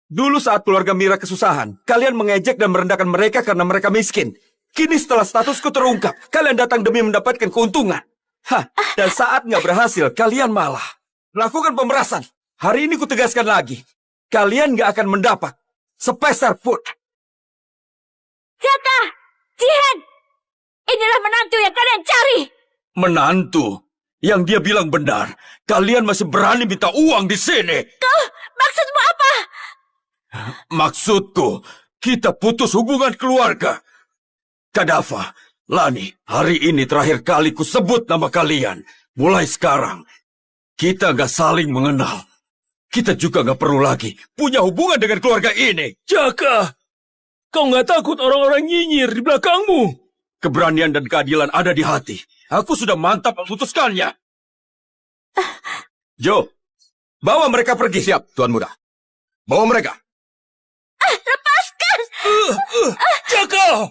Dulu saat keluarga Mira kesusahan, kalian mengejek dan merendahkan mereka karena mereka miskin. Kini setelah statusku terungkap, kalian datang demi mendapatkan keuntungan. Dan saat nggak berhasil, kalian malah melakukan pemerasan. Hari ini kutegaskan lagi, kalian nggak akan mendapat sepeser pun. Jaka, Jihan, inilah menantu yang kalian cari. Menantu? Yang dia bilang benar, kalian masih berani minta uang di sini. Kau, maksudmu apa? Maksudku, kita putus hubungan keluarga. Kadafa, Lani, hari ini terakhir kali ku sebut nama kalian. Mulai sekarang, kita nggak saling mengenal. Kita juga nggak perlu lagi punya hubungan dengan keluarga ini. Jaka, kau nggak takut orang-orang nyinyir di belakangmu? Keberanian dan keadilan ada di hati. Aku sudah mantap memutuskannya. Joe, bawa mereka pergi. Siap, Tuan Muda. Bawa mereka. Lepaskan! Jaka!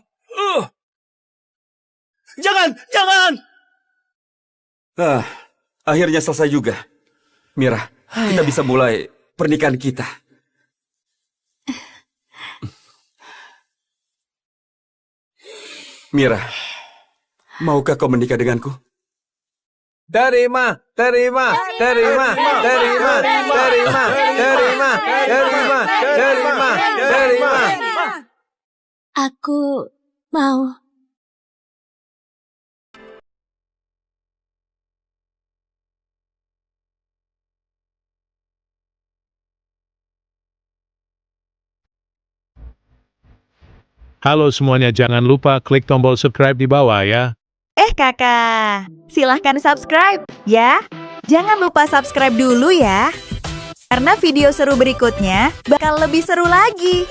Jangan! Akhirnya selesai juga. Mira, kita bisa mulai pernikahan kita. Mira, maukah kau menikah denganku? Terima. Aku mau. Halo semuanya, jangan lupa klik tombol subscribe di bawah ya. Kakak, silahkan subscribe ya. Jangan lupa subscribe dulu ya. Karena video seru berikutnya bakal lebih seru lagi.